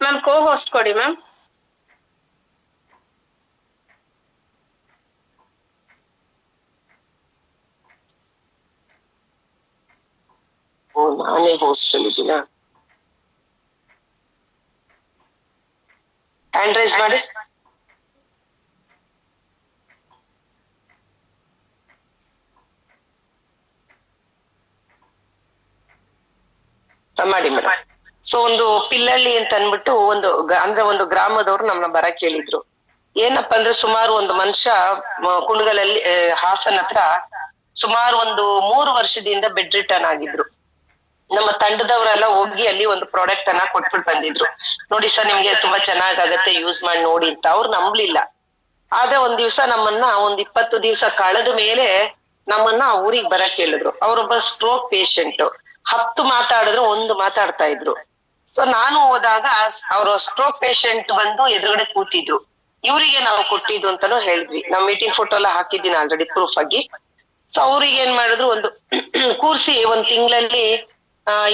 ಮ್ಯಾಮ್, ಕೋ-ಹೋಸ್ಟ್ ಕೊಡಿ ಮ್ಯಾಮ್. ನಾನೇ ಹೋಸ್ಟ್ ಅಲ್ಲಿದ್ದೀನ. ಹ್ಯಾಂಡ್ ರೈಸ್ ಮಾಡಿ. ಮಾಡಿ ಮೇಡಮ್. ಸೊ ಒಂದು ಪಿಲ್ಲಳ್ಳಿ ಅಂತ ಅನ್ಬಿಟ್ಟು ಅಂದ್ರೆ ಒಂದು ಗ್ರಾಮದವ್ರು ನಮ್ನ ಬರಕ್ ಹೇಳಿದ್ರು. ಏನಪ್ಪಾ ಅಂದ್ರೆ ಸುಮಾರು ಒಂದು ಮನುಷ್ಯ ಕುಣಗಲಲ್ಲಿ ಹಾಸನ ಹತ್ರ ಸುಮಾರು ಒಂದು 3 ವರ್ಷದಿಂದ ಬೆಡ್ ರಿಟರ್ನ್ ಆಗಿದ್ರು. ನಮ್ಮ ತಂಡದವರೆಲ್ಲ ಹೋಗಿ ಅಲ್ಲಿ ಒಂದು ಪ್ರಾಡಕ್ಟ್ ಅನ್ನ ಕೊಟ್ಬಿಟ್ಟು ಬಂದಿದ್ರು. ನೋಡಿ ಸರ್, ನಿಮ್ಗೆ ತುಂಬಾ ಚೆನ್ನಾಗಾಗತ್ತೆ, ಯೂಸ್ ಮಾಡಿ ನೋಡಿ ಅಂತ. ಅವ್ರು ನಂಬ್ಲಿಲ್ಲ. ಆದ್ರೆ ಒಂದ್ ದಿವ್ಸ ನಮ್ಮನ್ನ 20 ದಿವ್ಸ ಕಳೆದ ಮೇಲೆ ನಮ್ಮನ್ನ ಊರಿಗೆ ಬರಕ್ ಹೇಳಿದ್ರು. ಅವ್ರೊಬ್ಬ ಸ್ಟ್ರೋಕ್ ಪೇಷಂಟ್. 10 ಮಾತಾಡಿದ್ರು 1 ಮಾತಾಡ್ತಾ ಇದ್ರು. ಸೊ ನಾನು ಹೋದಾಗ ಅವ್ರು ಸ್ಟ್ರೋಕ್ ಪೇಷಂಟ್ ಬಂದು ಎದುರುಗಡೆ ಕೂತಿದ್ರು. ಇವ್ರಿಗೆ ನಾವು ಕೊಟ್ಟಿದ್ದು ಅಂತಾನು ಹೇಳಿದ್ವಿ. ನಾವ್ ಮೀಟಿಂಗ್ ಫೋಟೋ ಎಲ್ಲ ಹಾಕಿದ್ದೀನಿ ಆಲ್ರೆಡಿ ಪ್ರೂಫ್ ಆಗಿ. ಸೊ ಅವ್ರಿಗೆ ಏನ್ ಮಾಡಿದ್ರು, ಒಂದು ಕೂರ್ಸಿ 1 ತಿಂಗಳಲ್ಲಿ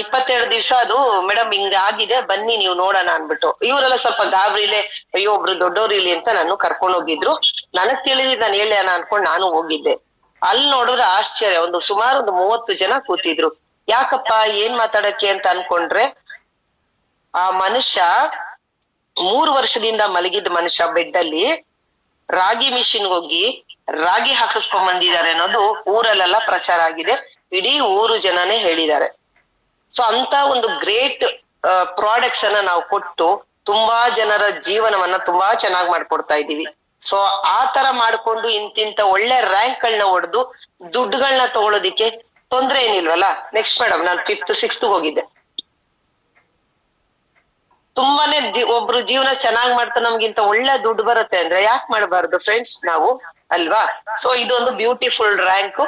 22 ದಿವ್ಸ ಅದು ಮೇಡಮ್ ಹಿಂಗ ಆಗಿದೆ, ಬನ್ನಿ ನೀವು ನೋಡೋಣ ಅನ್ಬಿಟ್ಟು. ಇವರೆಲ್ಲ ಸ್ವಲ್ಪ ಗಾಬರಿಲೆ, ಅಯ್ಯೋ ಒಬ್ರು ದೊಡ್ಡವ್ರು ಇಲ್ಲಿ ಅಂತ ನಾನು ಕರ್ಕೊಂಡ್ ಹೋಗಿದ್ರು. ನನಗ್ ತಿಳಿದಿದ್ ನಾನು ಹೇಳೋಣ ಅನ್ಕೊಂಡ್ ನಾನು ಹೋಗಿದ್ದೆ. ಅಲ್ಲಿ ನೋಡಿದ್ರೆ ಆಶ್ಚರ್ಯ, ಸುಮಾರು ಒಂದು 30 ಜನ ಕೂತಿದ್ರು. ಯಾಕಪ್ಪ ಏನ್ ಮಾತಾಡಕ್ಕೆ ಅಂತ ಅನ್ಕೊಂಡ್ರೆ, ಆ ಮನುಷ್ಯ 3 ವರ್ಷದಿಂದ ಮಲಗಿದ್ದ ಮನುಷ್ಯ ಬೆಡ್ ಅಲ್ಲಿ ರಾಗಿ ಮಿಷಿನ್ ಹೋಗಿ ರಾಗಿ ಹಾಕಿಸ್ಕೊಂಡ್ ಬಂದಿದ್ದಾರೆ ಅನ್ನೋದು ಊರಲ್ಲೆಲ್ಲ ಪ್ರಚಾರ ಆಗಿದೆ. ಇಡೀ ಊರು ಜನನೇ ಹೇಳಿದ್ದಾರೆ. ಸೊ ಅಂತ ಒಂದು ಗ್ರೇಟ್ ಪ್ರಾಡಕ್ಟ್ಸ್ ಅನ್ನ ನಾವು ಕೊಟ್ಟು ತುಂಬಾ ಜನರ ಜೀವನವನ್ನ ತುಂಬಾ ಚೆನ್ನಾಗಿ ಮಾಡ್ಕೊಡ್ತಾ ಇದೀವಿ. ಸೊ ಆ ತರ ಮಾಡ್ಕೊಂಡು ಇಂತಿಂತ ಒಳ್ಳೆ ರ್ಯಾಂಕ್ ಗಳನ್ನ ಹೊಡೆದು ದುಡ್ಡುಗಳನ್ನ ತಗೊಳೋದಿಕ್ಕೆ ತೊಂದ್ರೆ ಏನಿಲ್ವಲ್ಲ. ನೆಕ್ಸ್ಟ್ ಮೇಡಮ್, ನಾನು 5th 6th ಹೋಗಿದ್ದೆ. ತುಂಬಾನೇ ಒಬ್ರು ಜೀವನ ಚೆನ್ನಾಗ್ ಮಾಡ್ತಾ ನಮ್ಗಿಂತ ಒಳ್ಳೆ ದುಡ್ಡು ಬರುತ್ತೆ ಅಂದ್ರೆ ಯಾಕೆ ಮಾಡಬಾರ್ದು ಫ್ರೆಂಡ್ಸ್ ನಾವು, ಅಲ್ವಾ? ಸೊ ಇದೊಂದು ಬ್ಯೂಟಿಫುಲ್ ರ್ಯಾಂಕ್,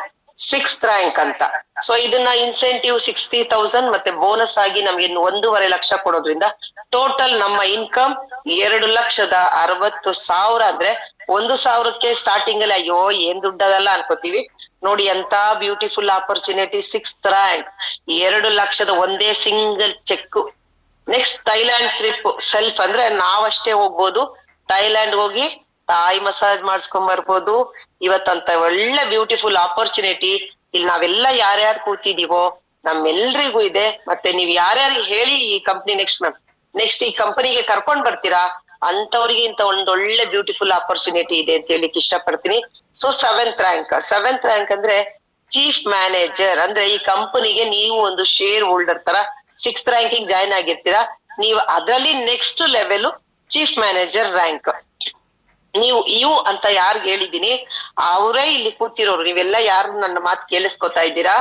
6th ರ್ಯಾಂಕ್ ಅಂತ. ಸೊ ಇದನ್ನ ಇನ್ಸೆಂಟಿವ್ 60,000 ಮತ್ತೆ ಬೋನಸ್ ಆಗಿ ನಮ್ಗೆ 1.5 ಲಕ್ಷ ಕೊಡೋದ್ರಿಂದ ಟೋಟಲ್ ನಮ್ಮ ಇನ್ಕಮ್ 2,60,000. ಅಂದ್ರೆ 1,000ಕ್ಕೆ ಸ್ಟಾರ್ಟಿಂಗ್ ಅಲ್ಲಿ ಅಯ್ಯೋ ಏನ್ ದುಡ್ಡದಲ್ಲ ಅನ್ಕೋತೀವಿ. ನೋಡಿ ಎಂತ ಬ್ಯೂಟಿಫುಲ್ ಆಪರ್ಚುನಿಟಿ, 6th ರ್ಯಾಂಕ್, 2 ಲಕ್ಷದ ಒಂದೇ single cheque. Next Thailand trip self, ಅಂದ್ರೆ ನಾವಷ್ಟೇ ಹೋಗ್ಬೋದು. ಥೈಲ್ಯಾಂಡ್ ಹೋಗಿ ತಾಯಿ ಮಸಾಜ್ ಮಾಡಿಸ್ಕೊಂಡ್ ಬರ್ಬೋದು. ಇವತ್ತಂತ ಒಳ್ಳೆ ಬ್ಯೂಟಿಫುಲ್ ಆಪರ್ಚುನಿಟಿ ಇಲ್ಲಿ ನಾವೆಲ್ಲ ಯಾರ್ಯಾರು ಕೂತಿದೀವೋ ನಮ್ಮೆಲ್ರಿಗೂ ಇದೆ. ಮತ್ತೆ ನೀವ್ ಯಾರ್ಯಾರು ಹೇಳಿ ಈ ಕಂಪ್ನಿ ನೆಕ್ಸ್ಟ್ ಈ ಕಂಪನಿಗೆ ಕರ್ಕೊಂಡ್ ಬರ್ತೀರಾ ಅಂತವ್ರಿಗೆ ಇಂತ ಒಂದೊಳ್ಳೆ ಬ್ಯೂಟಿಫುಲ್ ಆಪರ್ಚುನಿಟಿ ಇದೆ ಅಂತ ಹೇಳಿಕ್ ಇಷ್ಟಪಡ್ತೀನಿ. ಸೊ 7th ರ್ಯಾಂಕ್ ಅಂದ್ರೆ ಚೀಫ್ ಮ್ಯಾನೇಜರ್. ಅಂದ್ರೆ ಈ ಕಂಪನಿಗೆ ನೀವು ಒಂದು ಶೇರ್ ಹೋಲ್ಡರ್ ತರ 6th ರ್ಯಾಂಕಿಂಗ್ ಜಾಯ್ನ್ ಆಗಿರ್ತೀರಾ. ನೀವು ಅದರಲ್ಲಿ next level chief manager rank. ನೀವು ಇವು ಅಂತ ಯಾರ್ಗ್ ಹೇಳಿದೀನಿ ಅವರೇ ಇಲ್ಲಿ ಕೂತಿರೋರು. ನೀವೆಲ್ಲ ಯಾರು ನನ್ನ ಮಾತು ಕೇಳಿಸ್ಕೊತಾ ಇದ್ದೀರಾ?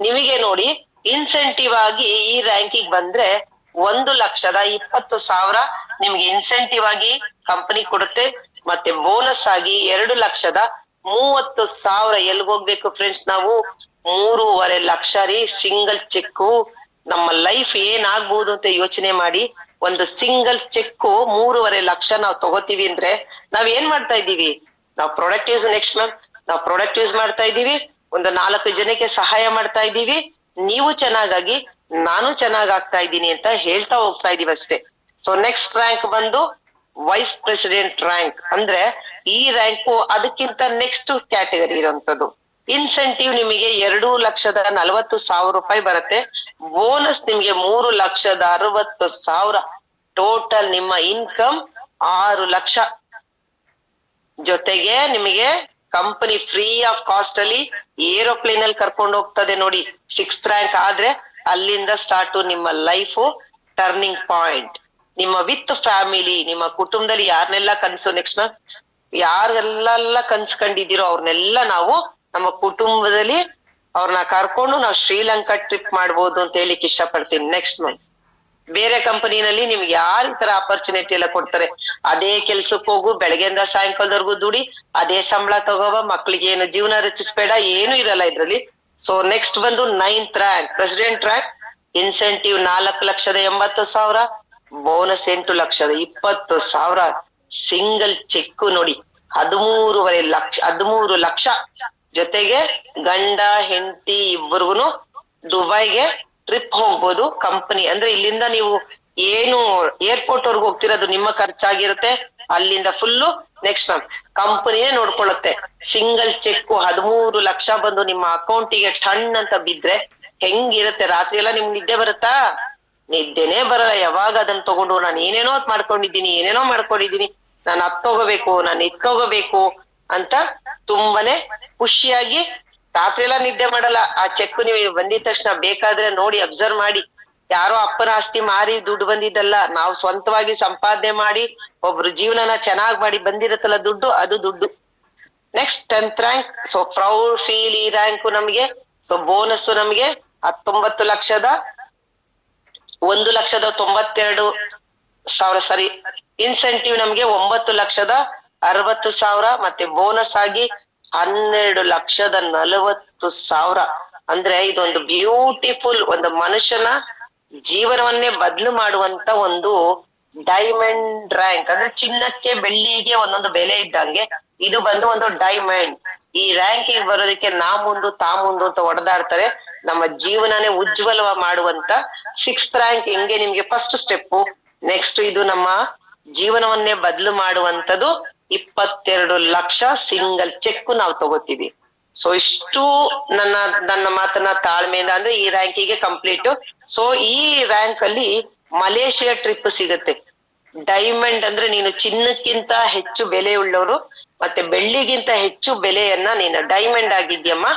ನಿಮಗೆ ನೋಡಿ ಇನ್ಸೆಂಟಿವ್ ಆಗಿ ಈ ರ್ಯಾಂಕಿಗೆ ಬಂದ್ರೆ 1,20,000 ನಿಮ್ಗೆ ಇನ್ಸೆಂಟಿವ್ ಆಗಿ ಕಂಪನಿ ಕೊಡುತ್ತೆ. ಮತ್ತೆ ಬೋನಸ್ ಆಗಿ 2,30,30,000. ಎಲ್ಗೋಗ್ಬೇಕು ಫ್ರೆಂಡ್ಸ್ ನಾವು? 3.5 ಲಕ್ಷ ರೀ, ಸಿಂಗಲ್ ಚೆಕ್. ನಮ್ಮ ಲೈಫ್ ಏನಾಗ್ಬೋದು ಅಂತ ಯೋಚನೆ ಮಾಡಿ. ಒಂದು ಸಿಂಗಲ್ ಚೆಕ್ 3.5 ಲಕ್ಷ ನಾವು ತಗೋತೀವಿ ಅಂದ್ರೆ ನಾವ್ ಏನ್ ಮಾಡ್ತಾ ಇದ್ದೀವಿ? ನಾವು ಪ್ರಾಡಕ್ಟ್ ಯೂಸ್ ನಾವು ಪ್ರಾಡಕ್ಟ್ ಯೂಸ್ ಮಾಡ್ತಾ ಇದ್ದೀವಿ. ಒಂದು 4 ಜನಕ್ಕೆ ಸಹಾಯ ಮಾಡ್ತಾ ಇದ್ದೀವಿ. ನೀವು ಚೆನ್ನಾಗಾಗಿ ನಾನು ಚೆನ್ನಾಗ್ ಆಗ್ತಾ ಇದ್ದೀನಿ ಅಂತ ಹೇಳ್ತಾ ಹೋಗ್ತಾ ಇದೀವಿ ಅಷ್ಟೇ. ಸೊ ನೆಕ್ಸ್ಟ್ ರ್ಯಾಂಕ್ ಬಂದು ವೈಸ್ ಪ್ರೆಸಿಡೆಂಟ್ ರ್ಯಾಂಕ್. ಅಂದ್ರೆ ಈ ರ್ಯಾಂಕು ಅದಕ್ಕಿಂತ ನೆಕ್ಸ್ಟ್ ಕ್ಯಾಟಗರಿ ಇರುವಂತದ್ದು. ಇನ್ಸೆಂಟಿವ್ ನಿಮಗೆ 2,40,000 ರೂಪಾಯಿ ಬರುತ್ತೆ. ಬೋನಸ್ ನಿಮ್ಗೆ 3,60,000. ಟೋಟಲ್ ನಿಮ್ಮ ಇನ್ಕಮ್ 6 ಲಕ್ಷ. ಜೊತೆಗೆ ನಿಮಗೆ ಕಂಪನಿ ಫ್ರೀ ಆಫ್ ಕಾಸ್ಟ್ ಅಲ್ಲಿ ಏರೋಪ್ಲೇನ್ ಅಲ್ಲಿ ಕರ್ಕೊಂಡು ಹೋಗ್ತದೆ ನೋಡಿ. 6th ರ್ಯಾಂಕ್ ಆದ್ರೆ ಅಲ್ಲಿಂದ ಸ್ಟಾರ್ಟ್ ನಿಮ್ಮ ಲೈಫ್ ಟರ್ನಿಂಗ್ ಪಾಯಿಂಟ್. ನಿಮ್ಮ ವಿತ್ ಫ್ಯಾಮಿಲಿ, ನಿಮ್ಮ ಕುಟುಂಬದಲ್ಲಿ ಯಾರನ್ನೆಲ್ಲ ಕನ್ಸು ಯಾರೆಲ್ಲ ಕನ್ಸ್ಕೊಂಡಿದ್ದೀರೋ ಅವ್ರನ್ನೆಲ್ಲ ನಾವು ನಮ್ಮ ಕುಟುಂಬದಲ್ಲಿ ಅವ್ರನ್ನ ಕರ್ಕೊಂಡು ನಾವು ಶ್ರೀಲಂಕಾ ಟ್ರಿಪ್ ಮಾಡ್ಬೋದು ಅಂತ ಹೇಳಿಕ್ ಇಷ್ಟಪಡ್ತೀನಿ. ನೆಕ್ಸ್ಟ್ ಮಂತ್ ಬೇರೆ ಕಂಪನಿನಲ್ಲಿ ನಿಮ್ಗೆ ಯಾರು ಈ ತರ ಆಪರ್ಚುನಿಟಿ ಎಲ್ಲ ಕೊಡ್ತಾರೆ? ಅದೇ ಕೆಲ್ಸಕ್ಕೆ ಹೋಗು, ಬೆಳಗ್ಗೆಯಿಂದ ಸಾಯಂಕಾಲದವರೆಗೂ ದುಡಿ, ಅದೇ ಸಂಬಳ ತಗೋವ, ಮಕ್ಳಿಗೆ ಏನು ಜೀವನ ರಚಿಸ್ಬೇಡ, ಏನು ಇರಲ್ಲ ಇದ್ರಲ್ಲಿ. ಸೊ ನೆಕ್ಸ್ಟ್ ಬಂದು 9th rank president rank. Incentive 4,80,000, bonus 8,20,000. Single cheque ನೋಡಿ 13 ಲಕ್ಷ. ಜೊತೆಗೆ ಗಂಡ ಹೆಂಡತಿ ಇಬ್ಬರಿಗೂ ದುಬೈಗೆ ಟ್ರಿಪ್ ಹೋಗ್ಬೋದು. ಕಂಪನಿ ಅಂದ್ರೆ ಇಲ್ಲಿಂದ ನೀವು ಏನು ಏರ್ಪೋರ್ಟ್ ವರ್ಗು ಹೋಗ್ತಿರೋದು ನಿಮ್ಮ ಖರ್ಚಾಗಿರುತ್ತೆ. ಅಲ್ಲಿಂದ ಫುಲ್ಲು ನೆಕ್ಸ್ಟ್ ಕಂಪನಿನೇ ನೋಡ್ಕೊಳ್ಳುತ್ತೆ. ಸಿಂಗಲ್ ಚೆಕ್ 13 ಲಕ್ಷ ಬಂದು ನಿಮ್ಮ ಅಕೌಂಟಿಗೆ ಟಣ್ ಅಂತ ಬಿದ್ರೆ ಹೆಂಗಿರುತ್ತೆ? ರಾತ್ರಿ ಎಲ್ಲ ನಿಮ್ಗೆ ನಿದ್ದೆ ಬರುತ್ತಾ? ನಿದ್ದೆನೇ ಬರಲ್ಲ. ಯಾವಾಗ ಅದನ್ನ ತಗೊಂಡು ನಾನು ಏನೇನೋ ಮಾಡ್ಕೊಂಡಿದ್ದೀನಿ, ನಾನು ತಗೋಬೇಕು, ನಾನು ತಗೋಬೇಕು ಅಂತ ತುಂಬಾನೇ ಖುಷಿಯಾಗಿ ರಾತ್ರಿ ಎಲ್ಲ ನಿದ್ದೆ ಮಾಡಲ್ಲ. ಆ ಚೆಕ್ ನೀವು ಬಂದಿದ ತಕ್ಷಣ ಬೇಕಾದ್ರೆ ನೋಡಿ, ಅಬ್ಸರ್ವ್ ಮಾಡಿ. ಯಾರೋ ಅಪ್ಪನ ಆಸ್ತಿ ಮಾರಿ ದುಡ್ಡು ಬಂದಿದ್ದಲ್ಲ, ನಾವು ಸ್ವಂತವಾಗಿ ಸಂಪಾದನೆ ಮಾಡಿ ಒಬ್ರು ಜೀವನನ ಚೆನ್ನಾಗ್ ಮಾಡಿ ಬಂದಿರತ್ತಲ್ಲ ದುಡ್ಡು, ಅದು ದುಡ್ಡು. Next 10th rank. So proud feel ಈ ರ್ಯಾಂಕ್ ನಮ್ಗೆ. ಸೊ ಬೋನಸ್ ನಮ್ಗೆ 1,92,000 ಸಾರಿ. ಇನ್ಸೆಂಟಿವ್ ನಮ್ಗೆ 9,60,000 ಮತ್ತೆ ಬೋನಸ್ ಆಗಿ 12,40,000. ಅಂದ್ರೆ ಇದೊಂದು ಬ್ಯೂಟಿಫುಲ್, ಒಂದು ಮನುಷ್ಯನ ಜೀವನವನ್ನೇ ಬದಲು ಮಾಡುವಂತ ಒಂದು ಡೈಮಂಡ್ ರ್ಯಾಂಕ್. ಅಂದ್ರೆ ಚಿನ್ನಕ್ಕೆ ಬೆಳ್ಳಿಗೆ ಒಂದೊಂದು ಬೆಲೆ ಇದ್ದಂಗೆ ಇದು ಬಂದು ಒಂದು ಡೈಮಂಡ್. ಈ ರ್ಯಾಂಕಿಗೆ ಬರೋದಕ್ಕೆ ನಾ ಮುಂದು ತಾ ಮುಂದು ಅಂತ ಹೊಡೆದಾಡ್ತಾರೆ. ನಮ್ಮ ಜೀವನನೇ ಉಜ್ವಲ ಮಾಡುವಂತ 6th ರ್ಯಾಂಕ್ ಹೆಂಗೆ ನಿಮ್ಗೆ ಫಸ್ಟ್ ಸ್ಟೆಪ್. ನೆಕ್ಸ್ಟ್ ಇದು ನಮ್ಮ ಜೀವನವನ್ನೇ ಬದಲು ಮಾಡುವಂತದ್ದು 22 ಲಕ್ಷ ಸಿಂಗಲ್ ಚೆಕ್ ನಾವು ತಗೋತೀವಿ. ಸೊ ಇಷ್ಟು ನನ್ನ ಮಾತನ್ನ ತಾಳ್ಮೆಯಿಂದ, ಅಂದ್ರೆ ಈ ರ್ಯಾಂಕಿಗೆ ಕಂಪ್ಲೀಟ್. ಸೊ ಈ ರ್ಯಾಂಕ್ ಅಲ್ಲಿ ಮಲೇಷಿಯಾ ಟ್ರಿಪ್ ಸಿಗುತ್ತೆ. ಡೈಮಂಡ್ ಅಂದ್ರೆ ನೀನು ಚಿನ್ನಕ್ಕಿಂತ ಹೆಚ್ಚು ಬೆಲೆ ಉಳ್ಳವರು, ಮತ್ತೆ ಬೆಳ್ಳಿಗಿಂತ ಹೆಚ್ಚು ಬೆಲೆಯನ್ನ ನೀನು ಡೈಮಂಡ್ ಆಗಿದ್ಯಮ್ಮ,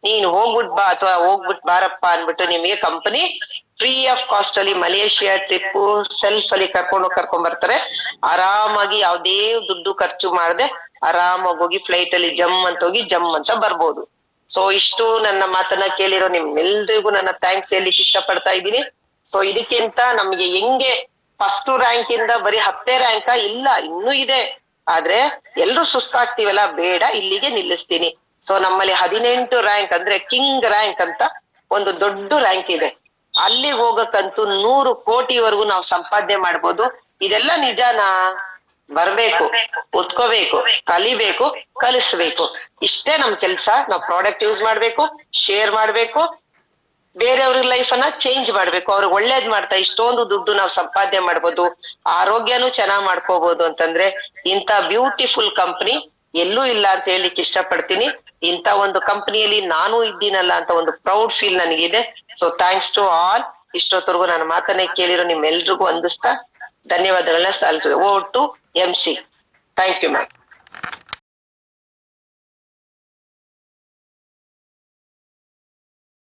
ನೀನು ಹೋಗ್ಬಿಟ್ ಬಾ ಅಥವಾ ಹೋಗ್ಬಿಟ್ ಬಾರಪ್ಪ ಅನ್ಬಿಟ್ಟು ನಿಮಗೆ ಕಂಪನಿ ಫ್ರೀ ಆಫ್ ಕಾಸ್ಟ್ ಅಲ್ಲಿ ಮಲೇಷಿಯಾ ಟ್ರಿಪ್ ಸೆಲ್ಫ್ ಅಲ್ಲಿ ಕರ್ಕೊಂಡ್ ಬರ್ತಾರೆ. ಆರಾಮಾಗಿ ಯಾವ್ದೇ ದುಡ್ಡು ಖರ್ಚು ಮಾಡದೆ ಆರಾಮಾಗಿ ಹೋಗಿ ಫ್ಲೈಟ್ ಅಲ್ಲಿ ಜಮ್ ಅಂತ ಬರ್ಬೋದು. ಸೊ ಇಷ್ಟು ನನ್ನ ಮಾತನ್ನ ಕೇಳಿರೋ ನಿಮ್ಮೆಲ್ರಿಗೂ ನನ್ನ ಥ್ಯಾಂಕ್ಸ್ ಹೇಳಲಿಕ್ಕೆ ಇಷ್ಟಪಡ್ತಾ ಇದ್ದೀನಿ. ಸೊ ಇದಕ್ಕಿಂತ ನಮ್ಗೆ ಹೆಂಗೆ ಫಸ್ಟ್ ರ್ಯಾಂಕ್ ಇಂದ ಬರೀ 10ನೇ ರ್ಯಾಂಕ ಇಲ್ಲ, ಇನ್ನೂ ಇದೆ. ಆದ್ರೆ ಎಲ್ರು ಸುಸ್ತಾಗ್ತಿವಲ್ಲ, ಬೇಡ, ಇಲ್ಲಿಗೆ ನಿಲ್ಲಿಸ್ತೀನಿ. ಸೊ ನಮ್ಮಲ್ಲಿ 18 ರ್ಯಾಂಕ್ ಅಂದ್ರೆ ಕಿಂಗ್ ರ್ಯಾಂಕ್ ಅಂತ ಒಂದು ದೊಡ್ಡ ರ್ಯಾಂಕ್ ಇದೆ. ಅಲ್ಲಿಗೆ ಹೋಗಕ್ಕಂತೂ 100 ಕೋಟಿವರೆಗೂ ನಾವು ಸಂಪಾದನೆ ಮಾಡ್ಬೋದು. ಇದೆಲ್ಲ ನಿಜಾನಾ? ಬರ್ಬೇಕು, ಓದ್ಕೋಬೇಕು, ಕಲಿಬೇಕು, ಕಲಿಸ್ಬೇಕು. ಇಷ್ಟೇ ನಮ್ ಕೆಲ್ಸ. ನಾವು ಪ್ರಾಡಕ್ಟ್ ಯೂಸ್ ಮಾಡ್ಬೇಕು, ಶೇರ್ ಮಾಡ್ಬೇಕು, ಬೇರೆಯವ್ರ ಲೈಫ್ ಅನ್ನ ಚೇಂಜ್ ಮಾಡ್ಬೇಕು, ಅವ್ರಿಗೆ ಒಳ್ಳೇದ್ ಮಾಡ್ತಾ ಇಷ್ಟೊಂದು ದುಡ್ಡು ನಾವು ಸಂಪಾದನೆ ಮಾಡ್ಬೋದು, ಆರೋಗ್ಯನೂ ಚೆನ್ನಾಗ್ ಮಾಡ್ಕೋಬಹುದು ಅಂತಂದ್ರೆ ಇಂಥ ಬ್ಯೂಟಿಫುಲ್ ಕಂಪನಿ ಎಲ್ಲೂ ಇಲ್ಲ ಅಂತ ಹೇಳಿಕ್ ಇಷ್ಟಪಡ್ತೀನಿ. ಇಂಥ ಒಂದು ಕಂಪನಿಯಲ್ಲಿ ನಾನು ಇದ್ದೀನಲ್ಲ ಅಂತ ಒಂದು ಪ್ರೌಡ್ ಫೀಲ್ ನನಗಿದೆ. So thanks to all. ಇಷ್ಟೊತ್ತವರೆಗೂ ನನ್ನ ಮಾತನ್ನೇ ಕೇಳಿರೋ ನಿಮ್ಮೆಲ್ರಿಗೂ ವಂದಿಸ್ತಾ ಧನ್ಯವಾದಗಳನ್ನ ಸಲ್ಲಿಸ್ತೀನಿ. Oh to MC. Thank you ma'am.